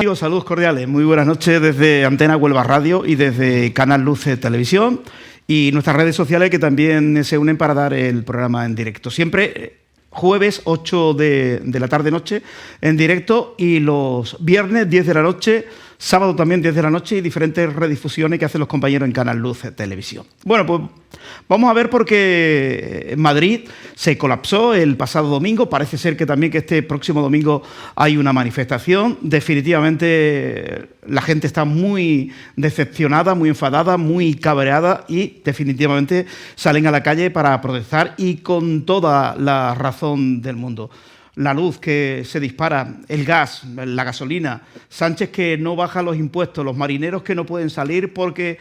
Amigos, saludos cordiales, muy buenas noches desde Antena Huelva Radio y desde Canal Luce Televisión y nuestras redes sociales que también se unen para dar el programa en directo. Siempre jueves 8 de la tarde-noche en directo y los viernes 10 de la noche, sábado también 10 de la noche y diferentes redifusiones que hacen los compañeros en Canal Luce Televisión. Bueno, pues vamos a ver porque en Madrid se colapsó el pasado domingo. Parece ser que también que este próximo domingo hay una manifestación. Definitivamente la gente está muy decepcionada, muy enfadada, muy cabreada y definitivamente salen a la calle para protestar y con toda la razón del mundo. La luz que se dispara, el gas, la gasolina, Sánchez que no baja los impuestos, los marineros que no pueden salir porque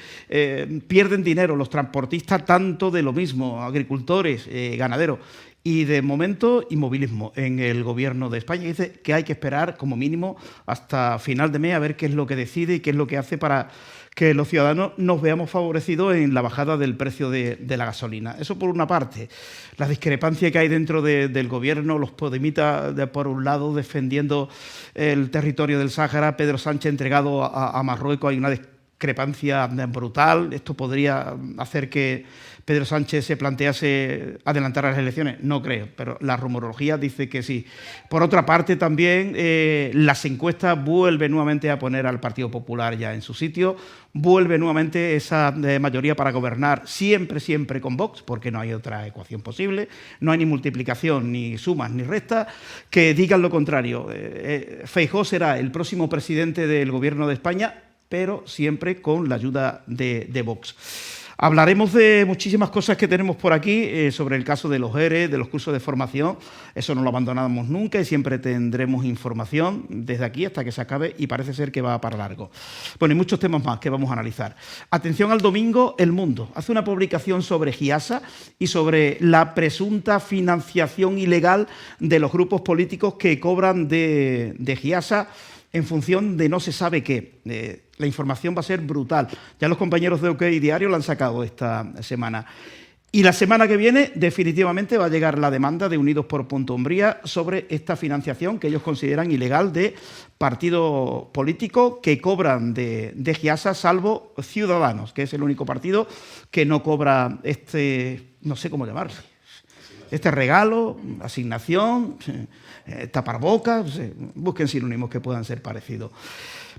pierden dinero, los transportistas tanto de lo mismo, agricultores, ganaderos. Y de momento, inmovilismo en el gobierno de España. Dice que hay que esperar como mínimo hasta final de mes a ver qué es lo que decide y qué es lo que hace para que los ciudadanos nos veamos favorecidos en la bajada del precio de la gasolina. Eso por una parte. La discrepancia que hay dentro del gobierno, los podemitas por un lado defendiendo el territorio del Sáhara, Pedro Sánchez entregado a Marruecos, hay una discrepancia brutal. Esto podría hacer que Pedro Sánchez se plantease adelantar las elecciones. No creo, pero la rumorología dice que sí. Por otra parte, también las encuestas vuelven nuevamente a poner al Partido Popular ya en su sitio, vuelve nuevamente esa mayoría para gobernar siempre con Vox, porque no hay otra ecuación posible, no hay ni multiplicación, ni sumas, ni restas, que digan lo contrario. Feijóo será el próximo presidente del Gobierno de España, pero siempre con la ayuda de Vox. Hablaremos de muchísimas cosas que tenemos por aquí, sobre el caso de los ERE, de los cursos de formación. Eso no lo abandonamos nunca y siempre tendremos información desde aquí hasta que se acabe y parece ser que va para largo. Bueno, y muchos temas más que vamos a analizar. Atención al domingo, El Mundo hace una publicación sobre Giasa y sobre la presunta financiación ilegal de los grupos políticos que cobran de Giasa en función de no se sabe qué. La información va a ser brutal. Ya los compañeros de OK Diario la han sacado esta semana. Y la semana que viene definitivamente va a llegar la demanda de Unidos por Punto Umbría sobre esta financiación que ellos consideran ilegal de partidos políticos que cobran de Giasa, salvo Ciudadanos, que es el único partido que no cobra no sé cómo llamarlo, este regalo, asignación, tapar bocas, busquen sinónimos que puedan ser parecidos.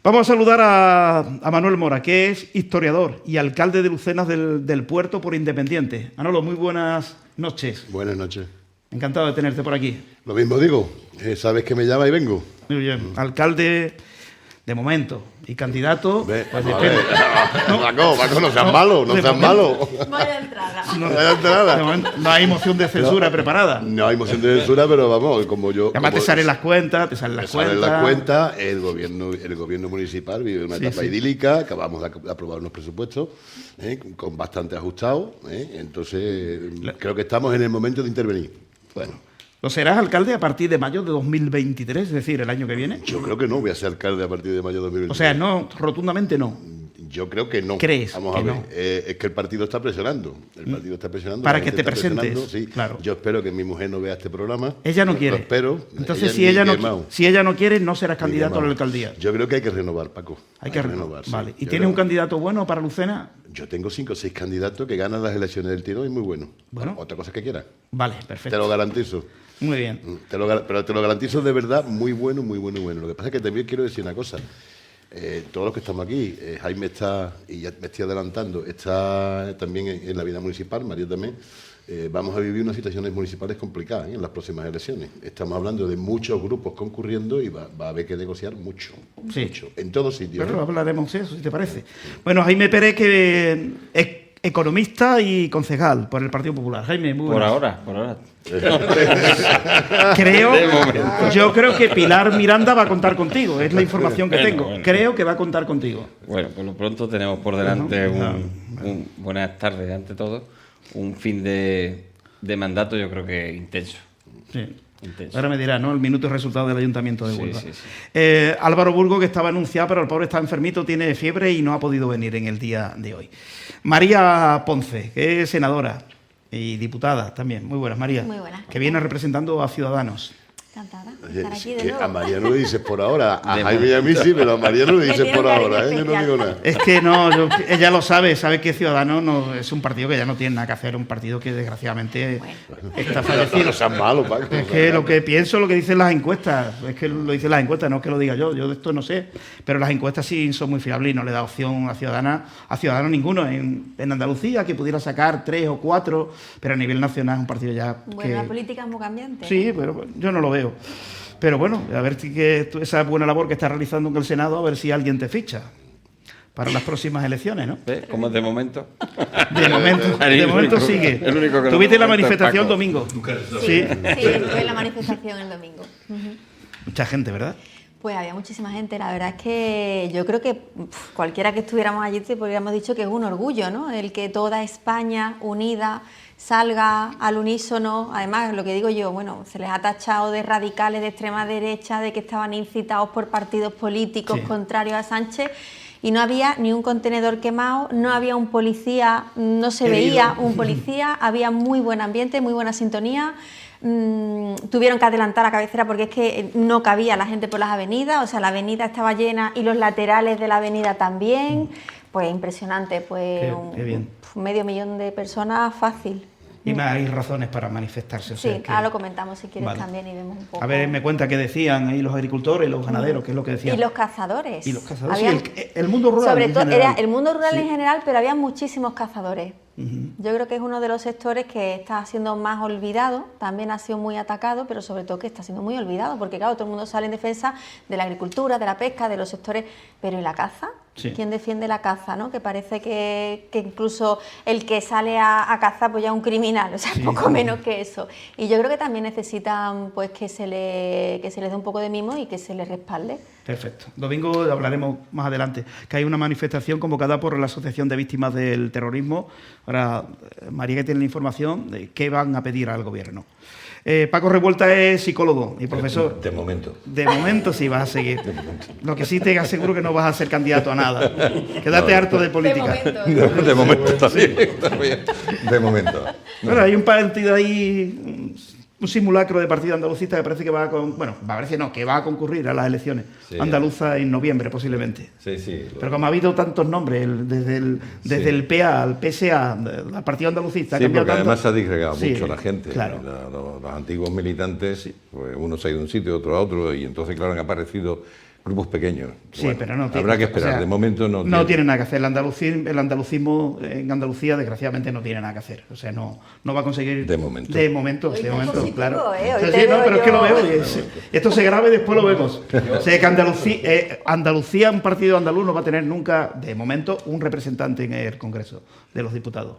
Vamos a saludar a Manuel Mora, que es historiador y alcalde de Lucenas del Puerto por Independiente. Manolo, muy buenas noches. Buenas noches. Encantado de tenerte por aquí. Lo mismo digo, sabes que me llama y vengo. Muy bien. Alcalde de momento y candidato, pues depende. Paco, no seas malo, no seas malo. Vaya entrada. Vaya entrada. De momento, no hay moción de censura preparada. No hay moción de censura, pero vamos, como yo... Además te salen las cuentas, el gobierno municipal vive una etapa idílica, acabamos de aprobar unos presupuestos con bastante ajustados, entonces creo que estamos en el momento de intervenir. Bueno. ¿Lo serás alcalde a partir de mayo de 2023, es decir, el año que viene? Yo creo que no voy a ser alcalde a partir de mayo de 2023. O sea, no, rotundamente no. Yo creo que no. ¿Crees? Vamos a ver. No. Es que el partido está presionando. El partido está presionando. Para que te presentes. Sí. Claro. Yo espero que mi mujer no vea este programa. Ella no quiere. Lo espero. Entonces, si ella no quiere, no serás candidato a la alcaldía. Yo creo que hay que renovar, Paco. Hay que renovar. Vale. Sí. ¿Y tienes un candidato bueno para Lucena? Yo tengo 5 o 6 candidatos que ganan las elecciones del tirón y muy buenos. Bueno. Otra cosa que quieras. Vale, perfecto. Te lo garantizo. Muy bien. Pero te lo garantizo de verdad, muy bueno. Lo que pasa es que también quiero decir una cosa. Todos los que estamos aquí, Jaime está, y ya me estoy adelantando, está también en la vida municipal, María también, vamos a vivir unas situaciones municipales complicadas en las próximas elecciones. Estamos hablando de muchos grupos concurriendo y va a haber que negociar mucho, mucho, en todos sitios. Pero hablaremos de eso, si te parece. Bueno, Jaime Pérez, que es economista y concejal por el Partido Popular. Jaime, muy buenas. Por ahora. Yo creo que Pilar Miranda va a contar contigo, es la información que tengo. Bueno. Creo que va a contar contigo. Bueno, por lo pronto tenemos por delante buenas tardes, ante todo, un fin de mandato yo creo que intenso. Sí. Intenso. Ahora me dirá, ¿no? El minuto y resultado del Ayuntamiento de Huelva. Sí. Álvaro Burgo, que estaba anunciado, pero el pobre está enfermito, tiene fiebre y no ha podido venir en el día de hoy. María Ponce, que es senadora y diputada también. Muy buenas, María. Muy buenas. Que viene representando a Ciudadanos. encantada de Oye, estar aquí de que nuevo. a María no lo dices por ahora, a Jaime y a mí sí, pero a María no lo dices tiene por un cariño ahora, yo no especial. digo nada. Es que no, ella lo sabe que Ciudadanos no, es un partido que ya no tiene nada que hacer, un partido que desgraciadamente está fallecido. No seas malo, Paco. Es que lo que pienso, lo que dicen las encuestas, es que lo dicen las encuestas, no es que lo diga yo de esto no sé, pero las encuestas sí son muy fiables y no le da opción a Ciudadanos ninguno en Andalucía, que pudiera sacar 3 o 4, pero a nivel nacional es un partido ya Bueno, la política es muy cambiante. Sí, pero yo no lo veo. Pero bueno, a ver si esa buena labor que está realizando en el Senado, a ver si alguien te ficha para las próximas elecciones, ¿no? ¿Ves? Como es de momento. De momento sigue. El único que no Tuviste de la momento es manifestación Paco. domingo. Sí, estuve en la manifestación el domingo. Mucha gente, ¿verdad? Pues había muchísima gente, la verdad es que yo creo que cualquiera que estuviéramos allí te podríamos dicho que es un orgullo, ¿no? El que toda España unida salga al unísono, además lo que digo yo, bueno, se les ha tachado de radicales de extrema derecha, de que estaban incitados por partidos políticos contrarios a Sánchez, y no había ni un contenedor quemado, no había un policía, no se veía un policía, había muy buen ambiente, muy buena sintonía. Tuvieron que adelantar la cabecera porque es que no cabía la gente por las avenidas, o sea, la avenida estaba llena y los laterales de la avenida también. Pues impresionante, pues Qué bien. medio millón de personas fácil. Y más hay razones para manifestarse. O Sí, sea que- ahora lo comentamos si quieres Vale. también y vemos un poco. A ver, me cuenta qué decían ahí los agricultores y los ganaderos, qué es lo que decían. Y los cazadores. Y los cazadores, Había- sí, el mundo rural Sobre en todo, general. era el mundo rural Sí. en general, pero había muchísimos cazadores. Ujú. Yo creo que es uno de los sectores que está siendo más olvidado, también ha sido muy atacado, pero sobre todo que está siendo muy olvidado, porque claro, todo el mundo sale en defensa de la agricultura, de la pesca, de los sectores, pero ¿y la caza? Sí. ¿Quién defiende la caza? ¿No? Que parece que incluso el que sale a cazar pues ya es un criminal, o sea, Sí. poco menos que eso. Y yo creo que también necesitan pues que se les dé un poco de mimo y que se les respalde. Perfecto. Domingo hablaremos más adelante, que hay una manifestación convocada por la Asociación de Víctimas del Terrorismo. Ahora, María, que tiene la información de qué van a pedir al gobierno. Paco Revuelta es psicólogo y profesor. De momento. De momento sí vas a seguir. Lo que sí te aseguro que no vas a ser candidato a nada. Quédate harto de política. De momento está bien. De momento. Bueno, hay un partido ahí, un simulacro de partido andalucista que parece que va a que va a concurrir a las elecciones andaluzas en noviembre posiblemente. Sí. Pero como ha habido tantos nombres, desde el PA al PSA, al partido andalucista, ha Sí, cambiado porque tanto. además se ha disgregado Sí, mucho la gente. claro. Los antiguos militantes, pues uno se ha ido de un sitio, otro a otro, y entonces, claro, han aparecido grupos pequeños. Sí, Bueno, pero no tiene, habrá que esperar. o sea, De momento no tiene nada que hacer. El andalucismo en Andalucía, desgraciadamente, no tiene nada que hacer. O sea, no va a conseguir. De momento. De momento, Hoy está positivo, claro. ¿eh? Hoy O sea, te sí, no, veo pero es que lo yo. veo. Esto se graba y después lo vemos. O sea, que Andalucía, un partido andaluz, no va a tener nunca, de momento, un representante en el Congreso de los Diputados.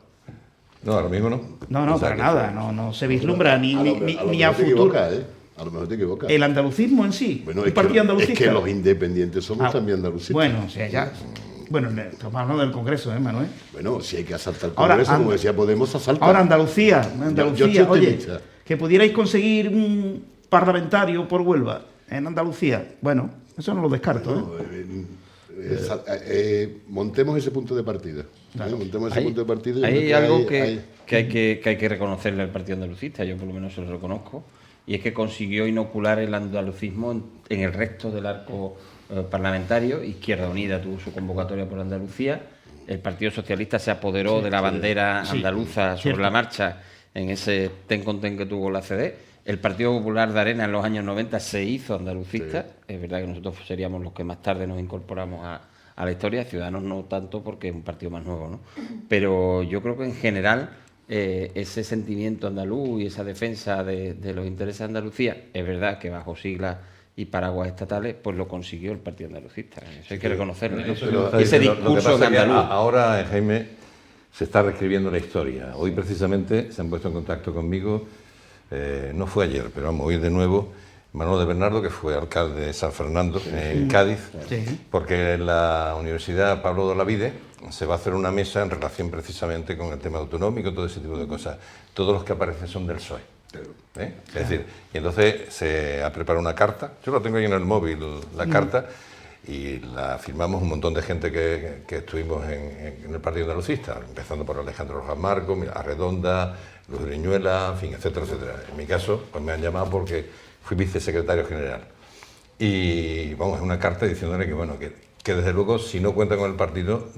No, ahora mismo no. No, O sea para que nada. sí. No se vislumbra ni lo a mejor te futuro. equivocas, ¿eh? A lo mejor te equivocas. El andalucismo en sí, Bueno, un es partido que, andalucista. es que los independientes somos Ah, también andalucistas. Bueno, o sea, ya. Bueno, estamos hablando del Congreso, Manuel? Bueno, si hay que asaltar el Ahora, Congreso, como decía Podemos, asaltar. Ahora Andalucía, Yo estoy oye, optimista. que pudierais conseguir un parlamentario por Huelva en Andalucía. Bueno, eso no lo descarto. No, montemos ese punto de partida. Montemos ese punto de partida. y yo Hay creo algo hay- que hay que reconocerle al Partido Andalucista, yo por lo menos se lo reconozco, y es que consiguió inocular el andalucismo en el resto del arco parlamentario. Izquierda Unida tuvo su convocatoria por Andalucía, el Partido Socialista se apoderó de la bandera andaluza sobre cierto. la marcha en ese ten con ten que tuvo la CD. El Partido Popular de Arena en los años 90 se hizo andalucista. Es verdad que nosotros seríamos los que más tarde nos incorporamos a la historia. Ciudadanos no tanto porque es un partido más nuevo, ¿no? Pero yo creo que en general ese sentimiento andaluz y esa defensa de los intereses de Andalucía, es verdad que bajo siglas y paraguas estatales, pues lo consiguió el Partido Andalucista. Eso hay que reconocerlo. ¿no? Pero Y ese lo que discurso pasa es que andaluz. ahora, Jaime, se está reescribiendo la historia. Hoy precisamente se han puesto en contacto conmigo, no fue ayer, pero vamos, hoy de nuevo, Manuel de Bernardo, que fue alcalde de San Fernando, en Cádiz, Sí. porque en la Universidad Pablo de Olavide se va a hacer una mesa en relación precisamente con el tema autonómico, todo ese tipo de cosas. Todos los que aparecen son del PSOE. Es decir, y entonces se ha preparado una carta, yo la tengo ahí en el móvil, la carta, y la firmamos un montón de gente que estuvimos en el Partido Andalucista, empezando por Alejandro Rojas Marcos, Arredonda, Luz Riñuela, en fin, etcétera, etcétera. En mi caso, pues me han llamado porque fui vicesecretario general. Y vamos, es una carta diciéndole que, bueno, que desde luego, si no cuenta con el partido,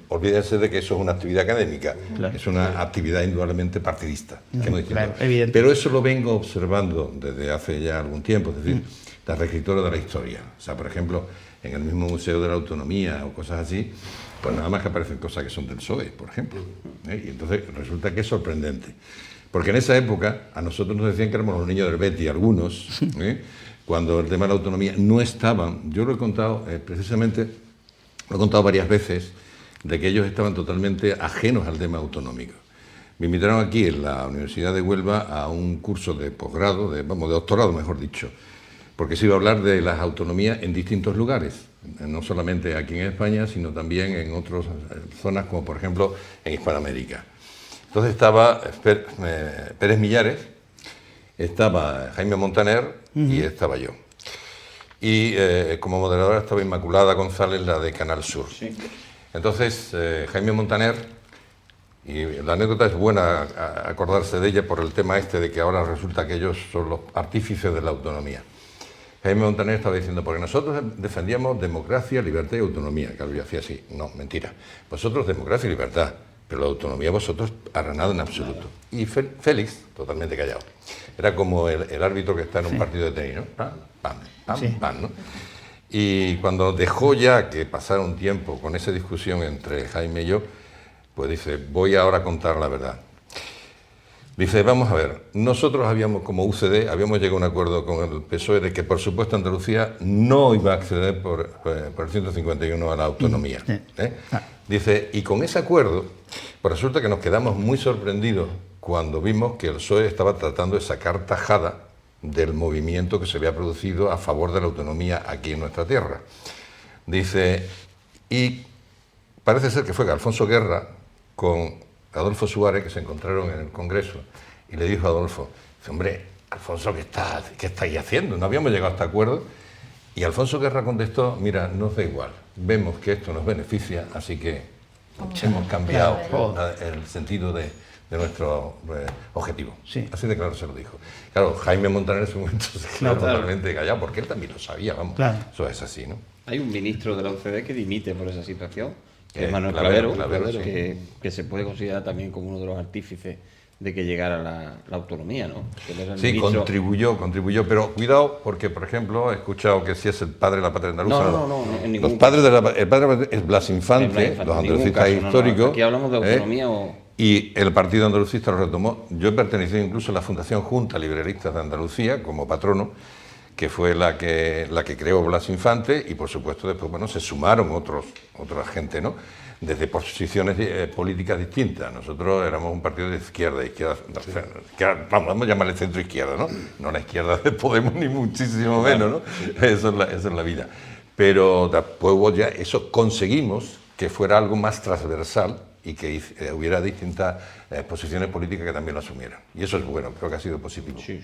olvídense de que eso es una actividad académica, claro, es una actividad indudablemente partidista. Claro, evidente. Pero eso lo vengo observando desde hace ya algún tiempo, es decir, la reescritura de la historia. O sea, por ejemplo, en el mismo Museo de la Autonomía o cosas así, pues nada más que aparecen cosas que son del PSOE, por ejemplo. Y entonces resulta que es sorprendente. Porque en esa época a nosotros nos decían que éramos los niños del Betis, algunos, cuando el tema de la autonomía no estaban. Yo lo he contado precisamente, lo he contado varias veces, de que ellos estaban totalmente ajenos al tema autonómico. Me invitaron aquí en la Universidad de Huelva a un curso de posgrado, de doctorado mejor dicho, porque se iba a hablar de las autonomías en distintos lugares, no solamente aquí en España, sino también en otras zonas, como por ejemplo en Hispanoamérica. Entonces estaba Pérez Millares, estaba Jaime Montaner y estaba yo. Y como moderadora estaba Inmaculada González, la de Canal Sur. Sí. Entonces, Jaime Montaner, y la anécdota es buena acordarse de ella por el tema este de que ahora resulta que ellos son los artífices de la autonomía. Jaime Montaner estaba diciendo, porque nosotros defendíamos democracia, libertad y autonomía. Claro, yo hacía así. No, mentira. Vosotros democracia y libertad, pero la autonomía vosotros para nada en absoluto. Y Félix, totalmente callado. Era como el árbitro que está en un partido de tenis, ¿no? Pam, pam, pam, sí, pam, ¿no? Y cuando dejó ya que pasara un tiempo con esa discusión entre Jaime y yo, pues dice, voy ahora a contar la verdad. Dice, vamos a ver, nosotros habíamos, como UCD, habíamos llegado a un acuerdo con el PSOE de que, por supuesto, Andalucía no iba a acceder por el 151 a la autonomía. Dice, y con ese acuerdo, pues resulta que nos quedamos muy sorprendidos cuando vimos que el PSOE estaba tratando de sacar tajada del movimiento que se había producido a favor de la autonomía aquí en nuestra tierra. Dice, y parece ser que fue Alfonso Guerra con Adolfo Suárez, que se encontraron en el Congreso, y le dijo a Adolfo, hombre, Alfonso, ¿qué estáis haciendo? No habíamos llegado a este acuerdo. Y Alfonso Guerra contestó, mira, nos da igual, vemos que esto nos beneficia, así que hemos cambiado el sentido de nuestro objetivo. Sí. Así de claro se lo dijo. Claro, Jaime Montaner en ese momento se quedó totalmente callado, porque él también lo sabía, vamos. Claro. Eso es así, ¿no? Hay un ministro de la UCD que dimite por esa situación, que es Manuel Clavero, que se puede considerar también como uno de los artífices de que llegara la autonomía, ¿no? Sí, contribuyó, pero cuidado, porque, por ejemplo, he escuchado que si es el padre de la patria andaluza. No, en ningún caso. El padre es Blas Infante, los andalucistas históricos. Aquí hablamos de autonomía y el Partido Andalucista lo retomó. Yo he pertenecido incluso a la Fundación Junta Liberalistas de Andalucía como patrono, que fue la que creó Blas Infante, y por supuesto después, bueno, se sumaron otra gente, ¿no? Desde posiciones políticas distintas. Nosotros éramos un partido de izquierda, vamos a llamarle centro izquierda, ¿no? No la izquierda de Podemos ni muchísimo menos, ¿no? Eso es la vida. Pero después ya eso conseguimos que fuera algo más transversal y que hubiera distintas posiciones políticas que también lo asumieran. Y eso es bueno, creo que ha sido positivo. Sí.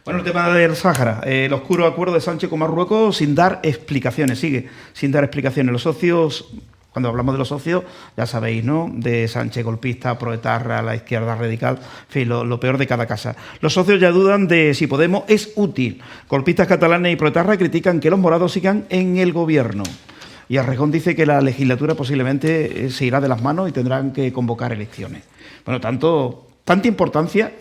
Bueno, el tema del Sáhara, el oscuro acuerdo de Sánchez con Marruecos sin dar explicaciones, sigue sin dar explicaciones. Los socios, cuando hablamos de los socios, ya sabéis, ¿no? De Sánchez golpista, proetarra, la izquierda radical, en fin, lo peor de cada casa. Los socios ya dudan de si Podemos es útil. Golpistas catalanes y proetarra critican que los morados sigan en el gobierno. Y Errejón dice que la legislatura posiblemente se irá de las manos y tendrán que convocar elecciones. Bueno, tanta importancia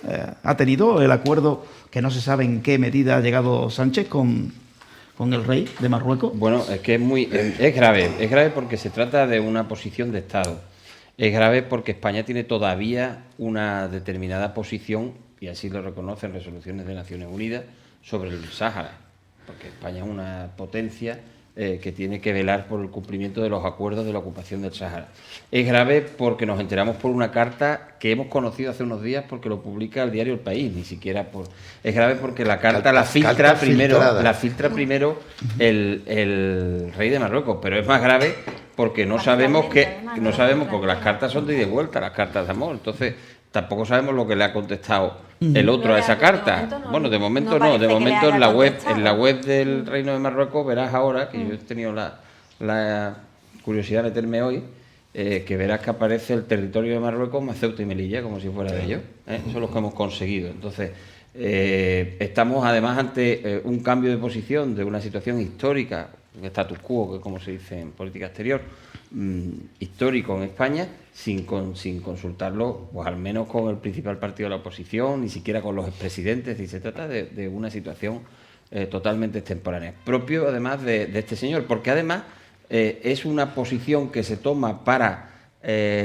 ha tenido el acuerdo que no se sabe en qué medida ha llegado Sánchez con el rey de Marruecos. Bueno, es que es grave porque se trata de una posición de Estado. Es grave porque España tiene todavía una determinada posición, y así lo reconocen resoluciones de Naciones Unidas, sobre el Sáhara, porque España es una potencia que tiene que velar por el cumplimiento de los acuerdos de la ocupación del Sáhara. Es grave porque nos enteramos por una carta que hemos conocido hace unos días porque lo publica el diario El País, ni siquiera por... Es grave porque la carta la filtra primero el rey de Marruecos, pero es más grave porque no sabemos porque las cartas son de ida y vuelta, las cartas de amor, entonces tampoco sabemos lo que le ha contestado el otro a esa carta. Bueno, de momento no, de momento en la web del Reino de Marruecos verás ahora, que yo he tenido la curiosidad de meterme hoy, que verás que aparece el territorio de Marruecos más Ceuta y Melilla, como si fuera de ellos. Eso es lo que hemos conseguido. Entonces, Estamos además ante un cambio de posición de una situación histórica, un status quo, que como se dice en política exterior, histórico en España, sin consultarlo, pues al menos con el principal partido de la oposición, ni siquiera con los expresidentes, y se trata de una situación totalmente extemporánea, propio además de este señor, porque además es una posición que se toma para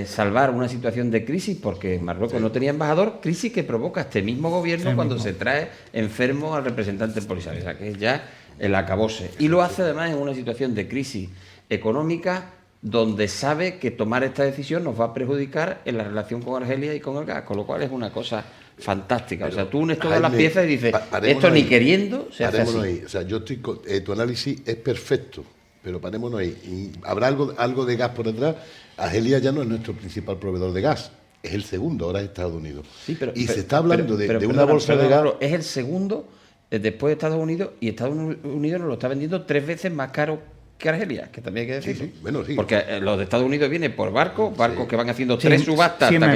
salvar una situación de crisis, porque Marruecos no tenía embajador, crisis que provoca este mismo gobierno cuando se trae enfermo al representante polisario, o sea que es ya el acabose. Y lo hace además en una situación de crisis económica donde sabe que tomar esta decisión nos va a perjudicar en la relación con Argelia y con el gas, con lo cual es una cosa fantástica. Pero, o sea, tú unes todas las piezas y dices, esto ni queriendo se hace así. Ahí. O sea, yo estoy tu análisis es perfecto, pero parémonos ahí. Y ¿habrá algo de gas por detrás? Argelia ya no es nuestro principal proveedor de gas, es el segundo, ahora es Estados Unidos. Sí, se está hablando de una bolsa de gas. Es el segundo después de Estados Unidos, y Estados Unidos nos lo está vendiendo 3 veces más caro que Argelia, que también hay que decirlo. Sí. Bueno, sí. Porque los de Estados Unidos vienen por barcos que van haciendo 3 subastas hasta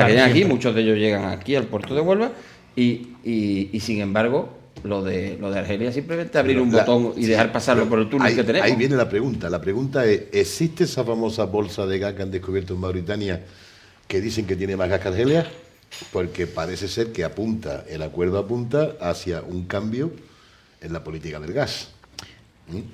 que llegan aquí, muchos de ellos llegan aquí al puerto de Huelva, y sin embargo lo de Argelia simplemente abrir un botón y dejar pasarlo por el túnel que tenemos. Ahí viene la pregunta es, ¿existe esa famosa bolsa de gas que han descubierto en Mauritania que dicen que tiene más gas que Argelia? Porque parece ser que el acuerdo apunta hacia un cambio en la política del gas.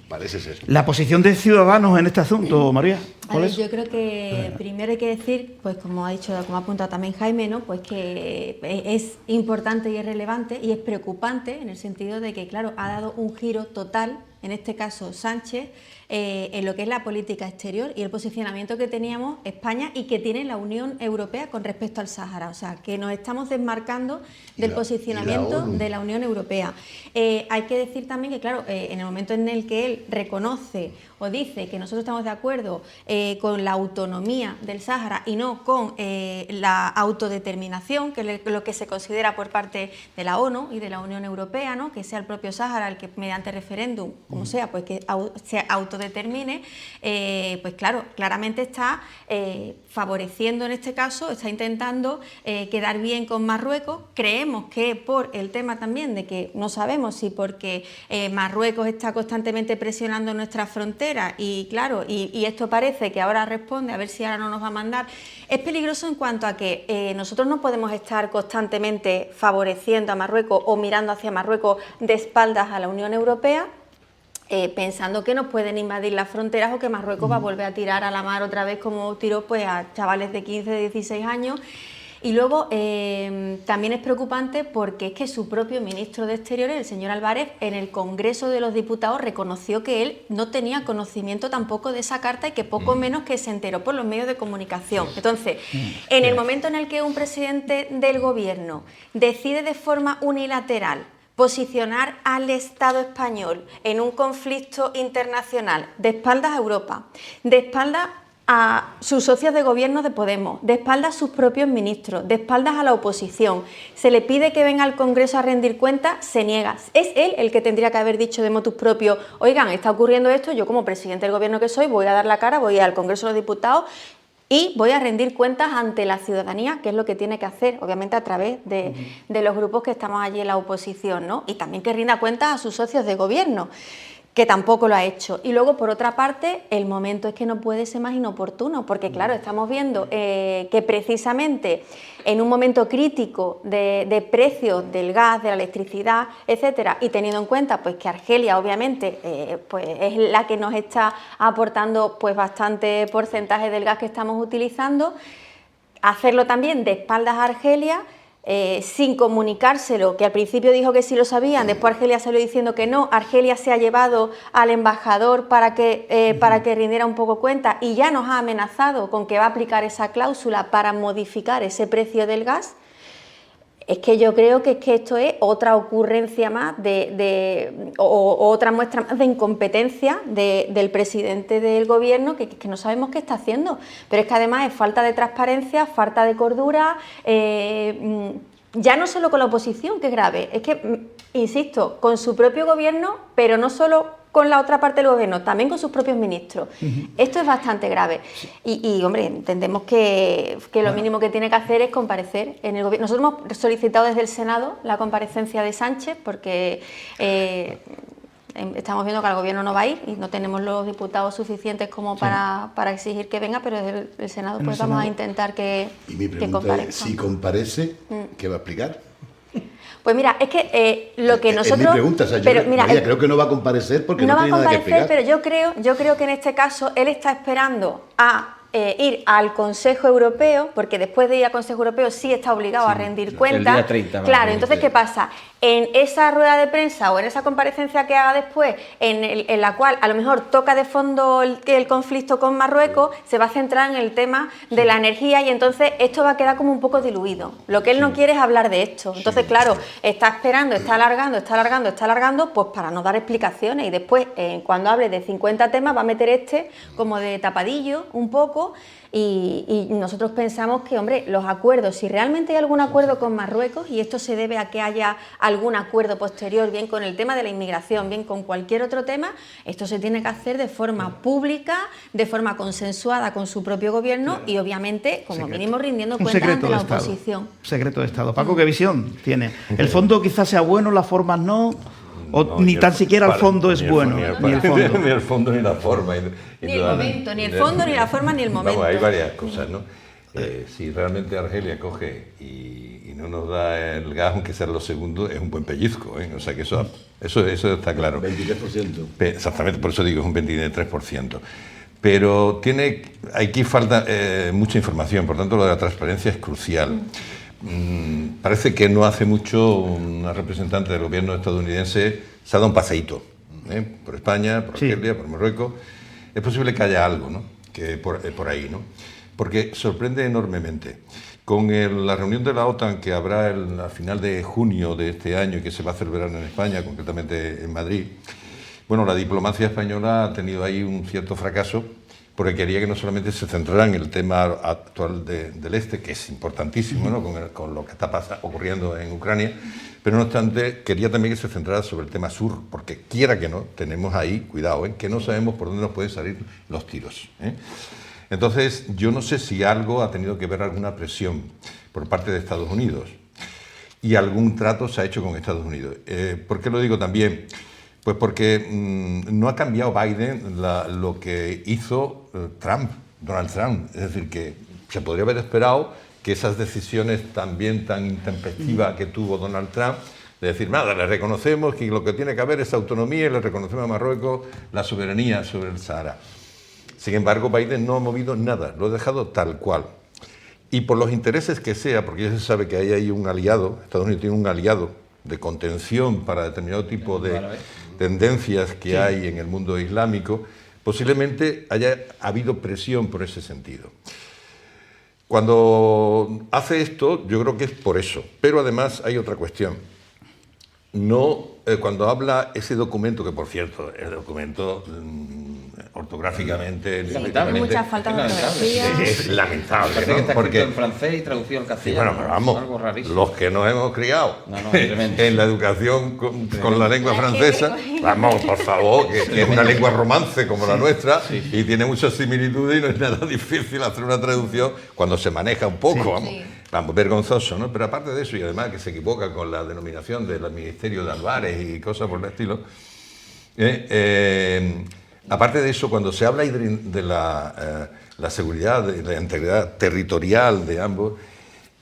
Parece ser. La posición de Ciudadanos en este asunto, María, ¿cuál es? Yo creo que primero hay que decir, pues como ha apuntado también Jaime, ¿no? Pues que es importante y es relevante y es preocupante en el sentido de que, claro, ha dado un giro total, en este caso Sánchez, en lo que es la política exterior y el posicionamiento que teníamos España y que tiene la Unión Europea con respecto al Sáhara. O sea, que nos estamos desmarcando del posicionamiento de la Unión Europea. Hay que decir también que, claro, en el momento en el que él reconoce o dice que nosotros estamos de acuerdo con la autonomía del Sáhara y no con la autodeterminación, que es lo que se considera por parte de la ONU y de la Unión Europea, ¿no? Que sea el propio Sáhara el que mediante referéndum, como sea, pues que se autodetermine, pues claro, claramente está favoreciendo en este caso, está intentando quedar bien con Marruecos. Creemos que por el tema también de que no sabemos si porque Marruecos está constantemente presionando nuestras fronteras y claro, y esto parece que ahora responde, a ver si ahora no nos va a mandar. Es peligroso en cuanto a que nosotros no podemos estar constantemente favoreciendo a Marruecos o mirando hacia Marruecos de espaldas a la Unión Europea, pensando que nos pueden invadir las fronteras o que Marruecos va a volver a tirar a la mar otra vez como tiró pues a chavales de 15, 16 años. Y luego también es preocupante porque es que su propio ministro de Exteriores, el señor Álvarez, en el Congreso de los Diputados reconoció que él no tenía conocimiento tampoco de esa carta y que poco menos que se enteró por los medios de comunicación. Entonces, en el momento en el que un presidente del gobierno decide de forma unilateral posicionar al Estado español en un conflicto internacional de espaldas a Europa, de espaldas a sus socios de gobierno de Podemos, de espaldas a sus propios ministros, de espaldas a la oposición, se le pide que venga al Congreso a rendir cuentas, se niega. Es él el que tendría que haber dicho de motus propio, oigan, está ocurriendo esto, yo como presidente del gobierno que soy voy a dar la cara, voy al Congreso de los Diputados y voy a rendir cuentas ante la ciudadanía, que es lo que tiene que hacer, obviamente a través de los grupos que estamos allí en la oposición, ¿no? Y también que rinda cuentas a sus socios de gobierno, que tampoco lo ha hecho. Y luego, por otra parte, el momento es que no puede ser más inoportuno, porque claro, estamos viendo que precisamente en un momento crítico de precios del gas, de la electricidad, etcétera, y teniendo en cuenta pues que Argelia obviamente pues es la que nos está aportando pues bastante porcentaje del gas que estamos utilizando, hacerlo también de espaldas a Argelia, sin comunicárselo, que al principio dijo que sí lo sabían, después Argelia salió diciendo que no, Argelia se ha llevado al embajador para que rindiera un poco cuenta y ya nos ha amenazado con que va a aplicar esa cláusula para modificar ese precio del gas. Es que yo creo que esto es otra ocurrencia más o otra muestra más de incompetencia del presidente del gobierno que no sabemos qué está haciendo. Pero es que además es falta de transparencia, falta de cordura, ya no solo con la oposición, que es grave, es que, insisto, con su propio gobierno, pero no solo con la otra parte del gobierno, también con sus propios ministros. Esto es bastante grave. Y, hombre, entendemos que lo mínimo que tiene que hacer es comparecer en el gobierno. Nosotros hemos solicitado desde el Senado la comparecencia de Sánchez porque estamos viendo que al gobierno no va a ir y no tenemos los diputados suficientes como para exigir que venga, pero desde el Senado pues vamos a intentar que Y mi pregunta comparezca. es, si comparece, ¿qué va a explicar? Pues mira, es que lo que nosotros... Es mi pregunta, o sea, pero yo mira, creo que no va a comparecer porque no va a tiene nada que comparecer, explicar. pero yo creo que en este caso él está esperando a ir al Consejo Europeo, porque después de ir al Consejo Europeo sí está obligado a rendir cuentas. el día 30, claro, entonces, ¿qué pasa? En esa rueda de prensa o en esa comparecencia que haga después, en la cual a lo mejor toca de fondo el conflicto con Marruecos, se va a centrar en el tema de la energía y entonces esto va a quedar como un poco diluido. Lo que él no quiere es hablar de esto. Entonces, claro, está esperando, está alargando, pues para no dar explicaciones y después, cuando hable de 50 temas, va a meter este como de tapadillo un poco. Y nosotros pensamos que, hombre, los acuerdos, si realmente hay algún acuerdo con Marruecos, y esto se debe a que haya algún acuerdo posterior, bien con el tema de la inmigración, bien con cualquier otro tema, esto se tiene que hacer de forma pública, de forma consensuada con su propio gobierno y, obviamente, como mínimo, rindiendo cuentas ante la oposición. Secreto de Estado. Paco, ¿qué visión tiene? ¿El fondo quizás sea bueno, las formas no? ¿O No, ni tan siquiera el fondo es bueno? Ni el fondo. Ni el fondo ni la forma. Ni el momento, ni el fondo, ni la forma, ni el momento. Vamos, hay varias cosas, ¿no? Si realmente Argelia coge y no nos da el gas, aunque sea lo segundo, es un buen pellizco, ¿eh? O sea que eso está claro. 23%. Exactamente, por eso digo, es un 23%. Pero aquí falta mucha información, por tanto lo de la transparencia es crucial. Parece que no hace mucho una representante del gobierno estadounidense se ha dado un paseíto por España, por Argelia, por Marruecos. Es posible que haya algo, ¿no? Que por ahí, ¿no? Porque sorprende enormemente. Con la reunión de la OTAN que habrá a final de junio de este año y que se va a celebrar en España, concretamente en Madrid, bueno, la diplomacia española ha tenido ahí un cierto fracaso porque quería que no solamente se centrara en el tema actual del este, que es importantísimo, ¿no? con lo que está ocurriendo en Ucrania, pero no obstante quería también que se centrara sobre el tema sur, porque quiera que no, tenemos ahí, cuidado, que no sabemos por dónde nos pueden salir los tiros. Entonces, yo no sé si algo ha tenido que ver alguna presión por parte de Estados Unidos y algún trato se ha hecho con Estados Unidos. ¿Por qué lo digo también? Pues porque no ha cambiado Biden lo que hizo Donald Trump. Es decir, que se podría haber esperado que esas decisiones también tan intempestivas que tuvo Donald Trump, de decir, nada, le reconocemos que lo que tiene que haber es autonomía y le reconocemos a Marruecos la soberanía sobre el Sahara. Sin embargo, Biden no ha movido nada, lo ha dejado tal cual. Y por los intereses que sea, porque ya se sabe que hay ahí un aliado, Estados Unidos tiene un aliado de contención para determinado tipo de tendencias que hay en el mundo islámico, posiblemente haya habido presión por ese sentido. Cuando hace esto, yo creo que es por eso. Pero además hay otra cuestión. Cuando habla ese documento, que por cierto, el documento ortográficamente, Hay muchas faltas de ortografía. es lamentable, Parece que está ¿no? escrito en francés y traducido al castellano. Bueno, pero vamos, algo rarísimo. los que nos hemos criado tremendo. en la educación con la lengua francesa, vamos, por favor, que es una lengua romance como la nuestra y tiene muchas similitudes y no es nada difícil hacer una traducción cuando se maneja un poco, vamos. Sí. Vamos, vergonzoso, ¿no? Pero aparte de eso, y además que se equivoca con la denominación del Ministerio de Álvarez y cosas por el estilo, aparte de eso, cuando se habla de la seguridad, de la integridad territorial de ambos,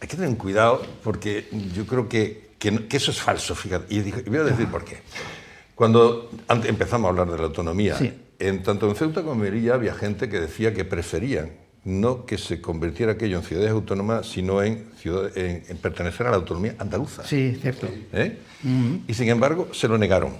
hay que tener cuidado porque yo creo que eso es falso, fíjate. Y voy a decir por qué. Cuando empezamos a hablar de la autonomía, tanto en Ceuta como en Melilla había gente que decía que preferían no que se convirtiera aquello en ciudades autónomas, sino en pertenecer a la autonomía andaluza. Sí, cierto. Y sin embargo, se lo negaron.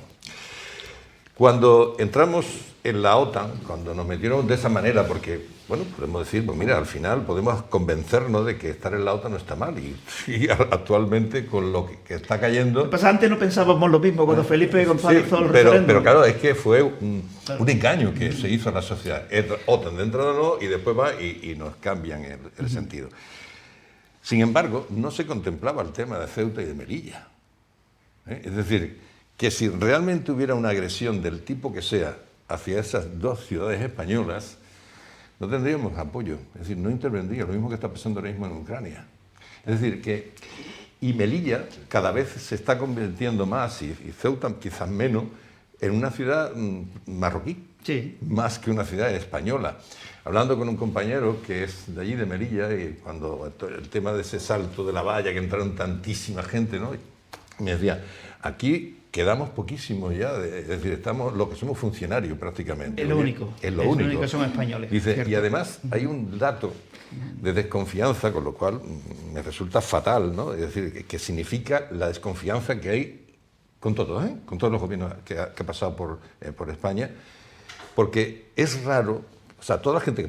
Cuando entramos en la OTAN, cuando nos metieron de esa manera, porque, bueno, podemos decir, pues mira, al final podemos convencernos de que estar en la OTAN no está mal. Y actualmente, con lo que está cayendo... Pues antes no pensábamos lo mismo cuando Felipe González hizo el referéndum. Pero claro, es que fue un engaño que se hizo a la sociedad. OTAN de entrada no, y después va y nos cambian el sentido. Sin embargo, no se contemplaba el tema de Ceuta y de Melilla. Es decir, que si realmente hubiera una agresión del tipo que sea hacia esas dos ciudades españolas, no tendríamos apoyo, es decir, no intervendría, lo mismo que está pasando ahora mismo en Ucrania. Es decir, que y Melilla cada vez se está convirtiendo más, y Ceuta quizás menos, en una ciudad marroquí, Sí. más que una ciudad española. Hablando con un compañero que es de allí, de Melilla, y cuando el tema de ese salto de la valla, que entraron tantísima gente, ¿no? Me decía, aquí quedamos poquísimos ya, es decir, estamos lo que somos funcionarios prácticamente. Es lo único. Es lo único que son españoles. Dice, ¿cierto? y además hay un dato de desconfianza, con lo cual me resulta fatal, ¿no? Es decir, que significa la desconfianza que hay con todos, con todos los gobiernos que ha pasado por España, porque es raro, o sea, toda la gente que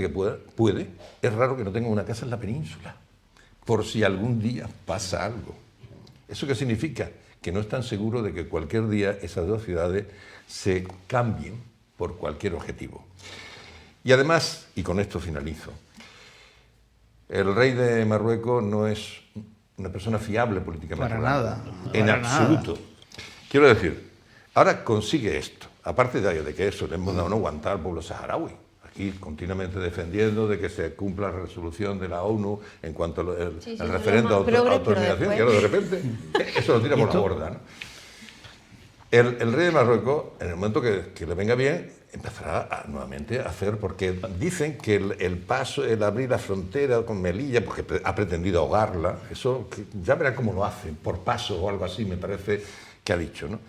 puede, es raro que no tenga una casa en la península, por si algún día pasa algo. ¿Eso qué significa? Que no están seguros de que cualquier día esas dos ciudades se cambien por cualquier objetivo. Y además, y con esto finalizo, el rey de Marruecos no es una persona fiable políticamente. Para nada. En Para absoluto. nada. Quiero decir, ahora consigue esto, aparte de que eso le hemos dado no aguantar al pueblo saharaui, aquí continuamente defendiendo de que se cumpla la resolución de la ONU en cuanto al referendo a autodeterminación, y ahora de repente eso lo tira por la borda, ¿no? El rey de Marruecos, en el momento que le venga bien, empezará nuevamente a hacer, porque dicen que el abrir la frontera con Melilla, porque ha pretendido ahogarla, eso ya verá cómo lo hacen, por paso o algo así, me parece que ha dicho, ¿no?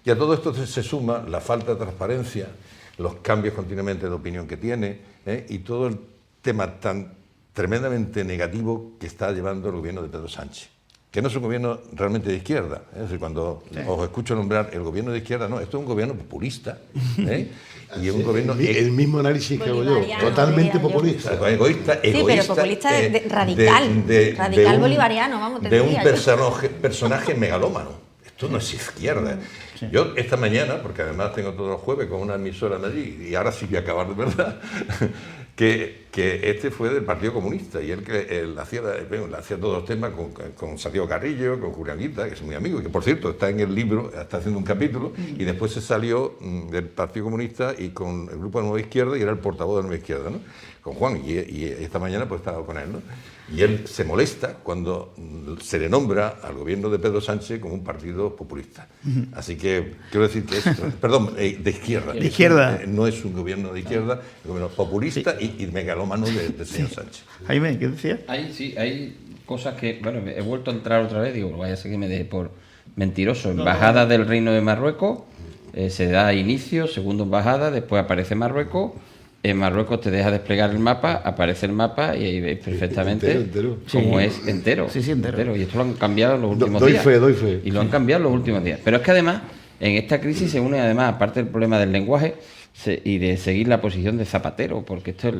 Y a todo esto se suma la falta de transparencia, los cambios continuamente de opinión que tiene, y todo el tema tan tremendamente negativo que está llevando el gobierno de Pedro Sánchez, que no es un gobierno realmente de izquierda. Es decir, cuando os escucho nombrar el gobierno de izquierda, no, esto es un gobierno populista, y es un gobierno... El mismo análisis que hago yo, totalmente populista. Egoísta, sí, pero populista radical, radical bolivariano, vamos, te de un diría personaje megalómano. Esto no es izquierda. Sí. Yo esta mañana, porque además tengo todos los jueves con una emisora en Madrid, y ahora sí voy a acabar de verdad, que este fue del Partido Comunista, y él hacía todos los temas con Santiago Carrillo, con Julián Guita, que es muy amigo, y que por cierto está en el libro, está haciendo un capítulo, y después se salió del Partido Comunista y con el Grupo de Nueva Izquierda, y era el portavoz de Nueva Izquierda, ¿no? Con Juan, y esta mañana pues estaba con él, ¿no? Y él se molesta cuando se le nombra al gobierno de Pedro Sánchez como un partido populista. Así que quiero decir que es, perdón, de izquierda. De izquierda. No es un gobierno de izquierda, es un gobierno populista y megalómano del señor Sánchez. Jaime, ¿qué decías? Hay cosas que, bueno, he vuelto a entrar otra vez, digo, vaya a ser que me deje por mentiroso. Embajada del Reino de Marruecos, se da inicio, segunda embajada, después aparece Marruecos. En Marruecos te deja desplegar el mapa, aparece el mapa y ahí veis perfectamente entero. cómo Sí. es entero. Sí, entero. Y esto lo han cambiado en los últimos Doy días. fe. Y lo han cambiado en los últimos días. Pero es que además, en esta crisis se une además, aparte del problema del lenguaje y de seguir la posición de Zapatero, porque esto es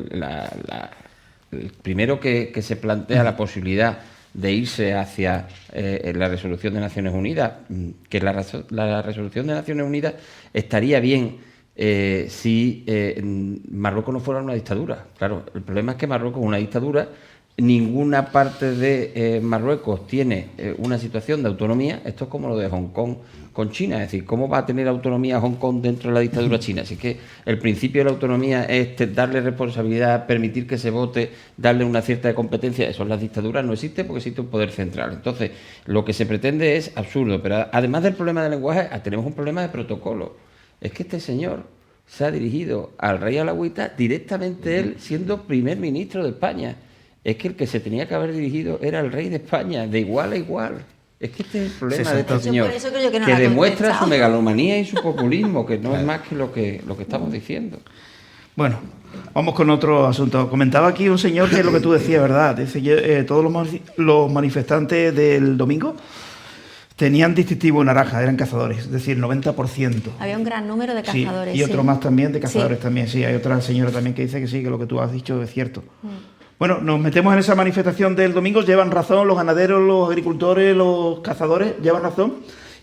el primero que se plantea la posibilidad de irse hacia la resolución de Naciones Unidas, que la resolución de Naciones Unidas estaría bien si Marruecos no fuera una dictadura. Claro, el problema es que Marruecos es una dictadura, ninguna parte de Marruecos tiene una situación de autonomía. Esto es como lo de Hong Kong con China, es decir, ¿cómo va a tener autonomía Hong Kong dentro de la dictadura china? Así que el principio de la autonomía es darle responsabilidad, permitir que se vote, darle una cierta competencia. Eso en las dictaduras no existe porque existe un poder central. Entonces, lo que se pretende es absurdo, pero además del problema del lenguaje, tenemos un problema de protocolo. Es que este señor se ha dirigido al rey alauita directamente él, siendo primer ministro de España. Es que el que se tenía que haber dirigido era el rey de España, de igual a igual. Es que este es el problema de este señor, por eso creo yo que no que la ha demuestra contestado. su megalomanía y su populismo, que no es más que lo que estamos diciendo. Bueno, vamos con otro asunto. Comentaba aquí un señor que es lo que tú decías, ¿verdad? Dice, todos los manifestantes del domingo tenían distintivo naranja, eran cazadores, es decir, 90%. Había un gran número de Sí, cazadores. y otro más también de cazadores Sí. también, sí. Hay otra señora también que dice que sí, que lo que tú has dicho es cierto. Bueno, nos metemos en esa manifestación del domingo, llevan razón los ganaderos, los agricultores, los cazadores, llevan razón.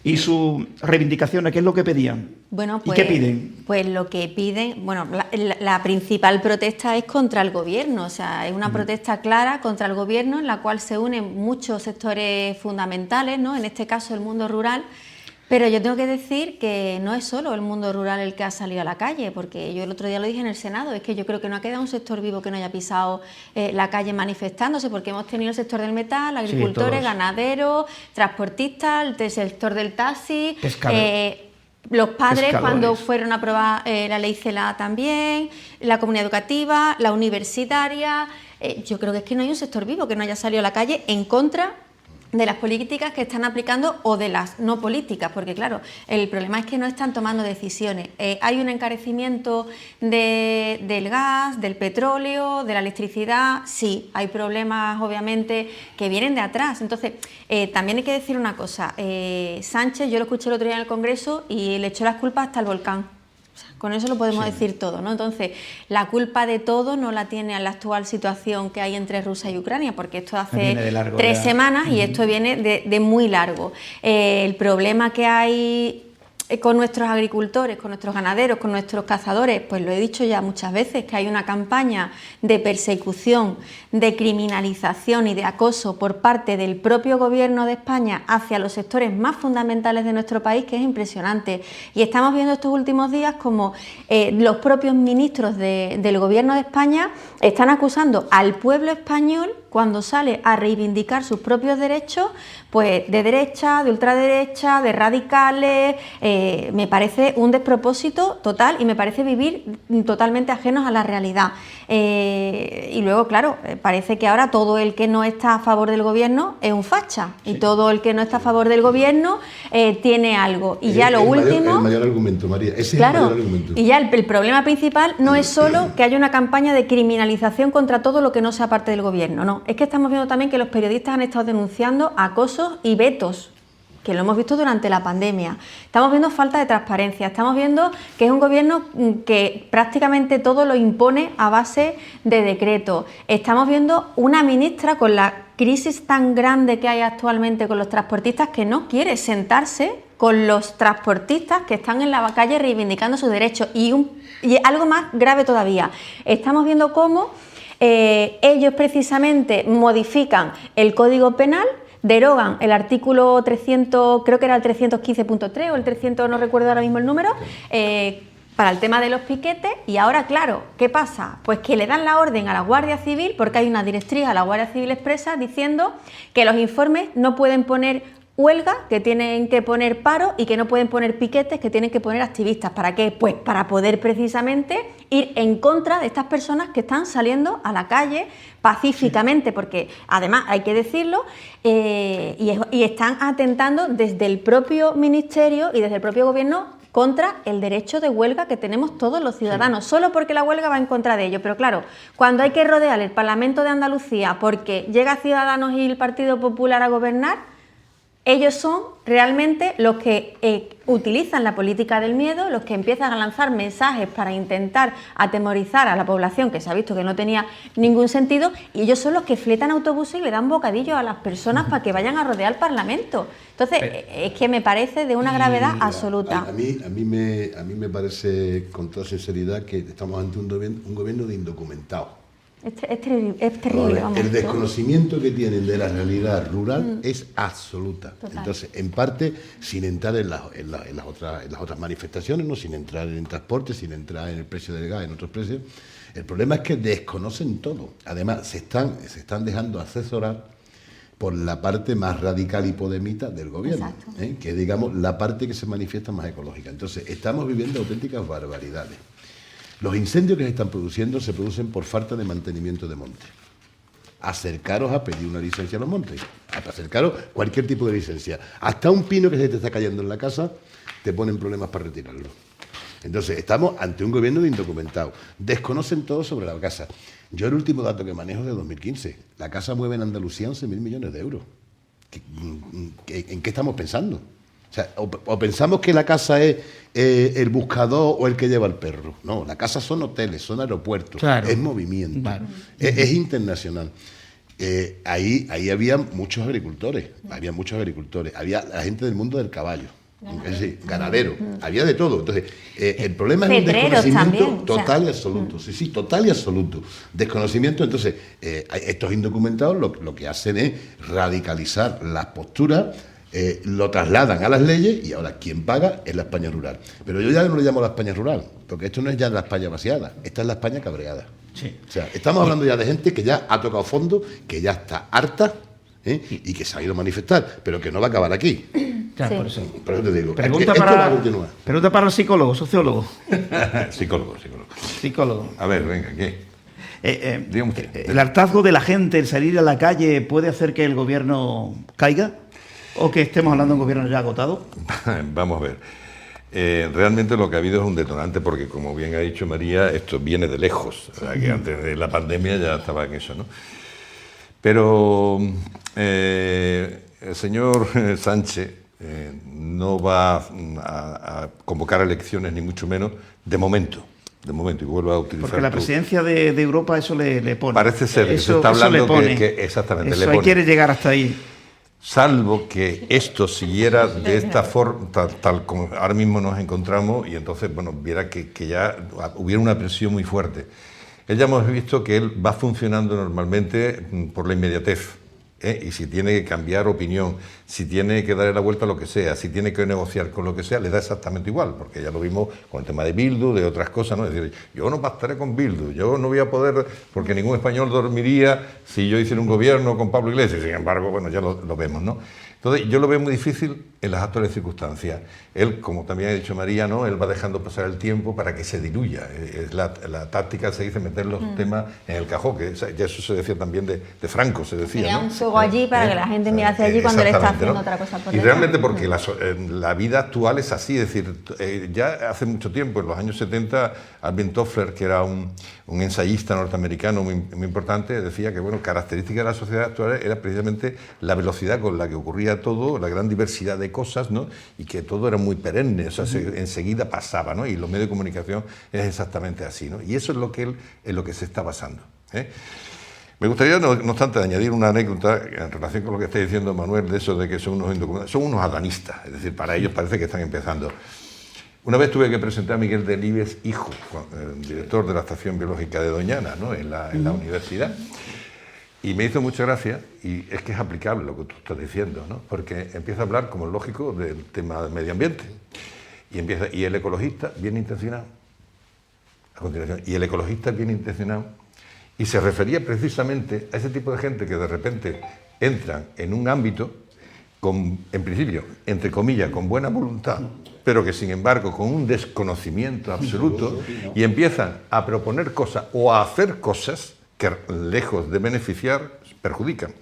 Y sus reivindicaciones, ¿qué es lo que pedían? Bueno, ¿Y qué piden? Pues lo que piden, bueno, la principal protesta es contra el gobierno, o sea, es una protesta clara contra el gobierno en la cual se unen muchos sectores fundamentales, ¿no? En este caso el mundo rural, Pero yo tengo que decir que no es solo el mundo rural el que ha salido a la calle, porque yo el otro día lo dije en el Senado, es que yo creo que no ha quedado un sector vivo que no haya pisado la calle manifestándose, porque hemos tenido el sector del metal, agricultores, ganaderos, transportistas, el sector del taxi, los padres cuando fueron a aprobar la ley CELA también, la comunidad educativa, la universitaria. Yo creo que es que no hay un sector vivo que no haya salido a la calle en contra de las políticas que están aplicando o de las no políticas, porque claro, el problema es que no están tomando decisiones. Hay un encarecimiento del gas, del petróleo, de la electricidad, sí, hay problemas obviamente que vienen de atrás. Entonces, también hay que decir una cosa, Sánchez, yo lo escuché el otro día en el Congreso y le echó las culpas hasta el volcán. Con eso lo podemos decir todo, ¿no? Entonces, la culpa de todo no la tiene a la actual situación que hay entre Rusia y Ucrania, porque esto hace 3 semanas y esto viene de muy largo. El problema que hay con nuestros agricultores, con nuestros ganaderos, con nuestros cazadores, pues lo he dicho ya muchas veces, que hay una campaña de persecución, de criminalización y de acoso por parte del propio Gobierno de España hacia los sectores más fundamentales de nuestro país, que es impresionante. Y estamos viendo estos últimos días como los propios ministros del Gobierno de España están acusando al pueblo español, cuando sale a reivindicar sus propios derechos, pues de derecha, de ultraderecha, de radicales. Me parece un despropósito total y me parece vivir totalmente ajenos a la realidad. Y luego, claro, parece que ahora todo el que no está a favor del gobierno es un facha y todo el que no está a favor del gobierno tiene algo. Y ya lo último... El mayor argumento, María, ese claro, es el mayor argumento. Y ya el problema principal no es solo que haya una campaña de criminalización contra todo lo que no sea parte del gobierno, no. Es que estamos viendo también que los periodistas han estado denunciando acosos y vetos, que lo hemos visto durante la pandemia. Estamos viendo falta de transparencia, estamos viendo que es un gobierno que prácticamente todo lo impone a base de decreto. Estamos viendo una ministra con la crisis tan grande que hay actualmente con los transportistas que no quiere sentarse con los transportistas que están en la calle reivindicando sus derechos. Y algo más grave todavía, estamos viendo cómo ellos precisamente modifican el Código Penal, derogan el artículo 300, creo que era el 315.3 o el 300, no recuerdo ahora mismo el número, para el tema de los piquetes. Y ahora, claro, ¿qué pasa? Pues que le dan la orden a la Guardia Civil, porque hay una directriz a la Guardia Civil Expresa diciendo que los informes no pueden poner huelga, que tienen que poner paro y que no pueden poner piquetes, que tienen que poner activistas. ¿Para qué? Pues para poder precisamente ir en contra de estas personas que están saliendo a la calle pacíficamente, porque además hay que decirlo, y están atentando desde el propio ministerio y desde el propio gobierno contra el derecho de huelga que tenemos todos los ciudadanos, solo porque la huelga va en contra de ello. Pero claro, cuando hay que rodear el Parlamento de Andalucía porque llega Ciudadanos y el Partido Popular a gobernar, ellos son realmente los que utilizan la política del miedo, los que empiezan a lanzar mensajes para intentar atemorizar a la población, que se ha visto que no tenía ningún sentido, y ellos son los que fletan autobuses y le dan bocadillos a las personas para que vayan a rodear el Parlamento. Entonces, es que me parece de una gravedad absoluta. A mí me parece, con toda sinceridad, que estamos ante un gobierno de indocumentados. Es terrible. Vamos, el desconocimiento que tienen de la realidad rural es absoluta. Total. Entonces, en parte, sin entrar en las otras manifestaciones, ¿no? Sin entrar en el transporte, sin entrar en el precio del gas, en otros precios, el problema es que desconocen todo. Además, se están dejando asesorar por la parte más radical y podemita del gobierno, que es, digamos, la parte que se manifiesta más ecológica. Entonces, estamos viviendo auténticas barbaridades. Los incendios que se están produciendo se producen por falta de mantenimiento de monte. Acercaros a pedir una licencia a los montes. Acercaros cualquier tipo de licencia. Hasta un pino que se te está cayendo en la casa te ponen problemas para retirarlo. Entonces, estamos ante un gobierno de indocumentados. Desconocen todo sobre la casa. Yo el último dato que manejo es de 2015. La casa mueve en Andalucía 11.000 millones de euros. ¿En qué estamos pensando? O sea, o pensamos que la casa es el buscador o el que lleva el perro. No, la casa son hoteles, son aeropuertos, claro, es movimiento, claro, es internacional. Ahí había muchos agricultores, había la gente del mundo del caballo, es decir, ganadero, había de todo. Entonces, el problema es un desconocimiento también, total y absoluto. Sí, total y absoluto. Desconocimiento. Entonces, estos indocumentados lo que hacen es radicalizar las posturas, lo trasladan a las leyes y ahora quien paga es la España rural. Pero yo ya no le llamo la España rural, porque esto no es ya la España vaciada, esta es la España cabreada. Sí. O sea, estamos hablando ya de gente que ya ha tocado fondo, que ya está harta, y que se ha ido a manifestar, pero que no va a acabar aquí. Ya, Sí. por eso te digo, Pregunta esto va a para, continuar. pregunta para el psicólogo, sociólogo. Psicólogo. A ver, venga, ¿qué? Dígame usted. ¿El hartazgo de la gente, el salir a la calle, puede hacer que el gobierno caiga? ¿O que estemos hablando de un gobierno ya agotado? Vamos a ver. Realmente lo que ha habido es un detonante, porque como bien ha dicho María, esto viene de lejos, o sea, que antes de la pandemia ya estaba en eso, ¿no? Pero el señor Sánchez no va a convocar elecciones, ni mucho menos, de momento, y vuelvo a utilizar... Porque la presidencia de Europa eso le pone. Parece ser, eso, se está hablando eso le pone. que exactamente, eso le ahí pone. quiere llegar hasta ahí. Salvo que esto siguiera de esta forma, tal como ahora mismo nos encontramos, y entonces, bueno, viera que ya hubiera una presión muy fuerte. Ya hemos visto que él va funcionando normalmente por la inmediatez, y si tiene que cambiar opinión, si tiene que darle la vuelta a lo que sea, si tiene que negociar con lo que sea, le da exactamente igual, porque ya lo vimos con el tema de Bildu, de otras cosas, ¿no? Es decir, yo no pactaré con Bildu, yo no voy a poder, porque ningún español dormiría si yo hiciera un gobierno con Pablo Iglesias, sin embargo, bueno, ya lo vemos, ¿no? Entonces, yo lo veo muy difícil en las actuales circunstancias. Él, como también ha dicho María, ¿no? Él va dejando pasar el tiempo para que se diluya. La táctica, se dice, meter los temas en el cajón, que ya eso se decía también de Franco, se decía, Crea ¿no? un fuego allí para que la gente mire hacia allí cuando le está haciendo ¿no? otra cosa por Y detrás. realmente porque la vida actual es así, es decir, ya hace mucho tiempo, en los años 70, Alvin Toffler, que era un ensayista norteamericano muy importante, decía que, bueno, característica de la sociedad actual era precisamente la velocidad con la que ocurría todo, la gran diversidad de cosas, ¿no? Y que todo era muy perenne, o sea, enseguida pasaba, ¿no? Y los medios de comunicación es exactamente así, ¿no? Y eso es lo que se está basando, ¿eh? Me gustaría, no obstante, añadir una anécdota en relación con lo que está diciendo Manuel, de eso de que son unos indocumentados. Son unos adanistas, es decir, para ellos parece que están empezando. Una vez tuve que presentar a Miguel Delibes, hijo, director de la Estación Biológica de Doñana, ¿no? en la universidad. Y me hizo mucha gracia, y es que es aplicable lo que tú estás diciendo, ¿no? Porque empieza a hablar, como es lógico, del tema del medio ambiente. Y el ecologista, bien intencionado, a continuación, y el ecologista bien intencionado, y se refería precisamente a ese tipo de gente que de repente entran en un ámbito, en principio, entre comillas, con buena voluntad, pero que sin embargo con un desconocimiento absoluto, y empiezan a proponer cosas o a hacer cosas que lejos de beneficiar, perjudican.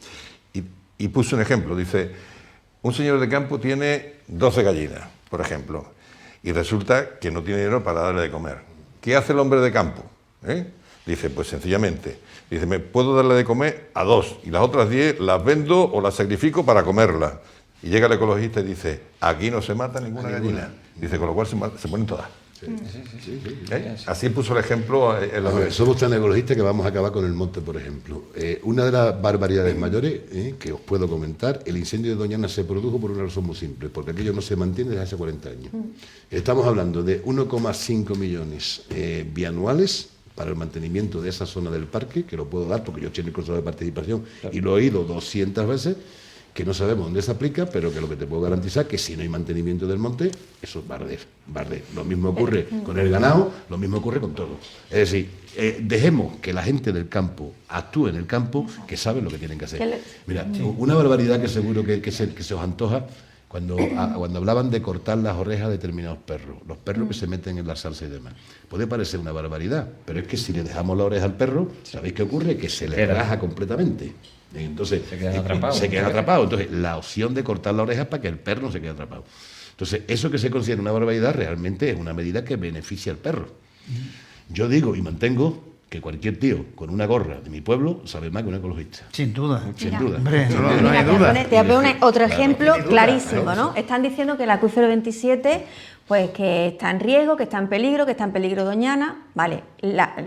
Y puso un ejemplo, dice, un señor de campo tiene 12 gallinas, por ejemplo, y resulta que no tiene dinero para darle de comer. ¿Qué hace el hombre de campo? Dice, pues sencillamente, dice, me puedo darle de comer a 2, y las otras 10 las vendo o las sacrifico para comerlas. Y llega el ecologista y dice, aquí no se mata ninguna gallina. Dice, con lo cual se ponen todas. Así puso el ejemplo. Somos tan ecologistas que vamos a acabar con el monte, por ejemplo. Una de las barbaridades mayores que os puedo comentar, el incendio de Doñana se produjo por una razón muy simple, porque aquello no se mantiene desde hace 40 años. Estamos hablando de 1,5 millones bianuales para el mantenimiento de esa zona del parque, que lo puedo dar porque yo estoy en el Consejo de Participación y lo he oído 200 veces, que no sabemos dónde se aplica, pero que lo que te puedo garantizar es que si no hay mantenimiento del monte, eso es barder. Lo mismo ocurre con el ganado, lo mismo ocurre con todo. Es decir, dejemos que la gente del campo actúe en el campo, que saben lo que tienen que hacer. Mira, una barbaridad que seguro que se os antoja, cuando hablaban de cortar las orejas a determinados perros, los perros que se meten en la salsa y demás. Puede parecer una barbaridad, pero es que si le dejamos la oreja al perro, ¿sabéis qué ocurre? Que se le raja completamente. Entonces, se quedan atrapados. Entonces, la opción de cortar la oreja es para que el perro no se quede atrapado. Entonces, eso que se considera una barbaridad realmente es una medida que beneficia al perro. Yo digo y mantengo que cualquier tío con una gorra de mi pueblo sabe más que un ecologista. Sin duda. Sin duda. Hombre, no hay duda. Te voy a poner otro ejemplo clarísimo, ¿no? Están diciendo que el acuífero 27, pues que está en riesgo, que está en peligro Doñana. Vale,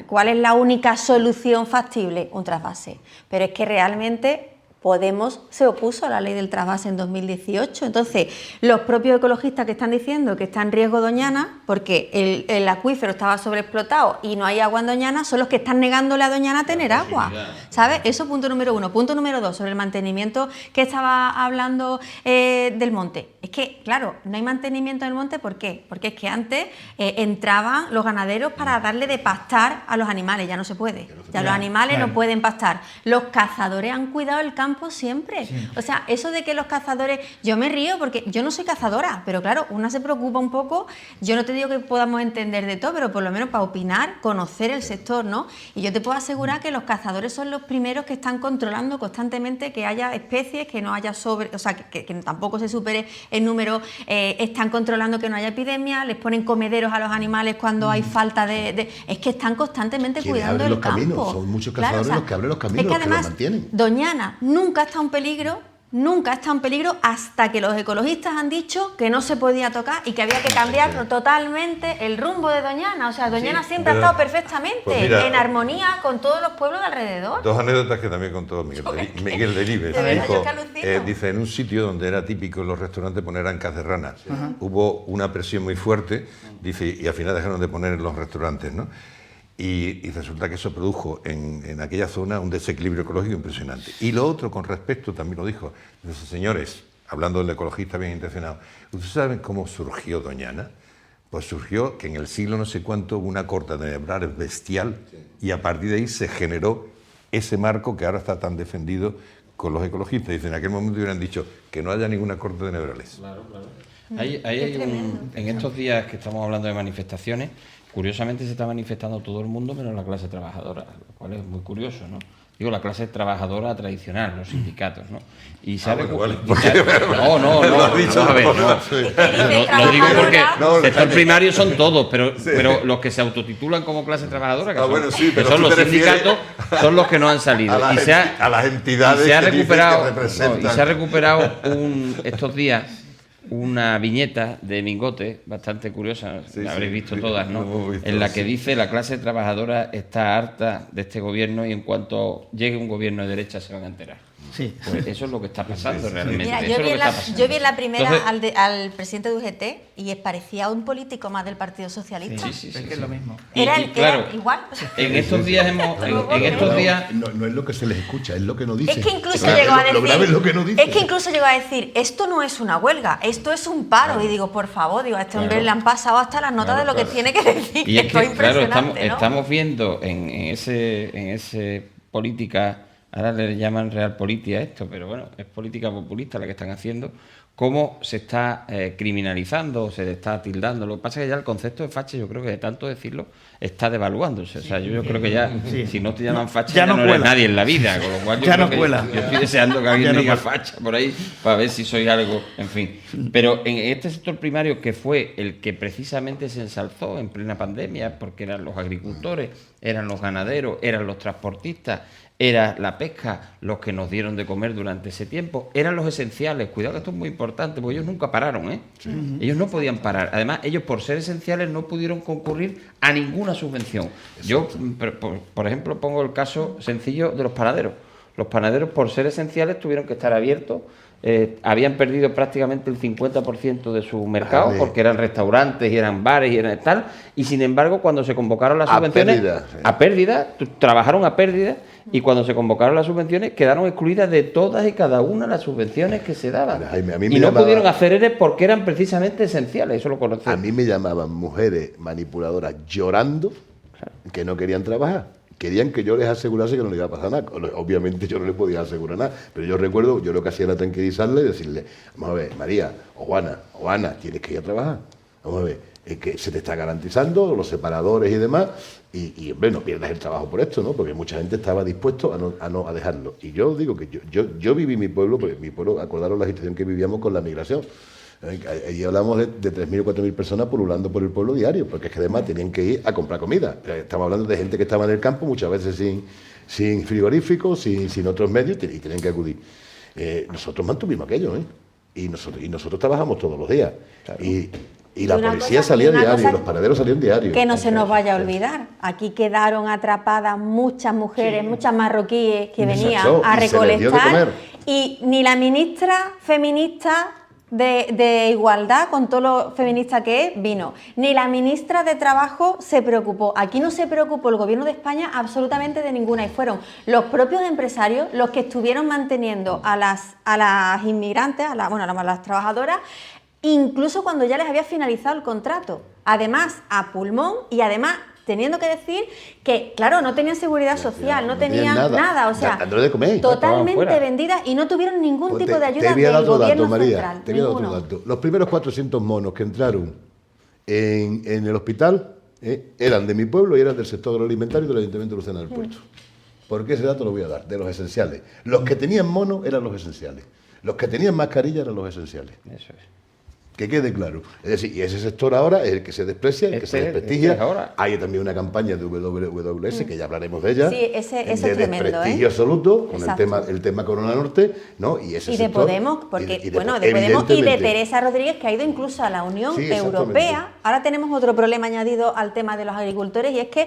¿cuál es la única solución factible? Un trasvase. Pero es que realmente Podemos se opuso a la ley del trasvase en 2018. Entonces, los propios ecologistas que están diciendo que está en riesgo Doñana, porque el acuífero estaba sobreexplotado y no hay agua en Doñana, son los que están negándole a Doñana tener agua, ¿sabes? Eso punto número 1. Punto número 2, sobre el mantenimiento que estaba hablando del monte. Es que, claro, no hay mantenimiento del monte, ¿por qué? Porque es que antes entraban los ganaderos para darle de pastar a los animales, ya no se puede. Ya los animales no pueden pastar. Los cazadores han cuidado el campo siempre. Sí. O sea, eso de que los cazadores... Yo me río porque yo no soy cazadora, pero claro, una se preocupa un poco. Yo no te digo que podamos entender de todo, pero por lo menos para opinar, conocer el sector, ¿no? Y yo te puedo asegurar que los cazadores son los primeros que están controlando constantemente que haya especies, que no haya o sea, que tampoco se supere el número, están controlando que no haya epidemia, les ponen comederos a los animales cuando hay falta de... Es que están constantemente cuidando el campo. Caminos. Son muchos cazadores los que abren los caminos, es que los además, que los mantienen. Doñana nunca está en peligro, hasta que los ecologistas han dicho que no se podía tocar y que había que cambiar totalmente el rumbo de Doñana. O sea, Doñana siempre ha estado perfectamente en armonía con todos los pueblos de alrededor. Dos anécdotas que también contó Miguel Delibes. Dice, en un sitio donde era típico en los restaurantes poner ancas de rana, hubo una presión muy fuerte, dice, y al final dejaron de poner en los restaurantes, ¿no? Y resulta que eso produjo en aquella zona un desequilibrio ecológico impresionante. Y lo otro, con respecto, también lo dijo, dice, señores, hablando del ecologista bien intencionado, ¿ustedes saben cómo surgió Doñana? Pues surgió que en el siglo no sé cuánto hubo una corta de nebrales bestial y a partir de ahí se generó ese marco que ahora está tan defendido con los ecologistas. Dicen, en aquel momento hubieran dicho que no haya ninguna corte de nebrales. Claro, claro. En estos días que estamos hablando de manifestaciones, curiosamente se está manifestando todo el mundo menos la clase trabajadora, lo cual es muy curioso, ¿no? Digo, la clase trabajadora tradicional, los sindicatos, ¿no? Y se ha recuperado... No, lo digo porque el sector primario son todos, pero los que se autotitulan como clase trabajadora, que son los sindicatos, son los que no han salido. A las entidades y se ha recuperado estos días una viñeta de Mingote, bastante curiosa, la habréis visto todas, ¿no? En la que dice la clase trabajadora está harta de este gobierno y en cuanto llegue un gobierno de derecha se van a enterar. Sí. Pues eso es lo que está pasando realmente. Mira, yo vi en la primera al presidente de UGT y parecía un político más del Partido Socialista. Sí, es que es lo mismo. Era igual. En estos días no es lo que se les escucha, es lo que no dicen. Es que incluso llegó a decir, es que incluso llegó a decir, esto no es una huelga, esto es un paro. Y digo, por favor, a este hombre le han pasado hasta las notas de lo que tiene que decir. Y es que, estamos viendo en ese política. Ahora le llaman realpolitik a esto, pero bueno, es política populista la que están haciendo, cómo se está criminalizando, se le está tildando. Lo que pasa es que ya el concepto de facha, yo creo que de tanto decirlo, está devaluándose. O sea, yo creo que ya, si no te llaman facha, ya no eres nadie en la vida. Con lo cual yo estoy deseando que alguien me diga facha por ahí para ver si soy algo, en fin. Pero en este sector primario, que fue el que precisamente se ensalzó en plena pandemia, porque eran los agricultores, eran los ganaderos, eran los transportistas, era la pesca, los que nos dieron de comer durante ese tiempo, eran los esenciales. Cuidado que esto es muy importante, porque ellos nunca pararon, ¿eh? Sí. Ellos no podían parar. Además, ellos por ser esenciales no pudieron concurrir a ninguna subvención. Yo, por ejemplo, pongo el caso sencillo de los panaderos. Los panaderos, por ser esenciales, tuvieron que estar abiertos. Habían perdido prácticamente el 50% de su mercado, porque eran restaurantes y eran bares y eran tal, y sin embargo cuando se convocaron las subvenciones a pérdida, trabajaron a pérdida, y cuando se convocaron las subvenciones quedaron excluidas de todas y cada una de las subvenciones que se daban. Y no pudieron hacer ERE porque eran precisamente esenciales, eso lo conocía. A mí me llamaban mujeres manipuladoras llorando que no querían trabajar. Querían que yo les asegurase que no les iba a pasar nada. Obviamente yo no les podía asegurar nada, pero yo recuerdo, yo lo que hacía era tranquilizarle y decirle, vamos a ver, María, o Ana, tienes que ir a trabajar. Vamos a ver, es que se te está garantizando los separadores y demás, y hombre, no pierdas el trabajo por esto, ¿no? Porque mucha gente estaba dispuesto a dejarlo. Y yo digo que yo viví mi pueblo, porque mi pueblo, acordaron la situación que vivíamos con la migración. Allí hablamos de 3.000 o 4.000 personas pululando por el pueblo diario, porque es que además tenían que ir a comprar comida. Estamos hablando de gente que estaba en el campo, muchas veces sin frigoríficos, sin otros medios, y tenían que acudir. Nosotros mantuvimos aquello, ¿eh? Y nosotros trabajamos todos los días. Claro. Y Y la una policía cosa- salía una diario, cosa los paraderos salían diario. Que no se nos vaya a olvidar. Aquí quedaron atrapadas muchas mujeres, muchas marroquíes que venían Exacto, a y se les dio de recolectar comer. y ni la ministra feminista de Igualdad, con todo lo feminista que es, vino. Ni la ministra de Trabajo se preocupó. Aquí no se preocupó el gobierno de España absolutamente de ninguna y fueron los propios empresarios los que estuvieron manteniendo a las inmigrantes, a las trabajadoras, incluso cuando ya les había finalizado el contrato. Además, a pulmón y además teniendo que decir que, claro, no tenían seguridad social, no tenían nada, o sea, dándole de comer. Estaban totalmente fuera. vendidas y no tuvieron ningún Pues tipo de ayuda te voy a dar del otro gobierno dato, María, central. te voy a dar otro Ninguno. dato. Los primeros 400 monos que entraron en el hospital eran de mi pueblo y eran del sector agroalimentario y del Ayuntamiento de Lucena del Puerto. ¿Por qué ese dato lo voy a dar? De los esenciales. Los que tenían monos eran los esenciales. Los que tenían mascarilla eran los esenciales. Eso es. Que quede claro. Es decir, y ese sector ahora es el que se desprecia, el que se Este es desprestigia. ahora. Hay también una campaña de WWS, que ya hablaremos de ella, Sí, ese de es tremendo, desprestigio absoluto con Exacto. el tema Corona Norte, ¿no? Y ese Y de sector, Podemos, porque y de Podemos y de evidentemente, Teresa Rodríguez, que ha ido incluso a la Unión Sí, exactamente. Europea. Ahora tenemos otro problema añadido al tema de los agricultores y es que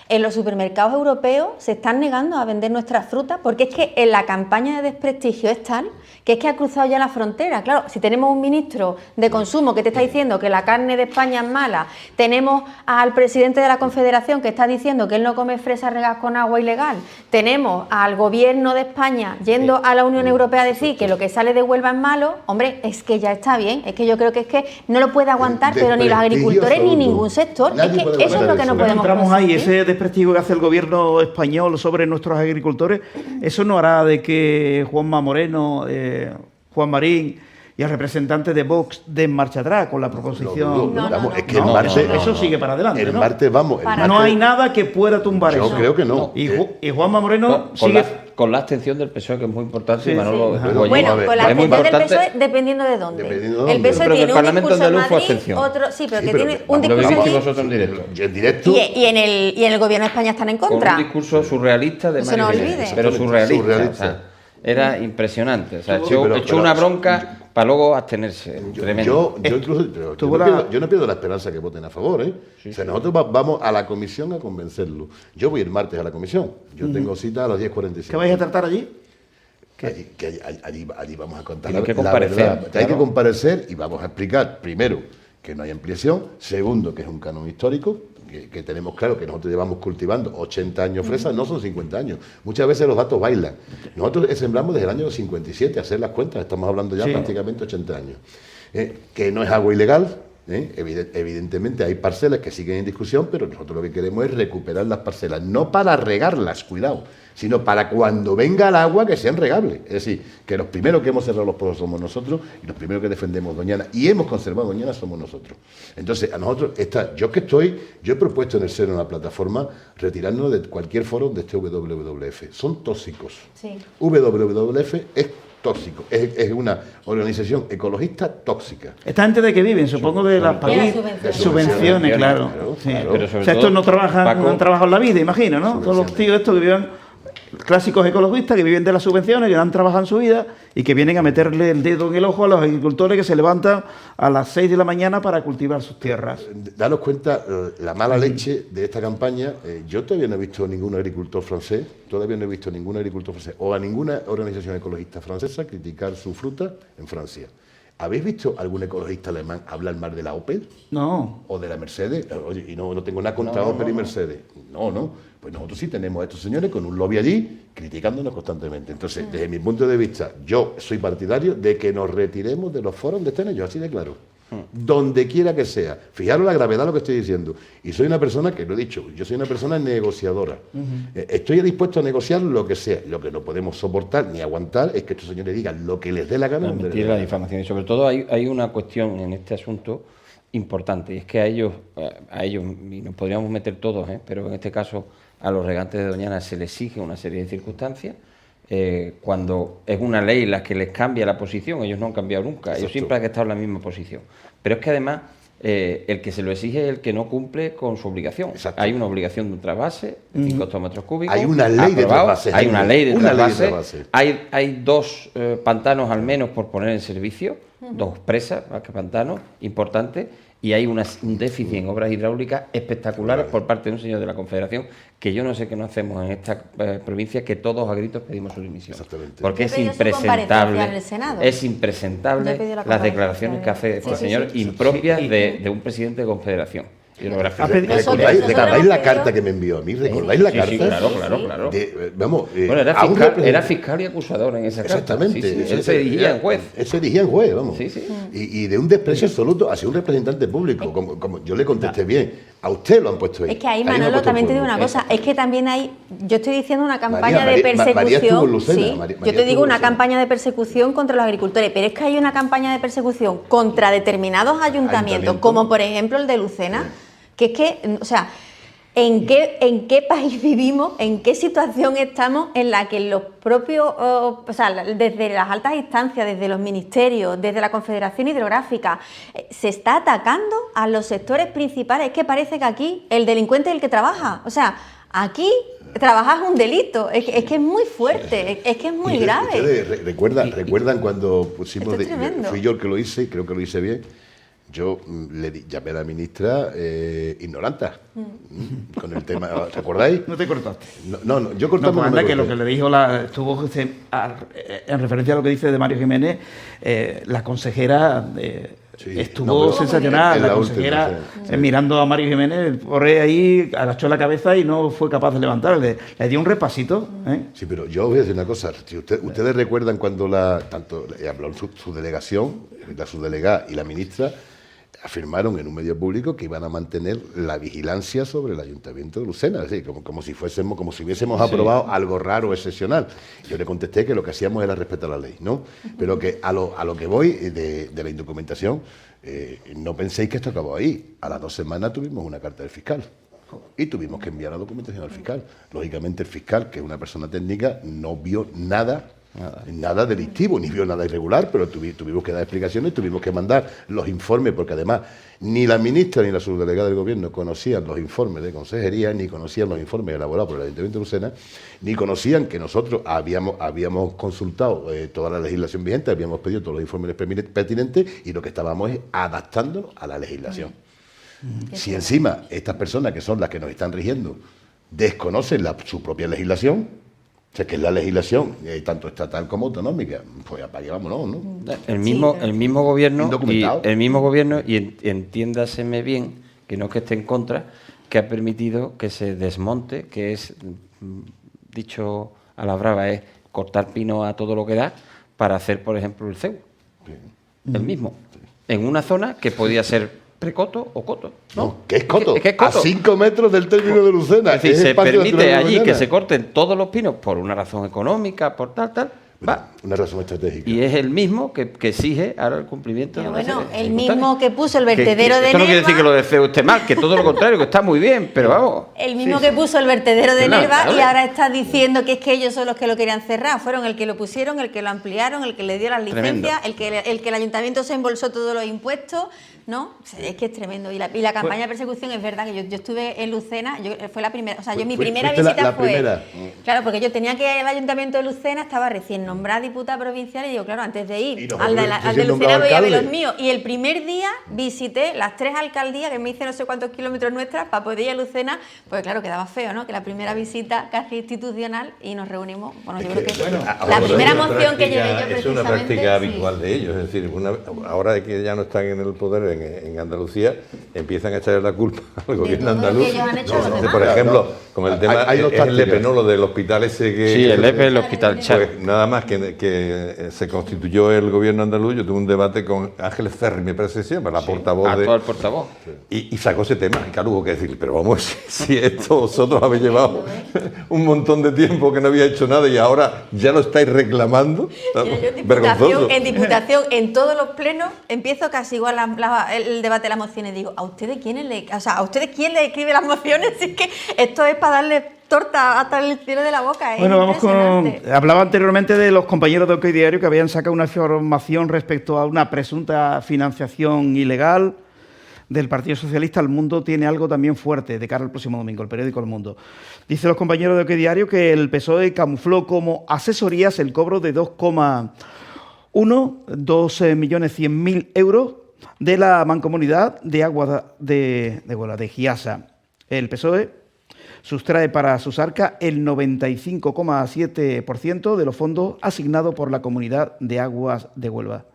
en los supermercados europeos se están negando a vender nuestras frutas porque es que en la campaña de desprestigio es tal que es que ha cruzado ya la frontera. Claro, si tenemos un ministro de consumo que te está diciendo que la carne de España es mala, tenemos al presidente de la Confederación que está diciendo que él no come fresas regadas con agua ilegal, tenemos al gobierno de España yendo a la Unión Europea a decir que lo que sale de Huelva es malo, hombre, es que ya está bien, es que yo creo que es que no lo puede aguantar, pero ni los agricultores ni absoluto. ningún sector, Nadie es puede que eso es lo aguantar que no eso. Bueno, podemos entramos ahí, consentir. ese desprestigio que hace el gobierno español sobre nuestros agricultores, eso no hará de que Juanma Moreno, Juan Marín y el representante de Vox den marcha atrás con la proposición. No, vamos, no, es que no, el martes, eso sigue para adelante, El ¿no? martes vamos. el Para- martes- No hay nada que pueda tumbar Yo eso. creo que no. Y Juanma Moreno Con sigue... con la abstención del PSOE, que es muy importante, Sí, y Manolo sí. estuvo allí. Bueno, a ver, con la es muy abstención del importante. PSOE dependiendo de dónde. Dependiendo de El dónde. PSOE Pero que el tiene un Parlamento discurso en andaluz fue Madrid, abstención. otro, sí, pero Sí, que pero tiene que- un vamos, Lo discurso vivís aquí vosotros en directo. Y en directo. y en el gobierno de España están en Con contra. un discurso surrealista de No se nos Mario olvide. Iglesias, pero surrealista. Surrealista. O sea, era impresionante. O sea, Sí, echó pero una bronca para luego abstenerse. Tremendo. Yo incluso yo tuvo no pierdo la esperanza que voten a favor, ¿eh? O sea, nosotros vamos a la comisión a convencerlo. Yo voy el martes a la comisión. Yo tengo cita a las 10:45. ¿Qué vais a tratar allí? Allí vamos a contar Tienen que la comparecer, verdad. Hay claro. que comparecer y vamos a explicar, primero, que no hay ampliación, segundo, que es un canon histórico, que tenemos claro que nosotros llevamos cultivando 80 años fresas, no son 50 años. Muchas veces los datos bailan. Nosotros sembramos desde el año 57, hacer las cuentas, estamos hablando ya Sí. prácticamente 80 años. Que no es agua ilegal. Evidentemente hay parcelas que siguen en discusión, pero nosotros lo que queremos es recuperar las parcelas, no para regarlas, cuidado, sino para cuando venga el agua que sean regables. Es decir, que los primeros que hemos cerrado los pozos somos nosotros y los primeros que defendemos Doñana y hemos conservado Doñana somos nosotros. Entonces, a nosotros, yo he propuesto en el seno de una plataforma retirarnos de cualquier foro de este WWF. Son tóxicos. Sí. WWF es tóxico, es una organización ecologista tóxica. Esta gente de que viven, supongo de las De las subvenciones, subvenciones. claro. Claro, Sí. claro. Pero sobre O sea, estos todo, no trabajan, Paco- no han trabajado en la vida, imagino, ¿no? Todos los tíos estos que viven, clásicos ecologistas que viven de las subvenciones, que no han trabajado en su vida y que vienen a meterle el dedo en el ojo a los agricultores que se levantan a las 6 de la mañana para cultivar sus tierras. Daros cuenta la mala leche de esta campaña. Yo todavía no he visto ningún agricultor francés, o a ninguna organización ecologista francesa criticar su fruta en Francia. ¿Habéis visto algún ecologista alemán hablar mal de la Opel No. o de la Mercedes? Oye, y no tengo nada contra Opel y Mercedes. No. Pues nosotros sí tenemos a estos señores con un lobby allí criticándonos constantemente. Entonces, desde mi punto de vista, yo soy partidario de que nos retiremos de los foros donde estén ellos, así de claro. Donde quiera que sea. Fijaros la gravedad de lo que estoy diciendo. Y soy una persona, que lo he dicho, yo soy una persona negociadora. Estoy dispuesto a negociar lo que sea. Lo que no podemos soportar ni aguantar es que estos señores digan lo que les dé la gana. La donde les mentira y dé la la gana. difamación. Y sobre todo hay una cuestión en este asunto importante, y es que a ellos, y nos podríamos meter todos, pero en este caso a los regantes de Doñana se les exige una serie de circunstancias. Cuando es una ley la que les cambia la posición, ellos no han cambiado nunca, ellos Exacto. siempre han estado en la misma posición. Pero es que además el que se lo exige es el que no cumple con su obligación. Exacto. Hay una obligación de un trasvase de 5 hectómetros cúbicos. Hay una ley de aprobado, trasvase, Hay una ley de una ley de trasvase. trasvase. Hay 2 pantanos al menos por poner en servicio, 2 presas, más que pantanos, importantes, y hay un déficit en obras hidráulicas espectaculares por parte de un señor de la Confederación, que yo no sé qué no hacemos en esta provincia, que todos a gritos pedimos su dimisión. Exactamente. Porque Yo he pedido su comparecencia en el Senado. es Yo he impresentable pedido la las declaraciones que hace este señor, impropias de un presidente de Confederación. ¿Recordáis la carta que me envió a mí? ¿Recordáis la carta? Sí, claro. Vamos, Bueno, era fiscal y acusador en esa carta. Exactamente. Sí, él se erigía en juez. Él se erigía en juez, vamos. Sí. Y de un desprecio absoluto hacia un representante público. Como yo le contesté bien, a usted lo han puesto ahí. Es que ahí, Manolo, también te digo una cosa, es que también hay, yo estoy diciendo una campaña de persecución. María estuvo en Lucena, sí, María yo te digo una Lucena. campaña de persecución contra los agricultores, pero es que hay una campaña de persecución contra determinados ayuntamientos, como por ejemplo el de Lucena, que es que, o sea, ¿en qué país vivimos? ¿En qué situación estamos en la que los propios, o sea, desde las altas instancias, desde los ministerios, desde la Confederación Hidrográfica, se está atacando a los sectores principales? Es que parece que aquí el delincuente es el que trabaja. O sea, aquí trabajar es un delito. Es que es muy fuerte, es que es muy grave. ¿Ustedes recuerdan cuando pusimos... Esto es tremendo. Fui yo el que lo hice, y creo que lo hice bien. Yo llamé a la ministra ignoranta con el tema, ¿recordáis? No te cortaste. No, yo No, cortando pues no me anda, que lo corté. que le dijo estuvo en referencia a lo que dice de Mario Jiménez, la consejera Sí, estuvo no, pero sensacional. en La la consejera última, mirando a Mario Jiménez, por ahí agachó la cabeza y no fue capaz de levantarle. Le dio un repasito. Sí, pero yo voy a decir una cosa. Si ustedes recuerdan cuando tanto habló su delegación, la subdelegada y la ministra, afirmaron en un medio público que iban a mantener la vigilancia sobre el Ayuntamiento de Lucena, es decir, como si hubiésemos aprobado algo raro, excepcional. Yo le contesté que lo que hacíamos era respetar la ley, ¿no? Pero que a lo que voy de la indocumentación, no penséis que esto acabó ahí. A las 2 semanas tuvimos una carta del fiscal y tuvimos que enviar la documentación al fiscal. Lógicamente el fiscal, que es una persona técnica, no vio nada delictivo, ni vio nada irregular, pero tuvimos que dar explicaciones, tuvimos que mandar los informes, porque además ni la ministra ni la subdelegada del gobierno conocían los informes de consejería, ni conocían los informes elaborados por el Ayuntamiento de Lucena, ni conocían que nosotros habíamos consultado toda la legislación vigente, habíamos pedido todos los informes pertinentes y lo que estábamos es adaptándonos a la legislación. Si encima estas personas, que son las que nos están rigiendo, desconocen su propia legislación, o sea, que es la legislación, tanto estatal como autonómica, pues apague, vámonos, ¿no? El mismo gobierno, Indocumentado. y entiéndaseme bien, que no es que esté en contra, que ha permitido que se desmonte, que es, dicho a la brava, es cortar pino a todo lo que da para hacer, por ejemplo, el CEU. Sí. El mismo. En una zona que podía ser precoto o coto. No, ¿qué es coto? Es que es coto. A 5 metros del término de Lucena. Es decir, es se espacio permite natural de allí Lucena. que se corten todos los pinos por una razón económica, por tal, va. Una razón estratégica. Y es el mismo que exige ahora el cumplimiento Pero de una bueno, serie de el circunstancias. mismo que puso el vertedero de esto no quiere Nerva. decir que lo de CEU esté mal, que todo lo contrario, que está muy bien, pero vamos. El mismo que puso el vertedero de Sí, Nerva claro. y ahora está diciendo que es que ellos son los que lo querían cerrar. Fueron el que lo pusieron, el que lo ampliaron, el que le dio las Tremendo. licencias, el que el ayuntamiento se embolsó todos los impuestos. ¿No? Es que es tremendo. Y la campaña de persecución es verdad que yo estuve en Lucena, fue la primera, o sea, mi primera fuiste visita la fue. primera. Claro, porque yo tenía que ir al ayuntamiento de Lucena, estaba recién nombrada diputada provincial y digo, claro, antes de Y ir nos al de recién Lucena nombrado voy a ver los alcalde. míos. Y el primer día visité las 3 alcaldías que me hice no sé cuántos kilómetros nuestras para poder ir a Lucena, pues claro, quedaba feo, ¿no? Que la primera visita casi institucional y nos reunimos. Bueno, yo creo que la primera moción que llevé yo Es una precisamente. práctica sí. habitual de ellos, es decir, ahora que ya no están en el poder en Andalucía, empiezan a echarle la culpa al gobierno todo lo andaluz. que ellos han hecho a los demás. Por ejemplo, con el tema Hay dos es el tácticas. Lepe, ¿no? Lo del hospital ese que... Sí, el EPE, el Pues, hospital Char. Pues nada más que se constituyó el gobierno andaluz, yo tuve un debate con Ángeles Ferri, me parece que se llama, la portavoz Actual portavoz. y sacó ese tema, y claro, hubo que decir, pero vamos, si esto vosotros habéis llevado un montón de tiempo que no había hecho nada y ahora ya lo estáis reclamando, Yo en vergonzoso. diputación, en todos los plenos, empiezo casi igual el debate de las mociones. Digo, ¿a ustedes quién le escribe las mociones? Si es que esto es para darle torta hasta el cielo de la boca. Bueno, vamos impresionante. Hablaba anteriormente de los compañeros de OK Diario que habían sacado una información respecto a una presunta financiación ilegal del Partido Socialista. El Mundo tiene algo también fuerte de cara al próximo domingo, el periódico El Mundo. Dice los compañeros de OK Diario que el PSOE camufló como asesorías el cobro de 2,1, 2.100.000 euros de la Mancomunidad de Agua de Huelva, de Giasa. El PSOE sustrae para sus arcas el 95,7% de los fondos asignados por la Comunidad de Aguas de Huelva.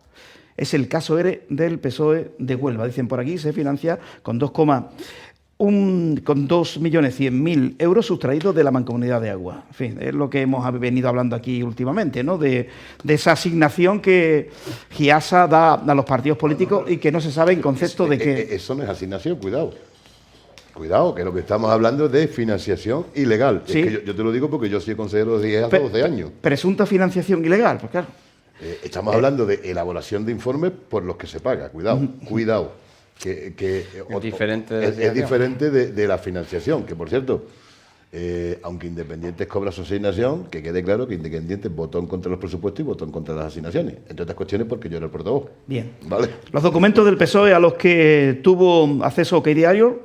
Es el caso ERE del PSOE de Huelva. Dicen por aquí, se financia con 2.100.000 euros sustraídos de la Mancomunidad de Agua. En fin, es lo que hemos venido hablando aquí últimamente, ¿no? De esa asignación que Giasa da a los partidos políticos y que no se sabe en concepto de qué. Eso no es asignación, cuidado. Cuidado, que lo que estamos hablando es de financiación ilegal. Sí. Es que yo te lo digo porque yo soy consejero de Giasa hace 12 años. Presunta financiación ilegal, pues claro. Estamos hablando de elaboración de informes por los que se paga. Cuidado, cuidado. Es diferente de la financiación, que por cierto, aunque Independientes cobra su asignación, que quede claro que Independientes votó en contra de los presupuestos y votó en contra de las asignaciones, entre otras cuestiones porque yo era el portavoz. Bien. ¿Vale? Los documentos del PSOE a los que tuvo acceso OK Diario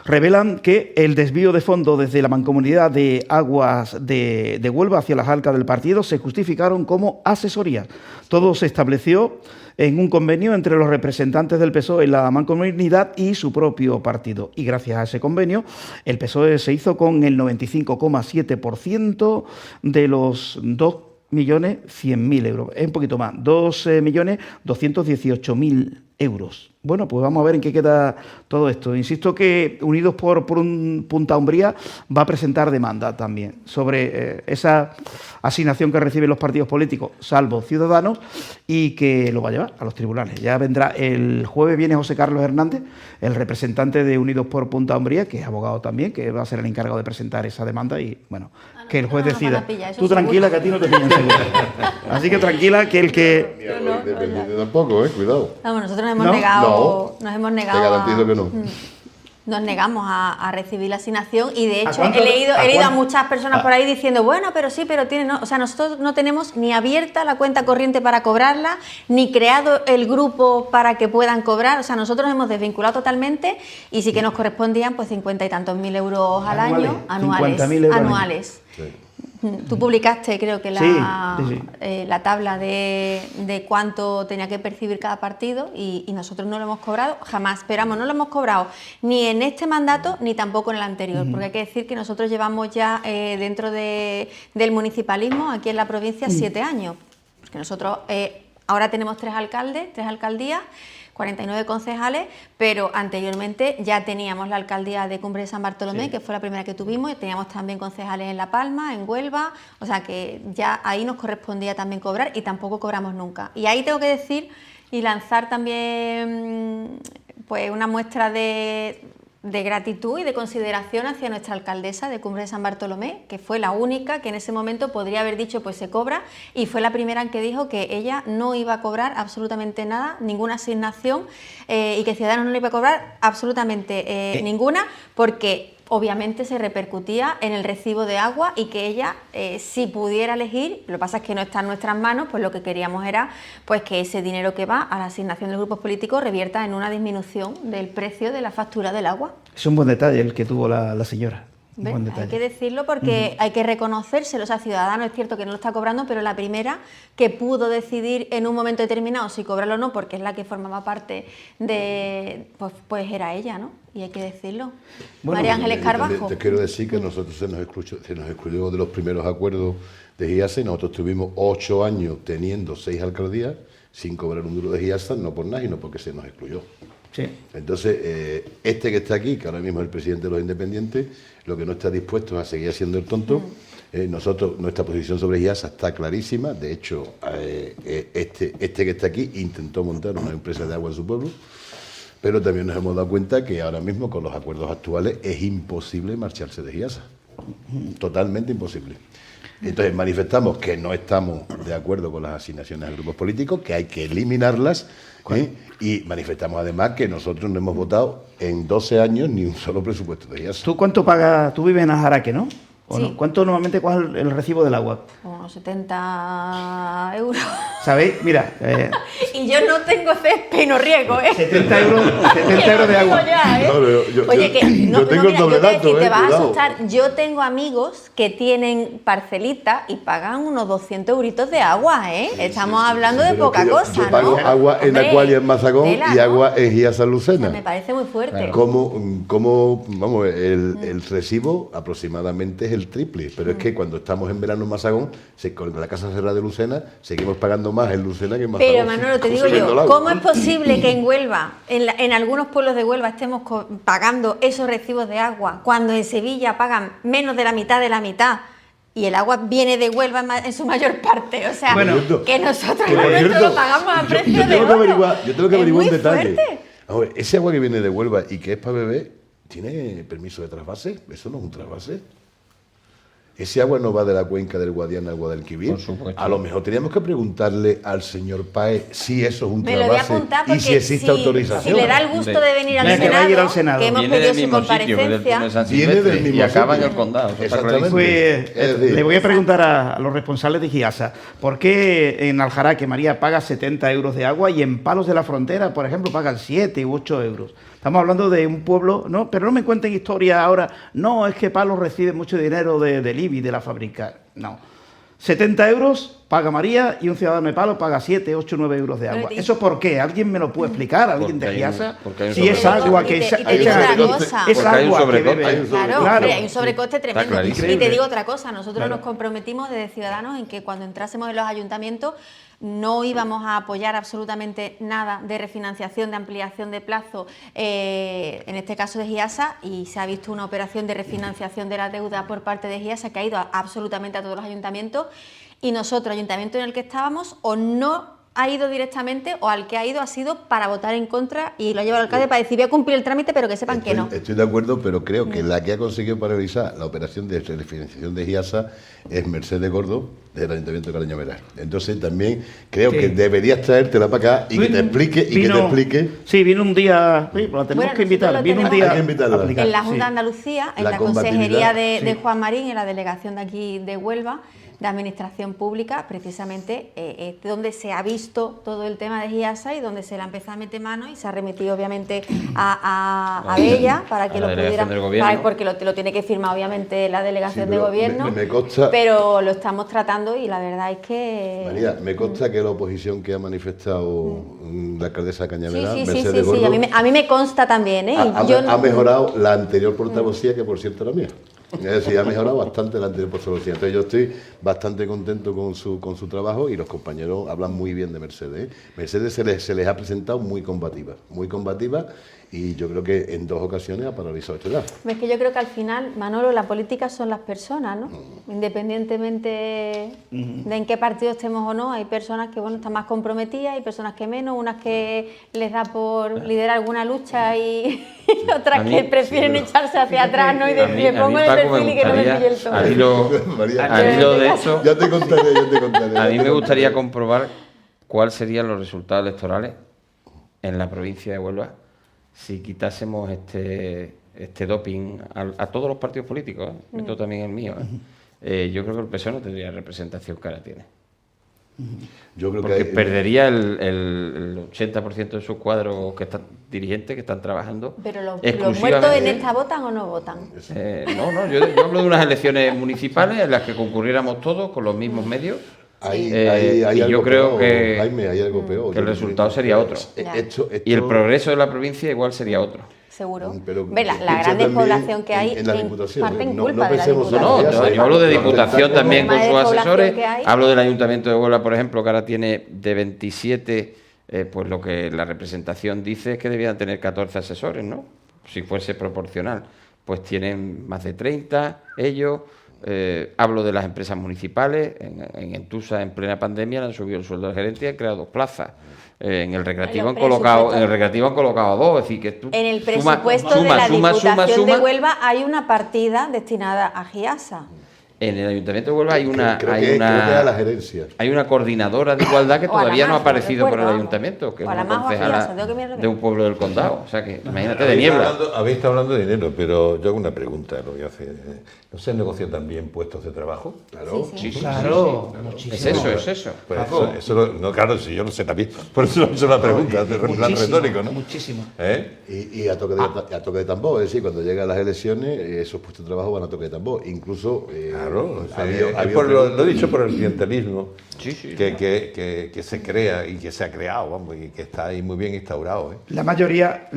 revelan que el desvío de fondos desde la Mancomunidad de Aguas de Huelva hacia las arcas del partido se justificaron como asesorías. Todo se estableció en un convenio entre los representantes del PSOE en la Mancomunidad y su propio partido. Y gracias a ese convenio, el PSOE se hizo con el 95,7% de los 2.100.000 euros. Es un poquito más, 2.218.000 euros. Bueno, pues vamos a ver en qué queda todo esto. Insisto que Unidos por Punta Umbría va a presentar demanda también sobre esa asignación que reciben los partidos políticos, salvo Ciudadanos, y que lo va a llevar a los tribunales. Ya vendrá el jueves, viene José Carlos Hernández, el representante de Unidos por Punta Umbría, que es abogado también, que va a ser el encargado de presentar esa demanda y, bueno, que el juez decida. Tú tranquila, que a ti no te pillan seguro. Así que tranquila, que el que... Tampoco, cuidado. Vamos, nosotros nos hemos negado. Nos hemos Te negado. garantizo que no. Nos negamos a recibir la asignación y de hecho cuánto- he leído a a muchas personas por ahí diciendo, bueno, pero sí, pero tiene, no. O sea, nosotros no tenemos ni abierta la cuenta corriente para cobrarla, ni creado el grupo para que puedan cobrar. O sea, nosotros nos hemos desvinculado totalmente y sí que nos correspondían pues 50 y tantos mil euros al año, 50.000 euros al año. anuales. Sí. Tú publicaste, creo que Sí. la tabla de cuánto tenía que percibir cada partido y nosotros no lo hemos cobrado jamás. Pero vamos, no lo hemos cobrado ni en este mandato ni tampoco en el anterior, porque hay que decir que nosotros llevamos ya dentro del municipalismo aquí en la provincia 7 años. Porque nosotros ahora tenemos 3 alcaldes, 3 alcaldías, 49 concejales, pero anteriormente ya teníamos la alcaldía de Cumbres de San Bartolomé, Sí. que fue la primera que tuvimos, y teníamos también concejales en La Palma, en Huelva, o sea que ya ahí nos correspondía también cobrar y tampoco cobramos nunca. Y ahí tengo que decir y lanzar también pues una muestra de gratitud y de consideración hacia nuestra alcaldesa de Cumbres de San Bartolomé, que fue la única que en ese momento podría haber dicho pues se cobra, y fue la primera en que dijo que ella no iba a cobrar absolutamente nada, ninguna asignación, y que Ciudadanos no le iba a cobrar absolutamente ninguna, porque obviamente se repercutía en el recibo de agua y que ella, si pudiera elegir, lo que pasa es que no está en nuestras manos, pues lo que queríamos era pues que ese dinero que va a la asignación de los grupos políticos revierta en una disminución del precio de la factura del agua. Es un buen detalle el que tuvo la señora. Un ¿Ves? buen Hay detalle. que decirlo porque hay que reconocérselo. O sea, Ciudadanos es cierto que no lo está cobrando, pero la primera que pudo decidir en un momento determinado si cobrarlo o no, porque es la que formaba parte de... Pues era ella, ¿no? Y hay que decirlo. Bueno, María Ángeles Carbajo. Te quiero decir que nosotros se nos excluyó de los primeros acuerdos de GIASA y nosotros tuvimos 8 años teniendo 6 alcaldías sin cobrar un duro de GIASA, no por nada, sino porque se nos excluyó. Sí. Entonces, este que está aquí, que ahora mismo es el presidente de los Independientes, lo que no está dispuesto es a seguir haciendo el tonto. Nuestra posición sobre GIASA está clarísima. De hecho, este que está aquí intentó montar una empresa de agua en su pueblo, pero también nos hemos dado cuenta que ahora mismo, con los acuerdos actuales, es imposible marcharse de GIASA. Totalmente imposible. Entonces manifestamos que no estamos de acuerdo con las asignaciones a grupos políticos, que hay que eliminarlas, y manifestamos además que nosotros no hemos votado en 12 años ni un solo presupuesto de GIASA. ¿Tú cuánto pagas? Tú vives en Ajaraque, ¿no? ¿O Sí. no? ¿Cuánto normalmente cuesta el recibo del agua? Unos 70 euros. ¿Sabéis? Mira, Y yo no tengo césped y no riego, ¿eh? 70 euros de agua. Ya, ¿eh? No, Oye, que no, yo tengo no, el mira, doble yo te voy a dato, decir, te vas a cuidado. asustar. Yo tengo amigos que tienen parcelitas y pagan unos 200 euritos de agua, ¿eh? Estamos hablando de Pero poca que cosa, yo pago ¿no? agua en Hombre, Aqualia en Mazagón tela, y ¿no? agua en Gía San O sea, Lucena. me parece muy fuerte. Como vamos, el recibo aproximadamente es el triple, pero es que cuando estamos en verano en Mazagón, con la Casa Cerrada de Lucena, seguimos pagando más en Lucena que en Mazagón. Pero Manolo, te digo consumiendo el yo, agua. ¿cómo es posible que en Huelva, en algunos pueblos de Huelva, estemos pagando esos recibos de agua, cuando en Sevilla pagan menos de la mitad de la mitad? Y el agua viene de Huelva en su mayor parte. O sea, Bueno, que nosotros Que, por lo nuestro cierto, lo pagamos a yo precio de tengo que oro. averiguar, yo tengo que Es averiguar un muy detalle. fuerte. Ahora, ese agua que viene de Huelva y que es para beber, ¿tiene permiso de trasvase? ¿Eso no es un trasvase? Ese agua no va de la cuenca del Guadiana al Guadalquivir. Por supuesto. A lo mejor teníamos que preguntarle al señor Páez si eso es un Me lo voy a trasvase apuntar y porque si existe autorización. si le da el gusto de venir al Venga, que va a ir al Senado, Senado. que hemos Viene pedido del su mismo sitio, que del comparecencia. túnel San Viene Silvestre, del mismo y acaba en sitio. el condado. Eso está Exactamente. clarísimo. Pues Es decir, le voy a preguntar a los responsables de Giasa, ¿por qué en Aljaraque María paga 70 euros de agua y en Palos de la Frontera, por ejemplo, pagan 7 u 8 euros? Estamos hablando de un pueblo, ¿no? Pero no me cuenten historia ahora, no, es que Palos recibe mucho dinero del IBI, de la fábrica, no. 70 euros paga María y un ciudadano de Palos paga 7, 8, 9 euros de agua. Pero ¿Eso por qué? ¿Alguien me lo puede explicar? ¿Alguien Porque de hay un- Giasa? porque hay un Si es sobrecoste. agua que Y te echa- digo echa- otra cosa. es Porque hay un agua que sobrecoste. bebe. Hay un Claro, Claro. hombre, hay un sobrecoste tremendo. clarísimo. Y te digo otra cosa, nosotros Claro. nos comprometimos desde Ciudadanos en que cuando entrásemos en los ayuntamientos no íbamos a apoyar absolutamente nada de refinanciación, de ampliación de plazo, en este caso de Giasa, y se ha visto una operación de refinanciación de la deuda por parte de Giasa que ha ido absolutamente a todos los ayuntamientos, y nosotros, ayuntamiento en el que estábamos, o no ha ido directamente, o al que ha ido ha sido para votar en contra y lo ha llevado al alcalde para decir voy a cumplir el trámite, pero que sepan que no. Estoy de acuerdo, pero creo que la que ha conseguido paralizar la operación de refinanciación de Giasa es Mercedes Gordo, del Ayuntamiento de Cañaveral. Entonces también creo Sí. que deberías traértela para acá y que te explique. Sí, vino un día, sí, la tenemos Bueno, que invitar, nosotros lo vino un tenemos- día Hay que invitarla. a aplicar, En la Junta sí. de Andalucía, en La la consejería combatividad, de sí. Juan Marín, en la delegación de aquí de Huelva, de Administración Pública, precisamente es donde se ha visto todo el tema de Giasa y donde se le ha empezado a meter mano y se ha remitido obviamente a Bella para que a la lo delegación pudiera, del gobierno. porque lo tiene que firmar obviamente la delegación Sí, de pero gobierno, me consta- pero lo estamos tratando y la verdad es que... María, me consta que la oposición que ha manifestado la alcaldesa de Cañaveral, Mercedes sí, Gordo, a mí me consta también, ¿eh? ha, Y yo ha no- mejorado la anterior portavocía, que por cierto era mía. Es decir, ha mejorado bastante la anterior portavocía. Entonces yo estoy bastante contento con su trabajo y los compañeros hablan muy bien de Mercedes. ¿eh? Mercedes se les ha presentado muy combativa, y yo creo que en 2 ocasiones ha paralizado este lado. Es que yo creo que al final, Manolo, la política son las personas, ¿no? Independientemente de en qué partido estemos o no, hay personas que bueno están más comprometidas, hay personas que menos, unas que les da por liderar alguna lucha y otras A mí- que prefieren echarse hacia atrás, ¿no? Y decir, me pongo en el Paco, perfil y que no me gustaría- pille el sol. al hilo, María, al hilo de eso, Ya te contaré. a mí me gustaría comprobar cuáles serían los resultados electorales en la provincia de Huelva si quitásemos este doping a todos los partidos políticos, meto también el mío. Yo creo que el PSOE no tendría representación que ahora tiene. Yo creo Porque que perdería el 80% de sus cuadros dirigentes que están trabajando. Pero los exclusivamente. muertos en esta votan o no votan. No, yo hablo de unas elecciones municipales en las que concurriéramos todos con los mismos medios. hay y algo yo creo peor, que- Jaime, hay algo peor. que el Yo resultado creo sería otro. Ya. Y el progreso de la provincia igual sería otro. Seguro. Pero Ve la piensa gran también despoblación que hay en la Diputación, parte en no culpa de la pensemos solo Diputación. en No, yo hablo de Diputación también con Más de sus población asesores. que hay. Hablo del Ayuntamiento de Huelva, por ejemplo, que ahora tiene de 27, pues lo que la representación dice es que debían tener 14 asesores, ¿no? Si fuese proporcional. Pues tienen más de 30 ellos. Hablo de las empresas municipales. En Entusa, en plena pandemia, le han subido el sueldo del gerente y han creado 2 plazas. En el recreativo En los han colocado 2. Es decir, que tú En el suma, presupuesto suma, de la suma, Diputación suma, de Huelva hay una partida destinada a Giasa. En el Ayuntamiento de Huelva hay una, creo que a la gerencia. hay una coordinadora de igualdad que O a la todavía no ha Majo, aparecido por el recuerdo. Ayuntamiento, que es O a la una Majo concejala Afiaso, tengo que mirarlo de un bien. pueblo del condado. O sea que, imagínate, de Niebla. Habéis estado hablando de dinero, pero yo hago una pregunta. Lo voy a hacer. ¿No se negocian también puestos de trabajo? Claro. Sí, sí. Claro, Es eso, es eso. Pues no, claro, si yo lo sé también. Por eso he hecho la pregunta, de plan muchísimo, retórico, ¿no? muchísimo. ¿Eh? Y a toque de tambor, es decir, cuando llegan las elecciones, esos puestos de trabajo van a toque de tambor. Incluso Claro, ha habido lo he dicho por el clientelismo Sí, sí. que se crea y que se ha creado, vamos, y que está ahí muy bien instaurado. ¿eh? La mayoría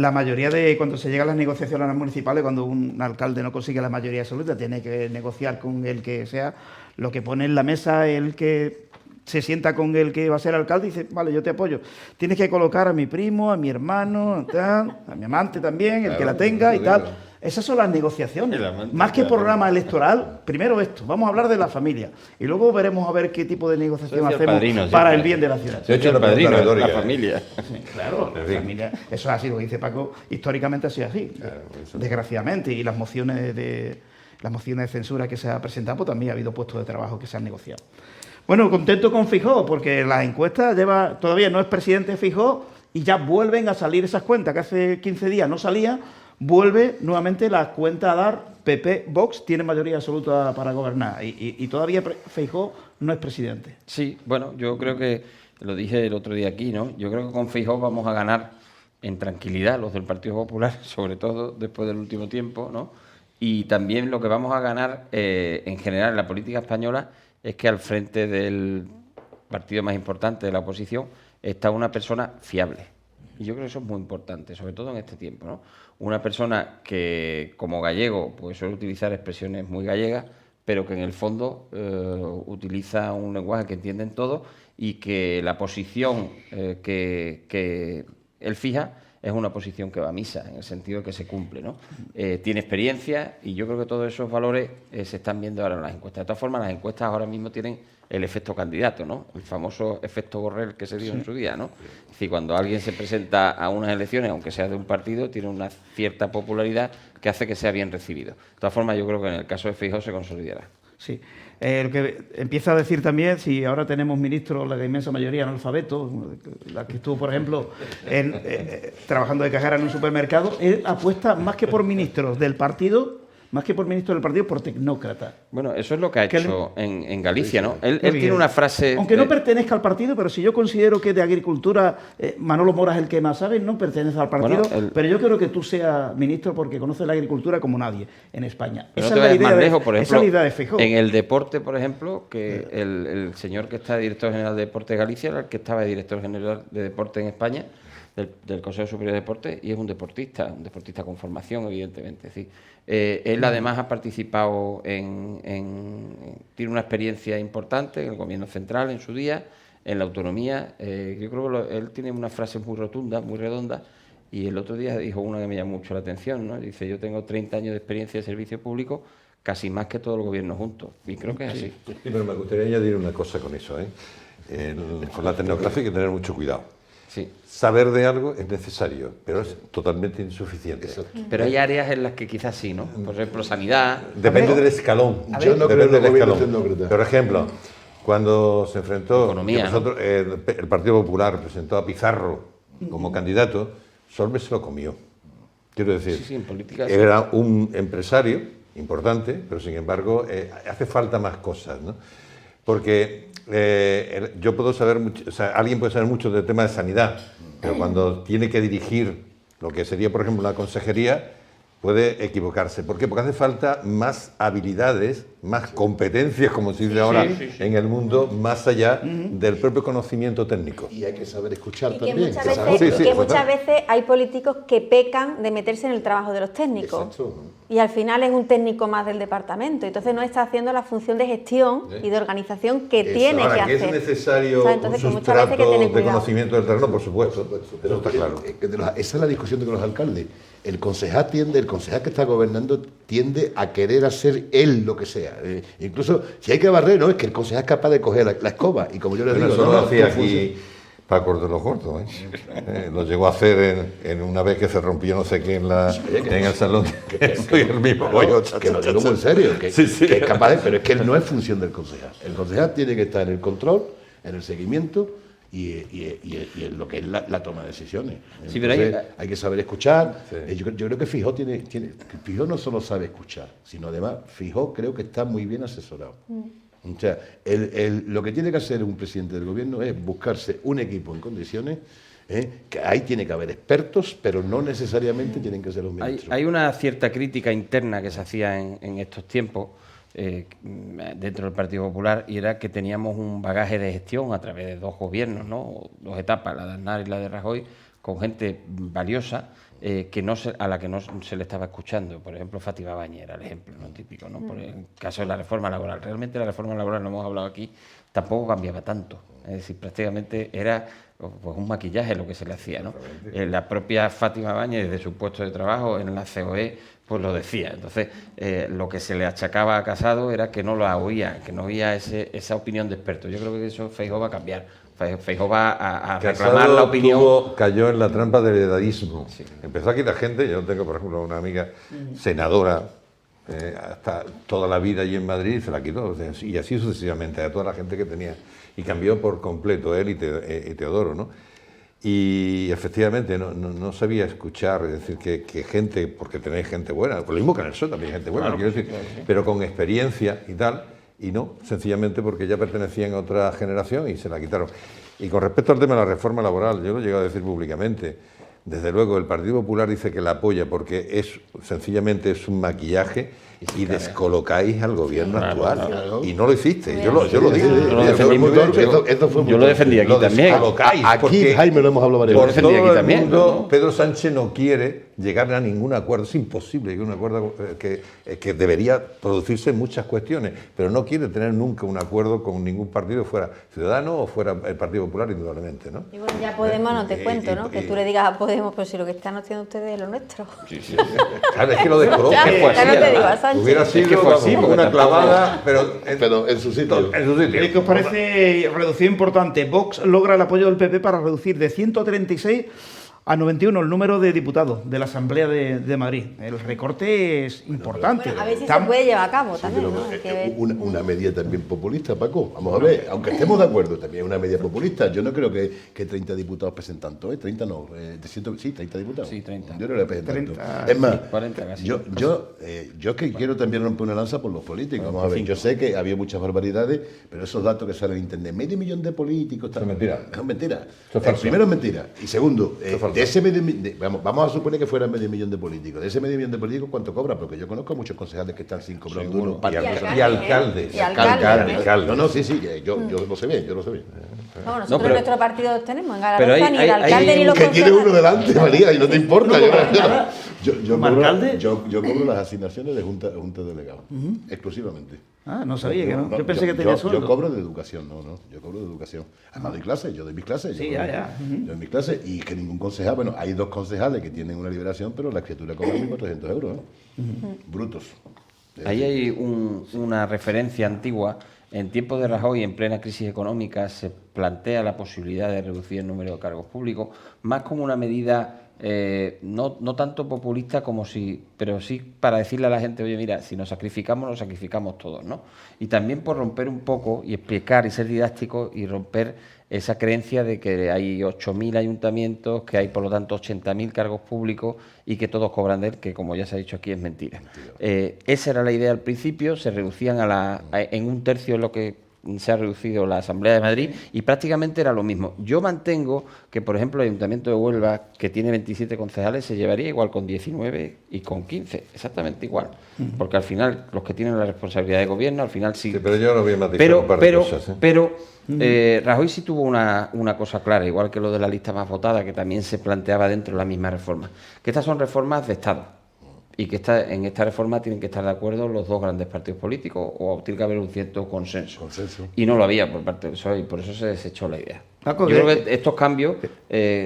de cuando se llegan las negociaciones a las municipales, cuando un alcalde no consigue la mayoría absoluta, tiene que negociar con el que sea, lo que pone en la mesa, el que se sienta con el que va a ser alcalde y dice, vale, yo te apoyo. Tienes que colocar a mi primo, a mi hermano, tal, a mi amante también, el que la tenga y tal. Esas son las negociaciones. Más que programa electoral, primero esto, vamos a hablar de la familia y luego veremos a ver qué tipo de negociación Eso decía el hacemos padrino, para siempre. el bien de la ciudad. Se ha hecho El una padrino, pregunta la retórica. familia. Claro, la familia, eso es así, lo que dice Paco, históricamente ha sido así, desgraciadamente, y las mociones de censura que se han presentado, pues también ha habido puestos de trabajo que se han negociado. Bueno, contento con Feijóo, porque las encuestas todavía no es presidente Feijóo y ya vuelven a salir esas cuentas, que hace 15 días no salía, vuelve nuevamente las cuentas a dar PP, Vox tiene mayoría absoluta para gobernar y todavía Feijóo no es presidente. Sí, bueno, yo creo que, lo dije el otro día aquí, ¿no? Yo creo que con Feijóo vamos a ganar en tranquilidad los del Partido Popular, sobre todo después del último tiempo, ¿no? Y también lo que vamos a ganar en general en la política española es que al frente del partido más importante de la oposición está una persona fiable. Y yo creo que eso es muy importante, sobre todo en este tiempo, ¿no? Una persona que, como gallego, pues suele utilizar expresiones muy gallegas, pero que en el fondo utiliza un lenguaje que entienden todos y que la posición que él fija es una posición que va a misa, en el sentido de que se cumple, ¿no? Tiene experiencia y yo creo que todos esos valores se están viendo ahora en las encuestas. De todas formas, las encuestas ahora mismo tienen el efecto candidato, ¿no? El famoso efecto Borrell que se dio en su día, ¿no? Es decir, cuando alguien se presenta a unas elecciones, aunque sea de un partido, tiene una cierta popularidad que hace que sea bien recibido. De todas formas, yo creo que en el caso de Feijóo se consolidará. Sí. Lo que empieza a decir también, si ahora tenemos ministros, la inmensa mayoría analfabetos, la que estuvo, por ejemplo, trabajando de cajera en un supermercado, él apuesta más que por ministros del partido, por tecnócratas. Bueno, eso es lo que ha hecho en Galicia, ¿no? Él Muy bien. tiene una frase... Aunque no pertenezca al partido, pero si yo considero que de agricultura Manolo Mora es el que más sabe, no pertenece al partido, Bueno, pero yo quiero que tú seas ministro porque conoces la agricultura como nadie en España. Pero Esa no te es la vayas más idea lejos, por ejemplo, esa es la idea de Feijóo. en el deporte, por ejemplo, que el señor que está director general de Deporte de Galicia era el que estaba de director general de Deporte en España, del Consejo Superior de Deportes, y es un deportista con formación, evidentemente. Es decir, él además ha participado tiene una experiencia importante en el gobierno central en su día, en la autonomía. Yo creo que él tiene unas frases muy rotundas, muy redondas, y el otro día dijo una que me llamó mucho la atención, ¿no? Dice, yo tengo 30 años de experiencia de servicio público, casi más que todo el gobierno juntos. Y creo que es así. Sí, pero me gustaría añadir una cosa con eso. Con la tecnocracia hay que tener mucho cuidado. Sí. Saber de algo es necesario, pero es totalmente insuficiente. Pero hay áreas en las que quizás sí, ¿no? Por ejemplo, sanidad. Depende del escalón. Yo no creo en Depende los del gobiernos escalón. tecnócratas. Por ejemplo, cuando se enfrentó, Economía, que nosotros, el Partido Popular presentó a Pizarro como candidato, Solbes se lo comió. Quiero decir, Sí, en política sí. era un empresario importante, pero sin embargo hace falta más cosas, ¿no? Porque yo puedo saber mucho, o sea, alguien puede saber mucho del tema de sanidad, pero cuando tiene que dirigir lo que sería, por ejemplo, una consejería, puede equivocarse. ¿Por qué? Porque hace falta más habilidades, más competencias, como se dice ahora en el mundo, más allá del propio conocimiento técnico. Y hay que saber escuchar Y que también. muchas Exacto. veces, Sí, que sí, muchas total. veces hay políticos que pecan de meterse en el trabajo de los técnicos. Exacto. Y al final es un técnico más del departamento. Entonces no está haciendo la función de gestión y de organización que tiene Ahora, que que hacer. es necesario O sea, entonces, que un muchas veces hay que sustrato tener de cuidado. conocimiento del terreno, por supuesto. Eso está claro. Esa es la discusión de los alcaldes. El concejal que está gobernando tiende a querer hacer él lo que sea. Incluso si hay que barrer, no, es que el concejal es capaz de coger la escoba. Y como yo les Bueno, digo, eso no, lo hacía tu función- aquí Pacos de los gordos, lo llegó a hacer en una vez que se rompió no sé qué en el salón. Soy el mismo. Que lo digo muy en serio, que Sí. es capaz de, pero es que no es función del concejal. El concejal tiene que estar en el control, en el seguimiento y en lo que es la toma de decisiones. Sí, pero Entonces, hay que saber escuchar. Sí. Yo creo que Feijóo Feijóo no solo sabe escuchar, sino además Feijóo creo que está muy bien asesorado. O sea, lo que tiene que hacer un presidente del gobierno es buscarse un equipo en condiciones, que ahí tiene que haber expertos, pero no necesariamente tienen que ser los ministros. Hay una cierta crítica interna que se hacía en estos tiempos dentro del Partido Popular, y era que teníamos un bagaje de gestión a través de 2 gobiernos, ¿no? 2 etapas, la de Aznar y la de Rajoy, con gente valiosa a la que no se le estaba escuchando. Por ejemplo, Fátima Báñez era el ejemplo, ¿no? Típico, ¿no? Por el caso de la reforma laboral. Realmente la reforma laboral, lo hemos hablado aquí, tampoco cambiaba tanto. Es decir, prácticamente era pues un maquillaje lo que se le hacía, ¿no? La propia Fátima Báñez, desde su puesto de trabajo en la COE, pues lo decía. Entonces, lo que se le achacaba a Casado era que no la oía, que no oía esa opinión de expertos. Yo creo que eso Feijóo va a cambiar. Feijóo va a reclamar Casado la opinión. cayó en la trampa del edadismo. Sí. Empezó aquí la gente. Yo tengo, por ejemplo, una amiga senadora, hasta toda la vida allí en Madrid, y se la quitó. Y así sucesivamente, a toda la gente que tenía. Y cambió por completo él y Teodoro, ¿no? Y efectivamente no sabía escuchar, es decir, que gente, porque tenéis gente buena, por lo mismo que en el PSOE también hay gente buena, Claro, quiero decir, pero con experiencia y tal. Y no, sencillamente porque ya pertenecían a otra generación y se la quitaron. Y con respecto al tema de la reforma laboral, yo lo he llegado a decir públicamente. Desde luego, el Partido Popular dice que la apoya porque sencillamente es un maquillaje y descolocáis al gobierno actual. Claro. Y no lo hicisteis. Yo lo dije. Yo lo defendí aquí también. Aquí, Jaime, lo hemos hablado varias Por veces. todo el mundo, Pedro Sánchez no quiere llegar a ningún acuerdo. Es imposible llegar a un acuerdo que debería producirse en muchas cuestiones, pero no quiere tener nunca un acuerdo con ningún partido, fuera Ciudadanos o fuera el Partido Popular, indudablemente, ¿no? Y bueno, ya Podemos, no te cuento, ¿no? Que tú le digas a Podemos, pero si lo que están haciendo ustedes es lo nuestro. Sí. Claro, es que lo descoloca. Ya no te digo a Sánchez. Hubiera sido una clavada, pero en su sitio. ¿Qué os parece? Reducción importante. Vox logra el apoyo del PP para reducir de 136 a 91 el número de diputados de la Asamblea de Madrid. El recorte es importante. Bueno, a ver si se puede llevar a cabo también, ¿no? Hay que ver. Una medida también populista, Paco. Vamos a ver, aunque estemos de acuerdo, también es una medida populista. Yo no creo que 30 diputados pesen tanto, 30 no, 30 diputados. Sí, 30. Yo no le pesen tanto. 30, Es más, 40 casi. yo es que quiero también romper una lanza por los políticos. Vamos a ver, yo sé que había muchas barbaridades, pero esos datos que salen en internet, 500.000 de políticos... Son mentiras. Es mentira. Eso es falso. Primero es mentira. Y segundo, Eso es falso. de ese vamos a suponer que fueran 500.000 de políticos. De ese 500.000 de políticos, ¿cuánto cobra? Porque yo conozco a muchos concejales que están sin cobrar un duro. Y alcaldes. Y alcaldes. No, sí, yo lo sé bien, No, nosotros No, pero- en nuestro partido tenemos, en pero Garagoza, hay- ni el hay- alcalde ni los Que tiene uno concejales. delante, María, y no te importa. ¿Como alcalde? Yo cobro las asignaciones de junta delegados, exclusivamente. Ah, no sabía que no. Yo pensé que tenía sueldo. Yo cobro de educación, yo cobro de educación. Además doy clases, yo doy mis clases. Sí, yo ya. Yo doy mis clases y que ningún concejal, bueno, hay 2 concejales que tienen una liberación, pero la escritura cobra 1.400 euros, brutos. Ahí hay una referencia antigua. En tiempos de Rajoy, en plena crisis económica, se plantea la posibilidad de reducir el número de cargos públicos, más como una medida no tanto populista pero sí para decirle a la gente, oye, mira, si nos sacrificamos todos, ¿no? Y también por romper un poco y explicar y ser didáctico y romper esa creencia de que hay 8.000 ayuntamientos, que hay por lo tanto 80.000 cargos públicos y que todos cobran de él, que como ya se ha dicho aquí es mentira. Esa era la idea al principio, se reducían en 1/3 lo que se ha reducido la Asamblea de Madrid y prácticamente era lo mismo. Yo mantengo que, por ejemplo, el Ayuntamiento de Huelva, que tiene 27 concejales, se llevaría igual con 19 y con 15, exactamente igual. Porque al final, los que tienen la responsabilidad de gobierno, al final sí. Pero yo no voy a matizar un par de cosas. Pero Rajoy sí tuvo una cosa clara, igual que lo de la lista más votada, que también se planteaba dentro de la misma reforma, que estas son reformas de Estado. Y que en esta reforma tienen que estar de acuerdo los 2 grandes partidos políticos o tiene que haber un cierto consenso. Y no lo había por parte del PSOE y por eso se desechó la idea. Paco, Yo creo que estos cambios,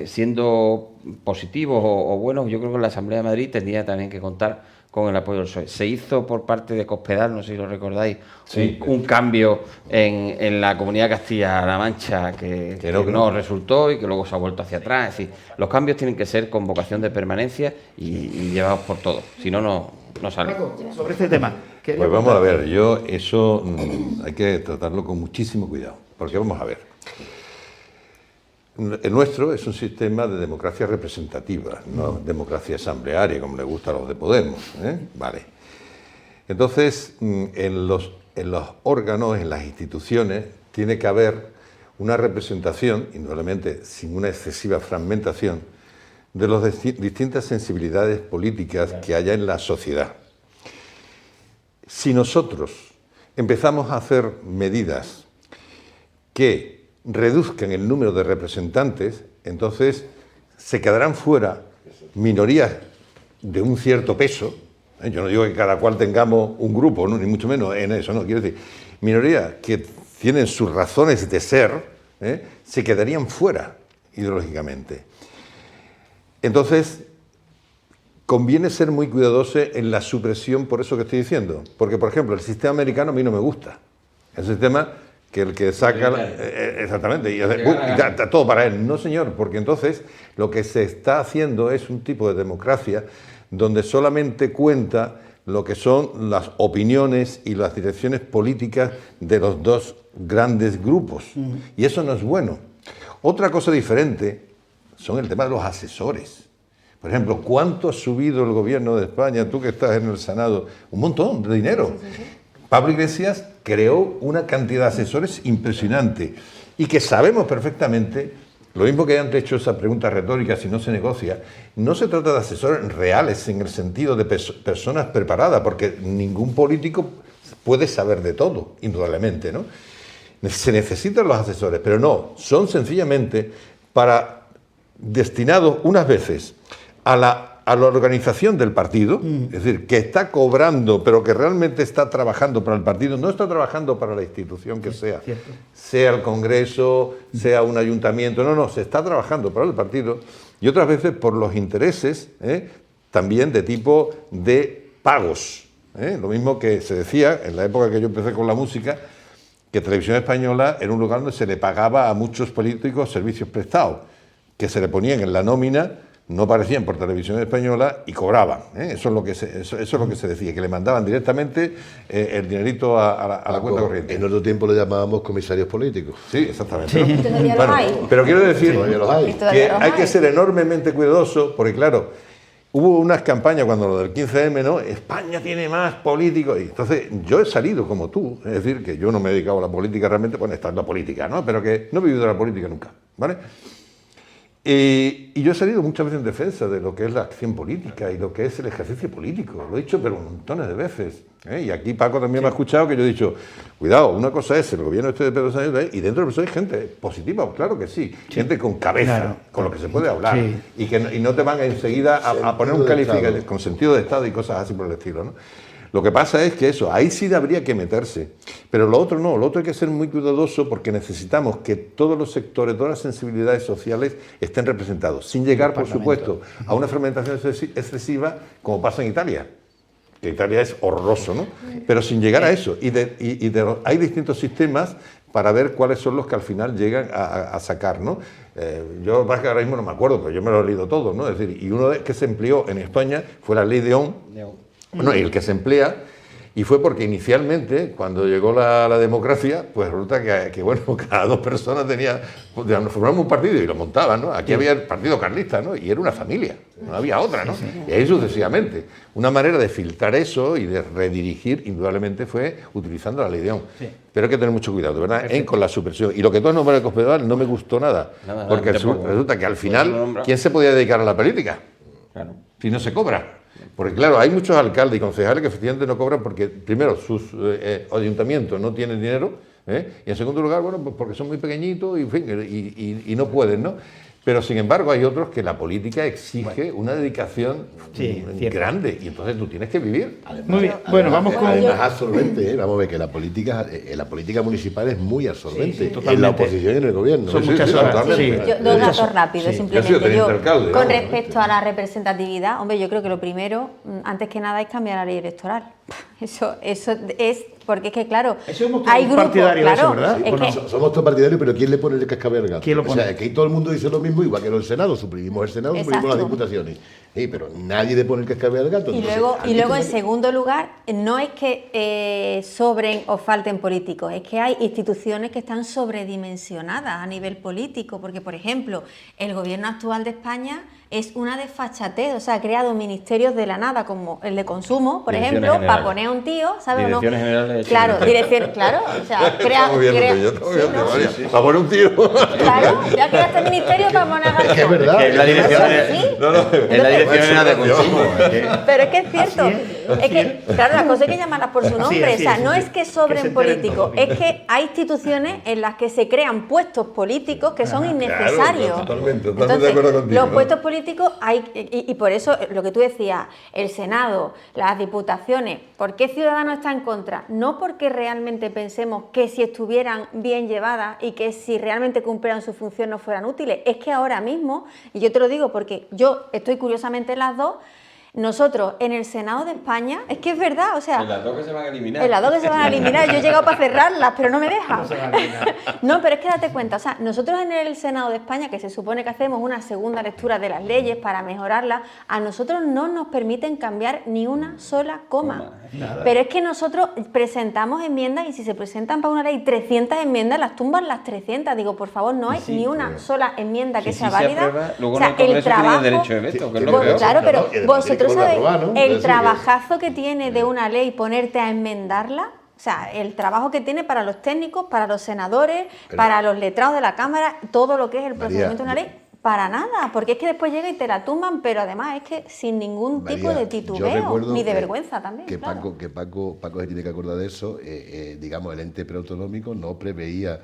siendo positivos o buenos, yo creo que la Asamblea de Madrid tendría también que contar con el apoyo del PSOE. Se hizo por parte de Cospedal, no sé si lo recordáis, Sí. un cambio en la Comunidad de Castilla-La Mancha que no resultó y que luego se ha vuelto hacia atrás. Es decir, los cambios tienen que ser con vocación de permanencia y llevados por todos, si no, no sale. Paco, sobre este tema. Pues vamos a ver, yo eso hay que tratarlo con muchísimo cuidado, porque vamos a ver. El nuestro es un sistema de democracia representativa, no democracia asamblearia, como le gusta a los de Podemos, ¿eh? Vale. Entonces, en los órganos, en las instituciones, tiene que haber una representación, indudablemente sin una excesiva fragmentación, de las distintas sensibilidades políticas que haya en la sociedad. Si nosotros empezamos a hacer medidas que reduzcan el número de representantes, entonces se quedarán fuera minorías de un cierto peso. Yo no digo que cada cual tengamos un grupo, ¿no? Ni mucho menos en eso, no, quiero decir, minorías que tienen sus razones de ser, se quedarían fuera ideológicamente. Entonces, conviene ser muy cuidadoso en la supresión, por eso que estoy diciendo, porque, por ejemplo, el sistema americano a mí no me gusta. El sistema que el que saca... exactamente, y está todo para él. No, señor, porque entonces lo que se está haciendo es un tipo de democracia donde solamente cuenta lo que son las opiniones y las direcciones políticas de los dos grandes grupos. Y eso no es bueno. Otra cosa diferente son el tema de los asesores. Por ejemplo, ¿cuánto ha subido el gobierno de España? Tú que estás en el Senado, un montón de dinero. Sí. Pablo Iglesias creó una cantidad de asesores impresionante y que sabemos perfectamente, lo mismo que han hecho esa pregunta retórica, si no se negocia, no se trata de asesores reales en el sentido de personas preparadas, porque ningún político puede saber de todo, indudablemente, ¿no? Se necesitan los asesores, pero no, son sencillamente destinados unas veces a la organización del partido, es decir, que está cobrando, pero que realmente está trabajando para el partido, no está trabajando para la institución que sea, sea el Congreso, sea un ayuntamiento, no, se está trabajando para el partido, y otras veces por los intereses, también de tipo de pagos. Lo mismo que se decía en la época que yo empecé con la música, que Televisión Española era un lugar donde se le pagaba a muchos políticos servicios prestados, que se le ponían en la nómina, no aparecían por Televisión Española y cobraban. Eso es lo que se decía, que le mandaban directamente el dinerito a la cuenta corriente. En otro tiempo lo llamábamos comisarios políticos. Sí, exactamente. Sí. ¿No? Bueno, pero quiero decir que hay que ser enormemente cuidadoso, porque claro, hubo unas campañas cuando lo del 15M, ¿no? España tiene más políticos. Y entonces yo he salido como tú, es decir, que yo no me he dedicado a la política realmente, bueno, está en la política, ¿no? Pero que no he vivido de la política nunca, ¿vale? Y yo he salido muchas veces en defensa de lo que es la acción política y lo que es el ejercicio político. Lo he dicho pero montones de veces. Y aquí Paco también me ha escuchado que yo he dicho, cuidado, una cosa es el gobierno de Pedro Sánchez y dentro de eso hay gente positiva, claro que sí. Gente con cabeza, claro, con lo que se puede hablar. Sí. Y no te van enseguida a poner un calificativo con sentido de Estado y cosas así por el estilo, ¿no? Lo que pasa es que eso, ahí sí habría que meterse, pero lo otro no, lo otro hay que ser muy cuidadoso porque necesitamos que todos los sectores, todas las sensibilidades sociales estén representados, sin llegar, por supuesto, a una fragmentación excesiva como pasa en Italia, que Italia es horroroso, ¿no? Pero sin llegar a eso, hay distintos sistemas para ver cuáles son los que al final llegan a sacar, ¿no? Yo ahora mismo no me acuerdo, pero yo me lo he leído todo, ¿no? Es decir, y uno que se empleó en España fue la ley de Ohm. Bueno, y el que se emplea, y fue porque inicialmente, cuando llegó la democracia, pues resulta que bueno, cada dos personas formaban un partido y lo montaban, ¿no? Aquí había el partido carlista, ¿no? Y era una familia, no había otra, ¿no? Y ahí sucesivamente. Una manera de filtrar eso y de redirigir, indudablemente, fue utilizando la ley de Ohm. Sí. Pero hay que tener mucho cuidado, ¿verdad? Con la supresión. Y lo que tú has nombrado de Cospedal no me gustó nada, porque resulta que al final, ¿quién se podía dedicar a la política? Claro. Si no se cobra. Porque claro, hay muchos alcaldes y concejales que efectivamente no cobran porque, primero, sus ayuntamientos no tienen dinero, y en segundo lugar, bueno, pues porque son muy pequeñitos y no pueden, ¿no? Pero sin embargo hay otros que la política exige una dedicación grande y entonces tú tienes que vivir. Muy bien, bueno, vamos con... Además, absorbente, ¿eh? Vamos a ver que la política municipal es muy absorbente. En la oposición y en el gobierno. Son muchas horas. totalmente. Dos datos rápidos, Yo he sido simplemente. teniente alcalde, Con vamos. respecto a la representatividad, hombre, yo creo que lo primero, antes que nada, es cambiar la ley electoral. Eso es porque es que, claro, Eso hemos hay grupos, partidarios de eso, claro, ¿verdad? es ¿O no? que, Somos todos partidarios, pero ¿quién le pone el cascabel al gato? ¿Quién lo O pone? sea, que ahí todo el mundo dice lo mismo, igual que en el Senado. Suprimimos el Senado, suprimimos las Exacto. diputaciones. Sí, pero nadie le pone el cascabel al gato. Y Entonces, luego, alguien en tiene que- segundo lugar, no es que sobren o falten políticos, es que hay instituciones que están sobredimensionadas a nivel político, porque, por ejemplo, el gobierno actual de España es una desfachatez, o sea, ha creado ministerios de la nada, como el de consumo, por Direcciones ejemplo, para generales. poner a un tío, ¿sabes o no? Direcciones generales de Claro, Chile. claro, o sea, crea... Estamos viendo crea- que yo estamos sí, viendo, ¿no? María. Va a poner un tiro. Claro, ya creaste el ministerio para poner a Es que es verdad. Que es la dirección Sí. No, no, es la dirección general de consumo. Pero es que es cierto, Así es que, claro, las cosas hay que llamarlas por su nombre, así o sea, es, no sí. es que Que se sobren enteren políticos, todos. es que hay instituciones en las que se crean puestos políticos que son innecesarios. Claro, totalmente de Entonces, acuerdo contigo, los ¿no? puestos políticos hay, y por eso lo que tú decías, el Senado, las diputaciones, ¿por qué Ciudadanos está en contra? No porque realmente pensemos que si estuvieran bien llevadas y que si realmente cumplieran su función no fueran útiles, es que ahora mismo, y yo te lo digo porque yo estoy curiosamente en las dos, nosotros en el Senado de España, es que es verdad, o sea... En las dos que se van a eliminar. En las dos que se van a eliminar, yo he llegado para cerrarlas, pero no me dejan. No, pero es que date cuenta, o sea, nosotros en el Senado de España, que se supone que hacemos una segunda lectura de las leyes para mejorarlas, a nosotros no nos permiten cambiar ni una sola coma. Pero es que nosotros presentamos enmiendas y si se presentan para una ley 300 enmiendas, las tumban las 300. Digo, por favor, no hay ni una sola enmienda que Si sea sí se válida. aprueba, luego O sea, en el Congreso tienen derecho de veto, que es lo Bueno, peor. claro, pero Claro, y además tiene que vosotros volver a sabéis aprobar, ¿no? Es el decir, que- trabajazo que tiene de una ley ponerte a enmendarla. O sea, el trabajo que tiene para los técnicos, para los senadores, para los letrados de la Cámara, todo lo que es el procedimiento de una ley, para nada, porque es que después llega y te la tumban, pero además es que sin ningún tipo María, de yo titubeo, recuerdo ni de que- vergüenza también. Que claro. Paco se tiene que acordar de eso. Digamos, el ente preautonómico no preveía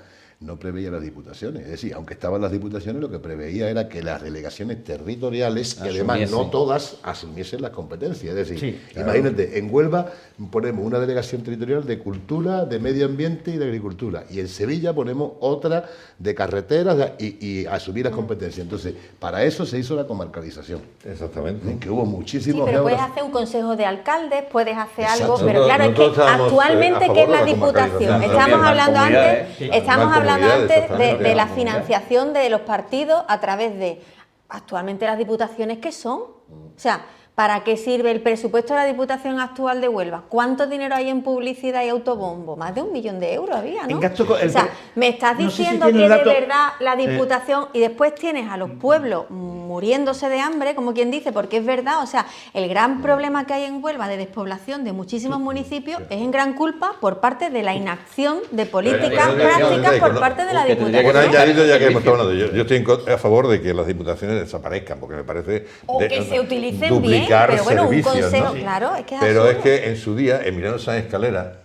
las diputaciones. Es decir, aunque estaban las diputaciones, lo que preveía era que las delegaciones territoriales, que además no Asumiesen. todas asumiesen las competencias. Es decir, Sí, imagínate, en Huelva ponemos una delegación territorial de cultura, de medio ambiente y de agricultura. Y en Sevilla ponemos otra de carreteras y asumir las competencias. Entonces, para eso se hizo la comarcalización. Exactamente. En que hubo Sí, muchísimos pero puedes geógrafos. hacer un consejo de alcaldes, puedes hacer Exacto. algo, pero claro, es Nosotros que estábamos, actualmente, a ¿qué es favor la de la Diputación? comarcalización. Estamos También hablando mancomunidades, antes, sí. estamos hablando Mancomunidades, antes de exactamente. la financiación de los partidos a través de, actualmente las diputaciones, ¿qué son? O sea, ¿para qué sirve el presupuesto de la Diputación actual de Huelva? ¿Cuánto dinero hay en publicidad y autobombo? Más de 1 millón de euros había, ¿no? En gasto co- O sea, me estás no sé si diciendo tiene que el dato- de verdad la Diputación y después tienes a los pueblos muriéndose de hambre, como quien dice, porque es verdad, o sea, el gran problema que hay en Huelva de despoblación de muchísimos municipios es en gran culpa por parte de la inacción de políticas Pero prácticas por no, parte de la que tendría que Un Diputación. añadido ya que hemos estado hablando. Yo estoy a favor de que las diputaciones desaparezcan, porque me parece... O que se utilicen bien, duplicar pero bueno, un servicios, consejo, ¿no? claro, es que es Pero es absurdo. que en su día, Emiliano Sáenz Escalera,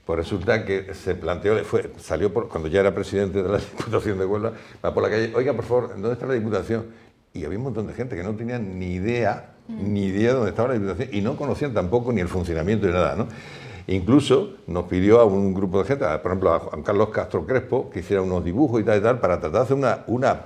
pues resulta que se planteó, salió cuando ya era presidente de la Diputación de Huelva, va por la calle, oiga, por favor, ¿dónde está la Diputación? Y había un montón de gente que no tenía ni idea de dónde estaba la Diputación y no conocían tampoco ni el funcionamiento ni nada, ¿no? Incluso nos pidió a un grupo de gente, por ejemplo a Juan Carlos Castro Crespo, que hiciera unos dibujos y tal, para tratar de hacer una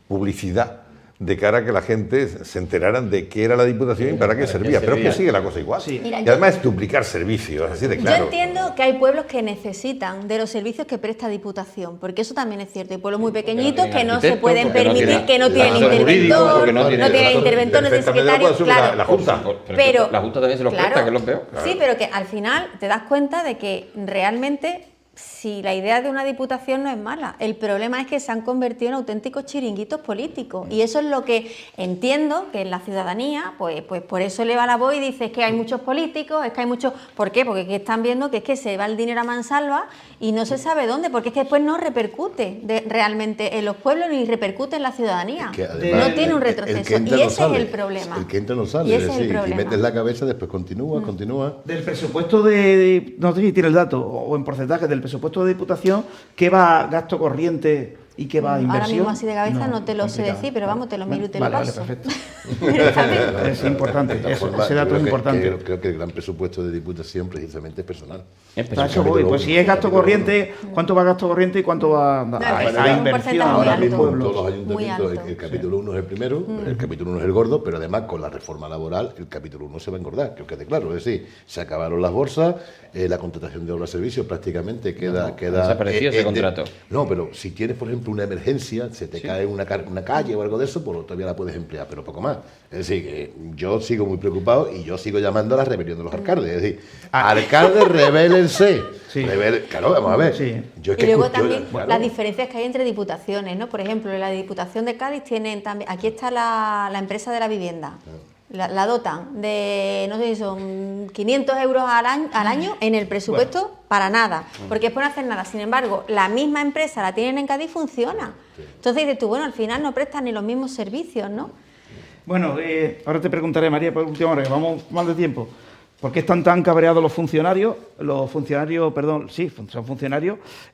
publicidad de cara a que la gente se enteraran de qué era la Diputación y para qué servía. Pero es que sigue la cosa igual. Sí. Mira, Y además es duplicar servicios, así de claro. Yo entiendo que hay pueblos que necesitan de los servicios que presta Diputación, porque eso también es cierto. Hay pueblos muy pequeñitos que no se arquitectos, pueden porque no permitir, tienen que no tienen acceso jurídico, interventor, porque no no tienen- tienen interventor, no tienen Perfectamente secretario, lo puede asumir claro. la Junta. Pero la Junta también se los presta, que es lo peor. Sí, pero que al final te das cuenta de que realmente si la idea de una diputación no es mala, el problema es que se han convertido en auténticos chiringuitos políticos y eso es lo que entiendo que en la ciudadanía, pues por eso le va la voz y dice es que hay muchos políticos, es que hay muchos... ¿Por qué? Porque es que están viendo que es que se va el dinero a mansalva y no se sabe dónde, porque es que después no repercute realmente en los pueblos ni repercute en la ciudadanía. Que además, No tiene un el que retroceso entra y no ese sale. es el problema. El que entra no sale. Y Es ese es el decir, si problema. metes la cabeza, después continúa. Del presupuesto no sé si tiene el dato, o en porcentaje del presupuesto de Diputación, ¿qué va a gasto corriente y qué va a inversión. Ahora mismo así de cabeza no te lo sé complicado. decir, pero vamos, te lo miro y te Vale, lo paso. Vale, perfecto. Es importante, De todas eso, formas, ese dato yo es creo importante. creo que el gran presupuesto de Diputación precisamente es personal. A eso voy. Pues si es gasto corriente, ¿cuánto va a gasto corriente y cuánto va a un inversión porcentaje ahora muy mismo alto. en Todos los... los ayuntamientos, Muy alto. el capítulo 1 es el primero, el capítulo 1 es el gordo, pero además con la reforma laboral el capítulo 1 se va a engordar, que os quede claro. Es decir, se acabaron las bolsas, la contratación de obras servicios prácticamente queda desapareció ese contrato. No, pero si tienes, por ejemplo, una emergencia, se te cae una calle o algo de eso, pues todavía la puedes emplear, pero poco más. Es decir, que yo sigo muy preocupado y yo sigo llamando a la rebelión de los alcaldes. Es decir, alcaldes, rebélense. Sí. Claro, vamos a ver. Sí. Yo es Y que luego escucho- también claro. las diferencias que hay entre diputaciones, ¿no? Por ejemplo, en la Diputación de Cádiz tienen también, aquí está la empresa de la vivienda, la dotan de, no sé si son 500 euros al año en el presupuesto para nada, porque es por no hacer nada. Sin embargo, la misma empresa la tienen en Cádiz y funciona. Entonces dices tú, bueno, al final no prestan ni los mismos servicios, ¿no? Bueno, ahora te preguntaré, María, por última hora, que vamos mal de tiempo. ¿Por qué están tan cabreados los funcionarios? Son funcionarios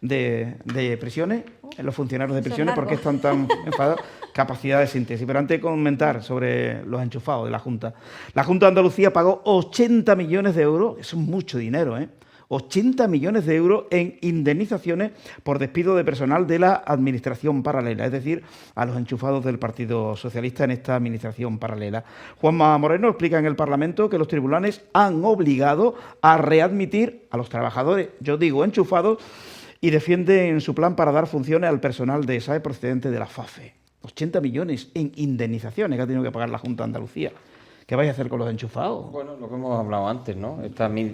de prisiones. Los funcionarios de Eso es prisiones, ¿por qué largo. están tan enfadados? Capacidad de síntesis. Pero antes de comentar sobre los enchufados de la Junta. La Junta de Andalucía pagó 80 millones de euros, eso es mucho dinero, 80 millones de euros en indemnizaciones por despido de personal de la administración paralela, es decir, a los enchufados del Partido Socialista en esta administración paralela. Juanma Moreno explica en el Parlamento que los tribunales han obligado a readmitir a los trabajadores, yo digo enchufados, y defienden su plan para dar funciones al personal de SAE procedente de la FAFE. 80 millones en indemnizaciones que ha tenido que pagar la Junta de Andalucía. ¿Qué vais a hacer con los enchufados? Bueno, lo que hemos hablado antes, ¿no?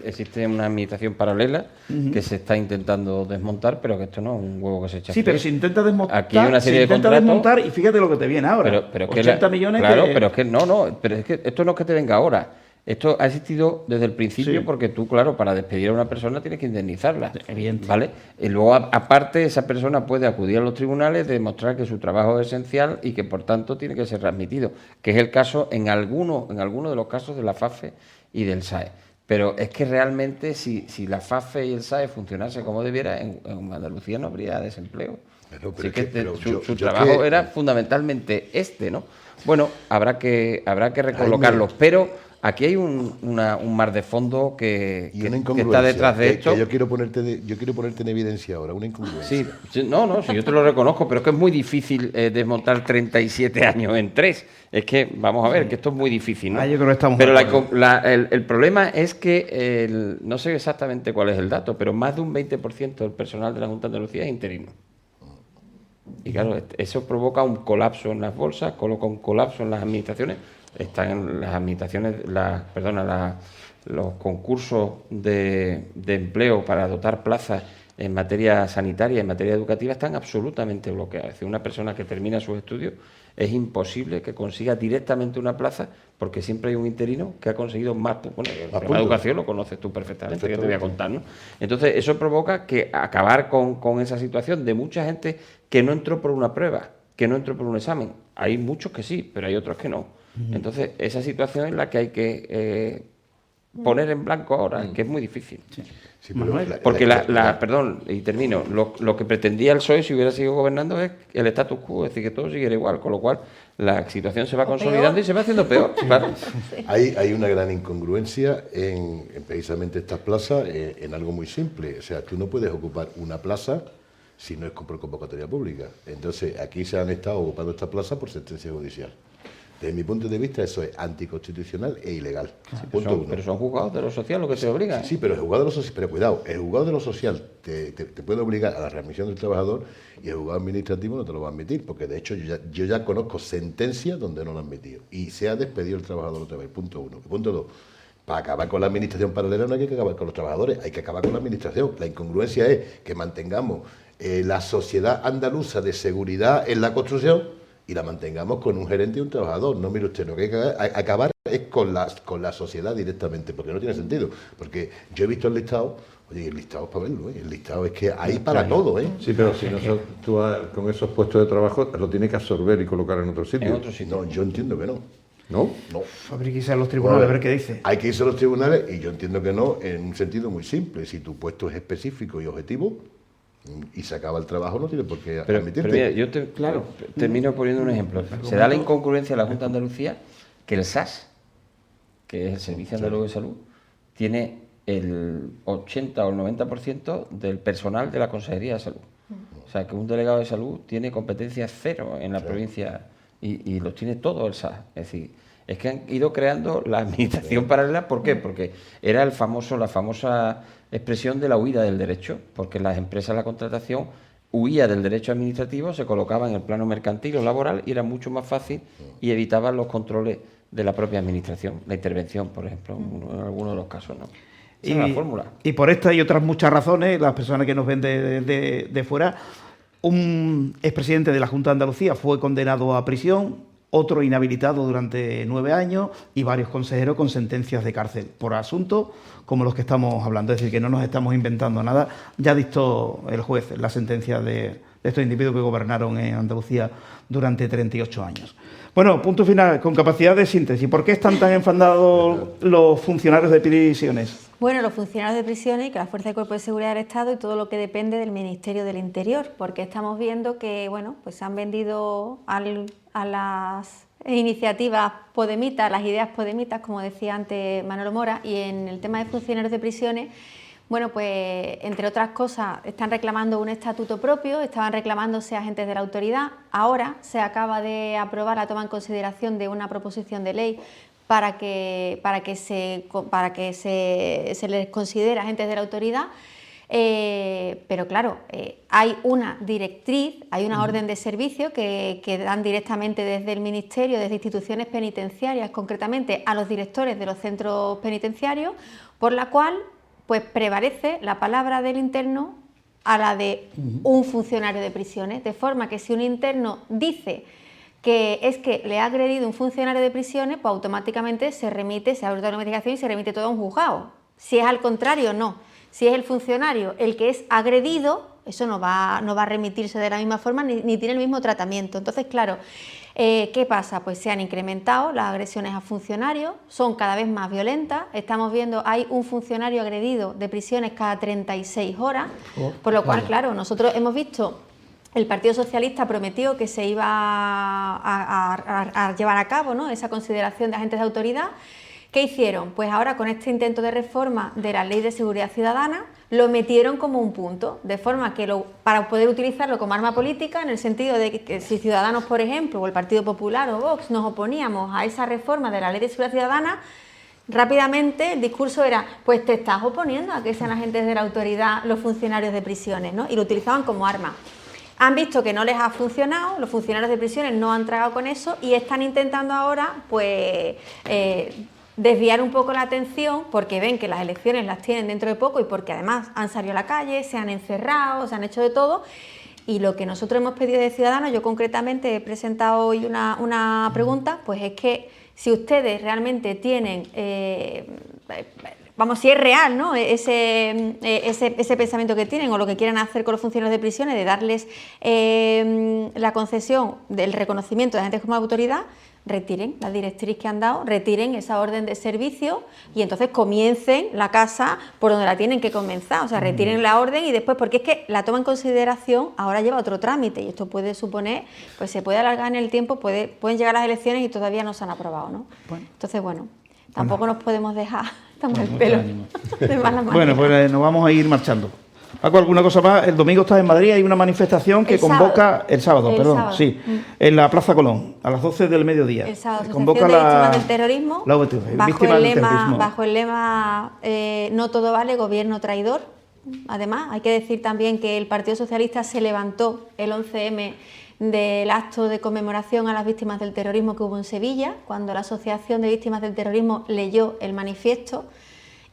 Existe una administración paralela que se está intentando desmontar, pero que esto no es un huevo que se echa. Sí, pero se intenta desmontar, Aquí hay una serie de contratos, desmontar y fíjate lo que te viene ahora. pero 80 millones claro, que... pero es que pero es que esto no es que te venga ahora. Esto ha existido desde el principio Sí. porque tú, claro, para despedir a una persona tienes que indemnizarla. Evidente. ¿Vale? Y luego, aparte, esa persona puede acudir a los tribunales, demostrar que su trabajo es esencial y que, por tanto, tiene que ser readmitido, que es el caso en algunos de los casos de la FAFE y del SAE. Pero es que realmente, si la FAFE y el SAE funcionase como debiera, en Andalucía no habría desempleo. Pero Así es que que- pero su yo trabajo que- era fundamentalmente ¿no? Bueno, habrá que recolocarlos, pero aquí hay un mar de fondo que Y una está incongruencia detrás de que esto. yo quiero ponerte en evidencia ahora, una incongruencia. Sí, no, sí, yo te lo reconozco, pero es que es muy difícil desmontar 37 años en 3. Es que, vamos a ver, que esto es muy difícil, ¿no? Ah, yo creo que estamos pero de acuerdo. el problema es que, no sé exactamente cuál es el dato, pero más de un 20% del personal de la Junta de Andalucía es interino. Y claro, eso provoca un colapso en las bolsas, coloca un colapso en las administraciones. Están en las administraciones, los concursos de empleo para dotar plazas en materia sanitaria, en materia educativa, están absolutamente bloqueadas. Es decir, una persona que termina sus estudios es imposible que consiga directamente una plaza porque siempre hay un interino que ha conseguido más. Bueno, el tema de puntos. educación lo conoces tú perfectamente, que te voy a contar, ¿no? Entonces, eso provoca que acabar con esa situación de mucha gente que no entró por una prueba, que no entró por un examen. Hay muchos que sí, pero hay otros que no. Entonces, esa situación es la que hay que poner en blanco ahora, que es muy difícil. Sí, pero Manuel. Porque perdón, y termino, lo que pretendía el PSOE si hubiera seguido gobernando es el status quo, es decir, que todo siguiera igual, con lo cual la situación se va consolidando y se va haciendo peor, claro. Hay una gran incongruencia en precisamente estas plazas, en algo muy simple. O sea, tú no puedes ocupar una plaza si no es por convocatoria pública. Entonces, aquí se han estado ocupando estas plazas por sentencia judicial. Desde mi punto de vista, eso es anticonstitucional e ilegal. Punto uno. Pero son juzgados de lo social lo que te obliga. Sí, pero el juzgado de lo social, pero cuidado, el juzgado de lo social te puede obligar a la readmisión del trabajador y el juzgado administrativo no te lo va a admitir, porque de hecho yo ya conozco sentencias donde no lo han admitido y se ha despedido el trabajador otra vez. Punto uno. Punto dos. Para acabar con la administración paralela no hay que acabar con los trabajadores, hay que acabar con la administración. La incongruencia es que mantengamos la sociedad andaluza de seguridad en la construcción y la mantengamos con un gerente y un trabajador. No, mire usted, lo que hay que acabar es con la sociedad directamente, porque no tiene sentido. Porque yo he visto el listado, oye, el listado es para verlo, el listado es que hay para todo, Sí, pero si tú con esos puestos de trabajo lo tienes que absorber y colocar en otro sitio. En otro sitio. No, yo entiendo que no. ¿No? No. Habría que irse a los tribunales a ver qué dice. Hay que irse a los tribunales y yo entiendo que no, en un sentido muy simple. Si tu puesto es específico y objetivo, y se acaba el trabajo, no tiene por qué Pero admitirte. mira, yo termino poniendo un ejemplo. Se da la incongruencia en la Junta de Andalucía que el SAS, que es el Servicio Andaluz de Salud, tiene el 80 o el 90% del personal de la Consejería de Salud. O sea, que un delegado de salud tiene competencias cero en la provincia y los tiene todo el SAS. Es decir, es que han ido creando la administración paralela. ¿Por qué? Porque era la famosa expresión de la huida del derecho, porque las empresas, la contratación huía del derecho administrativo, se colocaba en el plano mercantil o laboral y era mucho más fácil y evitaban los controles de la propia administración, la intervención, por ejemplo, en algunos de los casos, ¿no? Esa es la fórmula. Y por esta y otras muchas razones, las personas que nos ven de fuera, un expresidente de la Junta de Andalucía fue condenado a prisión, otro inhabilitado durante 9 años y varios consejeros con sentencias de cárcel por asuntos como los que estamos hablando. Es decir, que no nos estamos inventando nada. Ya dictó el juez la sentencia de estos individuos que gobernaron en Andalucía durante 38 años. Bueno, punto final, con capacidad de síntesis. ¿Por qué están tan enfadados los funcionarios de prisiones? Bueno, los funcionarios de prisiones y que la Fuerza de Cuerpo de Seguridad del Estado y todo lo que depende del Ministerio del Interior, porque estamos viendo que, bueno, pues se han vendido a las iniciativas podemitas, las ideas podemitas, como decía antes Manolo Mora, y en el tema de funcionarios de prisiones, bueno, pues entre otras cosas están reclamando un estatuto propio, estaban reclamándose agentes de la autoridad, ahora se acaba de aprobar la toma en consideración de una proposición de ley para que se les considere agentes de la autoridad, pero claro, hay una directriz, hay una orden de servicio que dan directamente desde el Ministerio, desde instituciones penitenciarias, concretamente a los directores de los centros penitenciarios, por la cual pues prevalece la palabra del interno a la de un funcionario de prisiones, de forma que si un interno dice que es que le ha agredido un funcionario de prisiones, pues automáticamente se abre toda la investigación y se remite todo a un juzgado. Si es al contrario, no. Si es el funcionario el que es agredido, eso no va a remitirse de la misma forma ni tiene el mismo tratamiento. Entonces, claro, ¿qué pasa? Pues se han incrementado las agresiones a funcionarios, son cada vez más violentas. Estamos viendo, hay un funcionario agredido de prisiones cada 36 horas, por lo cual, claro, nosotros hemos visto. El Partido Socialista prometió que se iba a llevar a cabo, ¿no?, esa consideración de agentes de autoridad. ¿Qué hicieron? Pues ahora con este intento de reforma de la Ley de Seguridad Ciudadana lo metieron como un punto, de forma que para poder utilizarlo como arma política, en el sentido de que si Ciudadanos, por ejemplo, o el Partido Popular o Vox nos oponíamos a esa reforma de la Ley de Seguridad Ciudadana, rápidamente el discurso era, pues te estás oponiendo a que sean agentes de la autoridad los funcionarios de prisiones, ¿no? Y lo utilizaban como arma. Han visto que no les ha funcionado, los funcionarios de prisiones no han tragado con eso y están intentando ahora pues desviar un poco la atención porque ven que las elecciones las tienen dentro de poco y porque además han salido a la calle, se han encerrado, se han hecho de todo. Y lo que nosotros hemos pedido de Ciudadanos, yo concretamente he presentado hoy una pregunta, pues es que si ustedes realmente tienen... si es real, ¿no?, ese pensamiento que tienen o lo que quieran hacer con los funcionarios de prisiones, de darles la concesión del reconocimiento de agentes como autoridad, retiren la directriz que han dado, retiren esa orden de servicio y entonces comiencen la casa por donde la tienen que comenzar, o sea, retiren la orden y después, porque es que la toma en consideración ahora lleva otro trámite y esto puede suponer, pues se puede alargar en el tiempo, pueden llegar las elecciones y todavía no se han aprobado, ¿no? Bueno. Entonces, bueno, tampoco nos podemos dejar el pelo de mala manera. Bueno, pues nos vamos a ir marchando. Paco, ¿alguna cosa más? El domingo estás en Madrid, hay una manifestación que convoca... El sábado, sí, en la Plaza Colón, a las 12 del mediodía. El sábado, convoca de Víctimas del Terrorismo, bajo el lema no todo vale, gobierno traidor. Además, hay que decir también que el Partido Socialista se levantó el 11M del acto de conmemoración a las víctimas del terrorismo que hubo en Sevilla, cuando la Asociación de Víctimas del Terrorismo leyó el manifiesto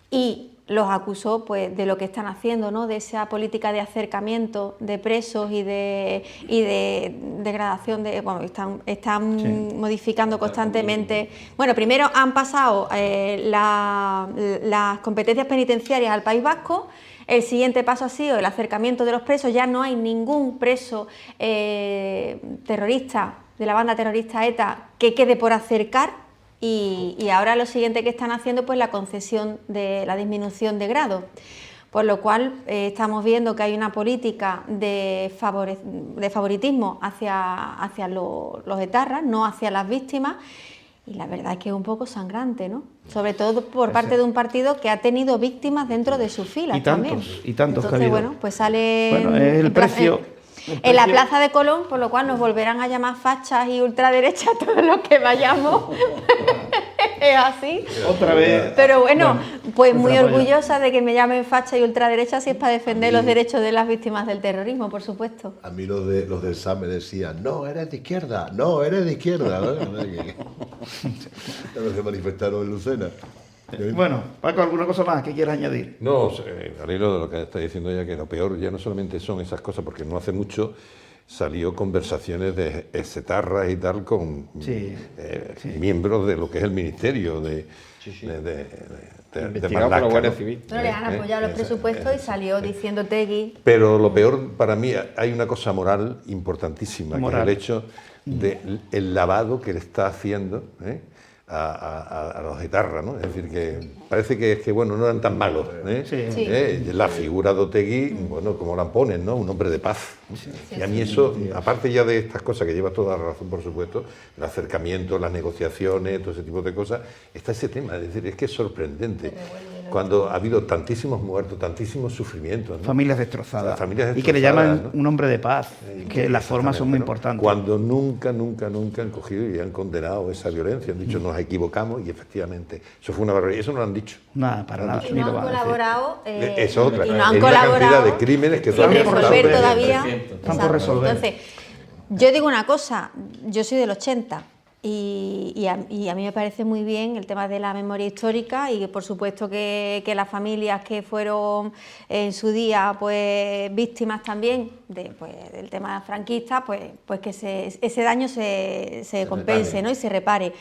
y los acusó pues de lo que están haciendo, ¿no?, de esa política de acercamiento de presos y de degradación de, bueno, están modificando constantemente. Bueno, primero han pasado las competencias penitenciarias al País Vasco. El siguiente paso ha sido el acercamiento de los presos. Ya no hay ningún preso terrorista de la banda terrorista ETA que quede por acercar. Y ahora lo siguiente que están haciendo pues la concesión de la disminución de grado. Por lo cual estamos viendo que hay una política de favoritismo hacia los etarras, no hacia las víctimas, y la verdad es que es un poco sangrante, ¿no? Sobre todo por parte de un partido que ha tenido víctimas dentro de sus filas y tantos, también. Y tantos, entonces, bueno, pues sale... Bueno, es el precio... En la plaza de Colón, por lo cual nos volverán a llamar fachas y ultraderechas todos los que vayamos. Es así. Otra vez. Pero bueno, pues muy orgullosa de que me llamen facha y ultraderecha si es para defender los derechos de las víctimas del terrorismo, por supuesto. A mí los del SAM me decían, no, eres de izquierda, no, eres de izquierda. ¿No? Los que manifestaron en Lucena. Bueno, Paco, ¿alguna cosa más que quieras añadir? No, al hilo de lo que está diciendo ella, que lo peor ya no solamente son esas cosas, porque no hace mucho salió conversaciones de exetarras y tal con miembros de lo que es el ministerio de investigado por la Guardia Civil. No le han apoyado los presupuestos y salió diciendo Tegui. Pero lo peor para mí, hay una cosa moral importantísima, que es el hecho del lavado que le está haciendo a los etarras, ¿no? Es decir, que parece que bueno, no eran tan malos, La figura de Otegi, bueno, como la ponen, ¿no? Un hombre de paz. Y a mí eso, aparte ya de estas cosas que lleva toda la razón, por supuesto, el acercamiento, las negociaciones, todo ese tipo de cosas, está ese tema, es decir, es que es sorprendente. Cuando ha habido tantísimos muertos, tantísimos sufrimientos, ¿no? Familias destrozadas. Y que le llaman un hombre de paz, que las formas son muy importantes. Cuando nunca han cogido y han condenado esa violencia, han dicho nos equivocamos y efectivamente eso fue una barbaridad. Eso no lo han dicho. Nada, para nada. Y no han colaborado. Es otra. Y no han hay colaborado. Una cantidad de crímenes que sin resolver todavía. Están por resolver. Entonces, yo digo una cosa, yo soy del 80. Y a mí me parece muy bien el tema de la memoria histórica y por supuesto que las familias que fueron en su día pues víctimas también del tema franquista, pues que ese daño se compense, ¿no? Y se repare.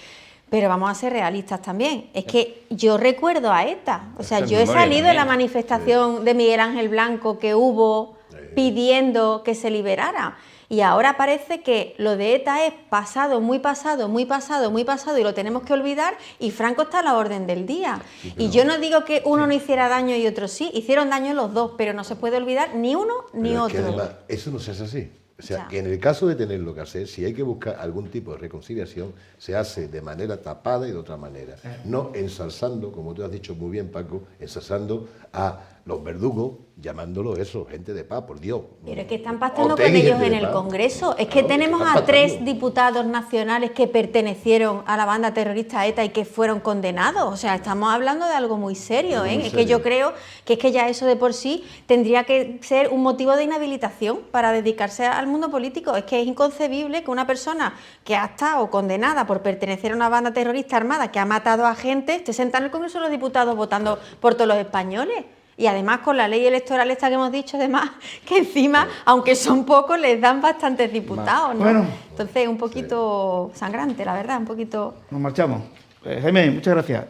Pero vamos a ser realistas también. Es que yo recuerdo a ETA. O sea, yo he salido en la manifestación de Miguel Ángel Blanco que hubo pidiendo que se liberara. Y ahora parece que lo de ETA es pasado, muy pasado, muy pasado, muy pasado y lo tenemos que olvidar y Franco está a la orden del día. Y yo no digo que uno no hiciera daño y otro sí, hicieron daño los dos, pero no se puede olvidar ni uno ni otro. Que además, eso no se hace así. O sea, que en el caso de tenerlo que hacer, si hay que buscar algún tipo de reconciliación, se hace de manera tapada y de otra manera. No ensalzando, como tú has dicho muy bien, Paco, ensalzando a los verdugos, llamándolos eso, gente de paz, por Dios. Pero es que están pactando con ellos en el Congreso. Es que tenemos a 3 diputados nacionales que pertenecieron a la banda terrorista ETA y que fueron condenados. O sea, estamos hablando de algo muy serio, ¿eh? Es que yo creo que es que ya eso de por sí tendría que ser un motivo de inhabilitación para dedicarse al mundo político. Es que es inconcebible que una persona que ha estado condenada por pertenecer a una banda terrorista armada que ha matado a gente esté sentada en el Congreso de los Diputados votando por todos los españoles. Y además con la ley electoral esta que hemos dicho, además, que encima, aunque son pocos, les dan bastantes diputados, ¿no? Bueno, entonces un poquito sangrante, la verdad, un poquito... Nos marchamos. Jaime, muchas gracias.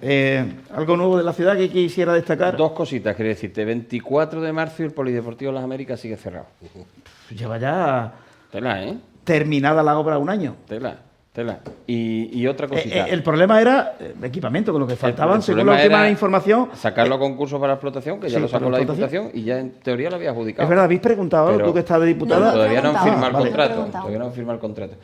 ¿Algo nuevo de la ciudad que quisiera destacar? 2 cositas, quería decirte. 24 de marzo y el Polideportivo Las Américas sigue cerrado. Lleva ya... Tela, ¿eh? Terminada la obra 1 año. Tela. Y otra cosita. El problema era equipamiento, con lo que faltaban, según la última información. Sacarlo a concurso para explotación, que ya lo sacó la Diputación y ya en teoría lo había adjudicado. Es verdad, habéis preguntado, tú que estás de diputada. No, todavía no han firmado el contrato. Todavía no han firmado el contrato.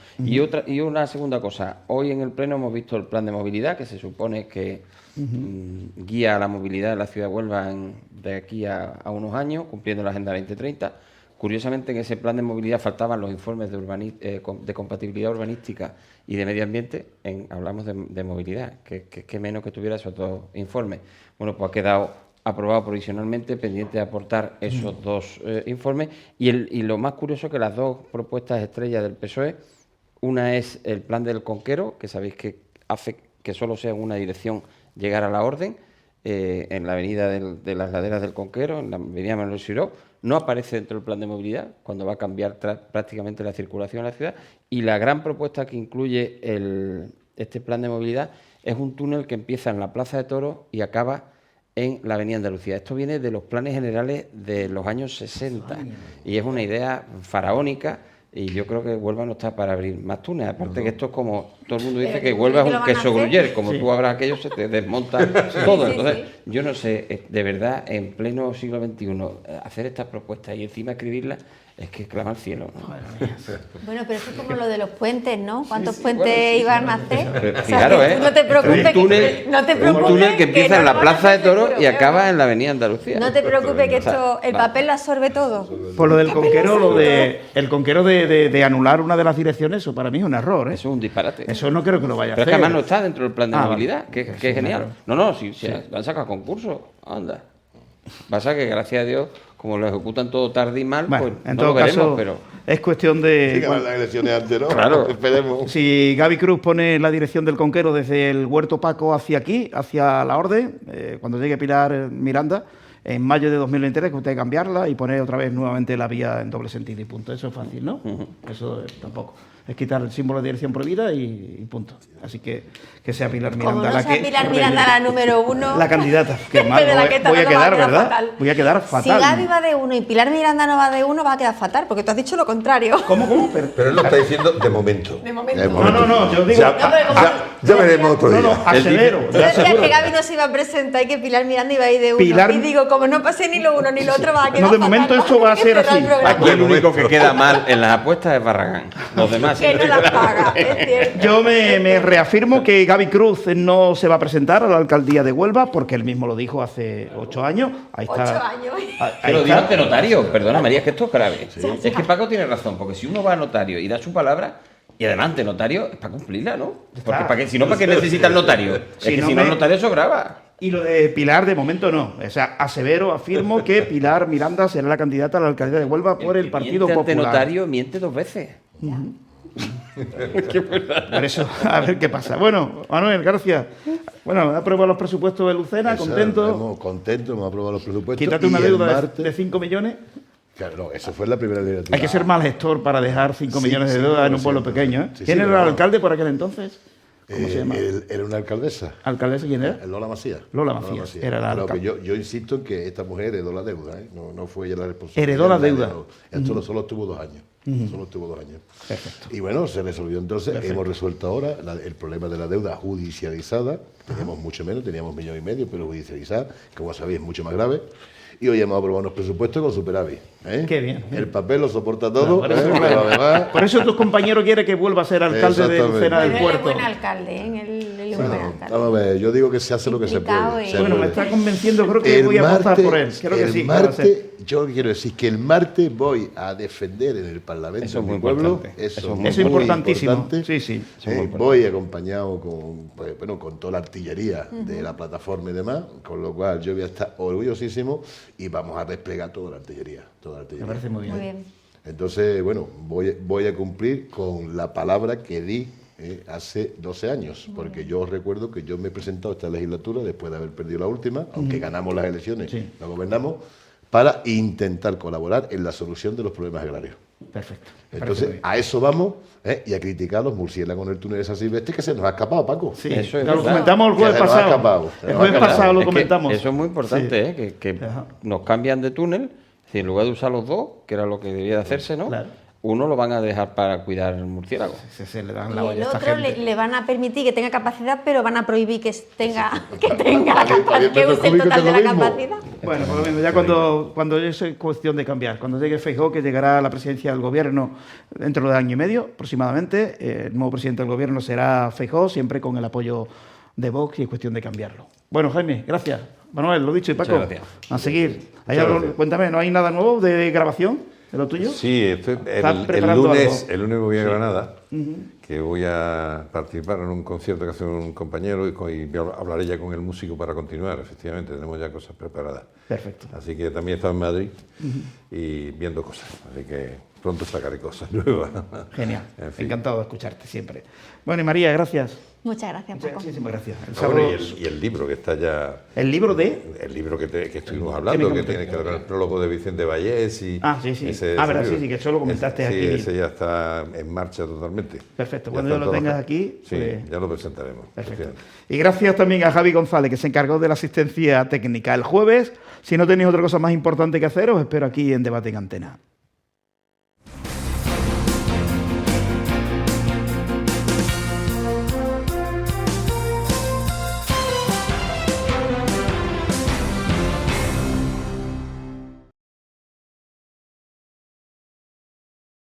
Y una segunda cosa. Hoy en el Pleno hemos visto el plan de movilidad, que se supone que guía la movilidad de la ciudad de Huelva de aquí a unos años, cumpliendo la Agenda 2030. Curiosamente, en ese plan de movilidad faltaban los informes de compatibilidad urbanística y de medio ambiente. Hablamos de movilidad, que menos que tuviera esos 2 informes. Bueno, pues ha quedado aprobado provisionalmente, pendiente de aportar esos 2 informes. Y lo más curioso es que las 2 propuestas estrellas del PSOE, una es el plan del Conquero, que sabéis que hace que solo sea en una dirección llegar a la orden, en la avenida de las Laderas del Conquero, en la avenida Manuel Siró. No aparece dentro del plan de movilidad, cuando va a cambiar prácticamente la circulación en la ciudad. Y la gran propuesta que incluye este plan de movilidad es un túnel que empieza en la Plaza de Toros y acaba en la Avenida Andalucía. Esto viene de los planes generales de los años 60 y es una idea faraónica y yo creo que Huelva no está para abrir más túneles. Aparte que esto es como todo el mundo dice Pero que ¿tú Huelva es crees que un lo van a queso hacer? gruyere, como Sí. tú abras aquello se te desmonta todo. Sí, Entonces, sí. yo no sé, de verdad, en pleno siglo XXI, hacer estas propuestas y encima escribirlas, es que clama al cielo, ¿no? Bueno, pero eso es como lo de los puentes, ¿no? ¿Cuántos sí, puentes bueno, sí, iban a hacer? Pero O sea, fijaros, que tú no te preocupes, un túnel, que, no te un preocupes túnel que empieza no en lo la van a Plaza de hacer Toros seguro, y acaba pero en la Avenida Andalucía. no te preocupes que O sea, esto, el papel lo absorbe todo. Por lo del conquero, el conquero de anular una de las direcciones, eso para mí es un error, ¿eh? Eso es un disparate. Eso no creo que lo vaya a Pero es hacer. que además no está dentro del plan de Ah, movilidad, que sí, es genial. claro. No, no, si han sacado concursos, anda. Pasa que, gracias a Dios, como lo ejecutan todo tarde y mal, Bueno, pues en no todo lo veremos, caso, pero... es cuestión Sí, de... ganar las elecciones antes, ¿no? Claro. Esperemos. Si Gaby Cruz pone la dirección del conquero desde el Huerto Paco hacia aquí, hacia la Orden, cuando llegue Pilar Miranda, en mayo de 2023, que usted hay que cambiarla y poner otra vez nuevamente la vía en doble sentido y punto. Eso es fácil, ¿no? Eso tampoco. Es quitar el símbolo de dirección prohibida y punto. Así que sea Pilar Miranda Como no la sea que... Pilar Miranda la número 1... La candidata. Qué mal, de la que voy a no va quedar, ¿verdad? fatal. Voy a quedar fatal. Si Gaby va de 1 y Pilar Miranda no va de 1, va a quedar fatal, porque tú has dicho lo contrario. ¿Cómo? Pero él lo está diciendo de momento. De momento. De No, yo digo... No, pero como- Ya veremos otro No, día. acelero. Yo ya decía seguro. que Gaby no se iba a presentar y que Pilar Miranda iba a ir de 1. Pilar- Y digo, como no pase ni lo uno ni lo otro, va a quedar No, de fatal. momento esto va a Hay que ser cerrar el así. programa. Aquí el único que queda mal en las apuestas es Barragán. Los demás... Que no las paga, es cierto. Yo me reafirmo que Gaby Cruz no se va a presentar a la alcaldía de Huelva porque él mismo lo dijo hace 8 años. Ahí está. 8 años. Ahí Pero está. digo ante notario, perdona María, es que esto es grave. Es que Paco tiene razón, porque si uno va a notario y da su palabra, y además ante notario, es para cumplirla, ¿no? Porque si no, ¿para qué necesita el notario? Es Si que no si no me- el notario eso graba. Y lo de Pilar, de momento no. O sea, afirmo que Pilar Miranda será la candidata a la alcaldía de Huelva por el que Partido miente ante Popular. notario miente 2 veces. Por eso, a ver qué pasa. Bueno, Manuel, gracias. Bueno, ha aprobado los presupuestos de Lucena, contento. Hemos contento, hemos aprobado los presupuestos. Quítate una y el deuda martes- de 5 millones. Claro, no, eso fue en la primera legislatura. Hay que ser mal gestor para dejar 5 Sí, millones de sí, deuda lo en un pueblo siento. pequeño. ¿eh? Sí, ¿Quién sí, era pero el no. alcalde por aquel entonces? ¿Cómo se llama? Él era una alcaldesa. ¿Alcaldesa quién era? Lola Macías. Lola Macías, era la Claro, que alcalde. yo insisto en que esta mujer heredó la deuda, ¿eh? No fue ella la responsable. Heredó la Ella deuda. heredó. Esto solo estuvo 2 años. Solo estuvo 2 años. Perfecto. Y bueno, se resolvió entonces. Hemos resuelto ahora el problema de la deuda judicializada. Teníamos mucho menos, teníamos 1,5 millones, pero judicializada, que como sabéis es mucho más grave. Y hoy hemos aprobado unos presupuestos con superávit. ¿eh? Qué bien. El papel lo soporta todo, Por eso, ¿eh? Pero además... Por eso tus compañeros quieren que vuelva a ser alcalde de Exactamente. Lucena del Pero él es Puerto. buen alcalde, ¿eh? Él es un buen Bueno, alcalde. vamos a ver, yo digo que se hace lo que se Implicado puede. y- se Bueno, me puede. está convenciendo, creo que voy a votar por él. Creo que el sí. que va a ser. martes, yo lo que quiero decir es que el martes voy a defender en el Parlamento Eso es de muy mi pueblo. importante. Eso Eso es es Eso muy es importantísimo. importante. Sí, sí. Eso es muy importante. Voy acompañado con, pues, bueno, con toda la artillería de la plataforma y demás, con lo cual yo voy a estar orgullosísimo y vamos a desplegar toda la artillería. Toda la Me artillería. parece muy bien. Muy bien. Entonces, bueno, voy a cumplir con la palabra que di hace 12 años, porque yo recuerdo que yo me he presentado a esta legislatura después de haber perdido la última, aunque ganamos las elecciones, Sí. no gobernamos, para intentar colaborar en la solución de los problemas agrarios. Perfecto. Me parece muy Entonces, bien. a eso vamos y a criticar a los murciélagos en el túnel de San Silvestre, que se nos ha escapado, Paco. Sí, Eso es ya lo verdad. comentamos el Que jueves se nos ha pasado. escapado, se El nos ha jueves escapado. pasado lo Es que comentamos. eso es muy importante, Sí. ¿eh? Que Ajá. nos cambian de túnel, si en lugar de usar los dos, que era lo que debía de hacerse, ¿no? Claro. Uno lo van a dejar para cuidar el murciélago. Se le dan Y la olla el a esta otro gente. le van a permitir que tenga capacidad, pero van a prohibir que tenga que También use el me total de la lo mismo. capacidad. Bueno, por lo mismo, ya cuando es cuestión de cambiar, cuando llegue Feijóo, que llegará a la presidencia del gobierno dentro de año y medio aproximadamente, el nuevo presidente del gobierno será Feijóo, siempre con el apoyo de Vox y es cuestión de cambiarlo. Bueno, Jaime, gracias. Manuel, lo dicho, y Paco, Muchas gracias. a seguir. ¿Hay Muchas algo? gracias. Cuéntame, ¿no hay nada nuevo de grabación de lo tuyo? Sí, ¿Estás el preparando lunes algo? voy a Granada, que voy a participar en un concierto que hace un compañero y hablaré ya con el músico para continuar. Efectivamente, tenemos ya cosas preparadas. Perfecto. Así que también he estado en Madrid y viendo cosas. Así que pronto sacaré cosas nuevas. Genial. En fin. Encantado de escucharte siempre. Bueno, y María, gracias. Muchas gracias, Paco. Muchísimas gracias. El, Bueno, sábado- y el libro que está ya... el libro de... El libro que estuvimos hablando, que tiene que ver con el prólogo de Vicente Vallés y... Ah, sí, sí. ese Verdad, libro. sí, que eso lo comentaste Sí, aquí. ese ya está en marcha totalmente. Perfecto, Ya cuando ya están lo todos- tengas aquí, Sí, pues- ya lo presentaremos. Perfecto. efectivamente. Y gracias también a Javi González, que se encargó de la asistencia técnica el jueves. Si no tenéis otra cosa más importante que hacer, os espero aquí en Debate en Antena.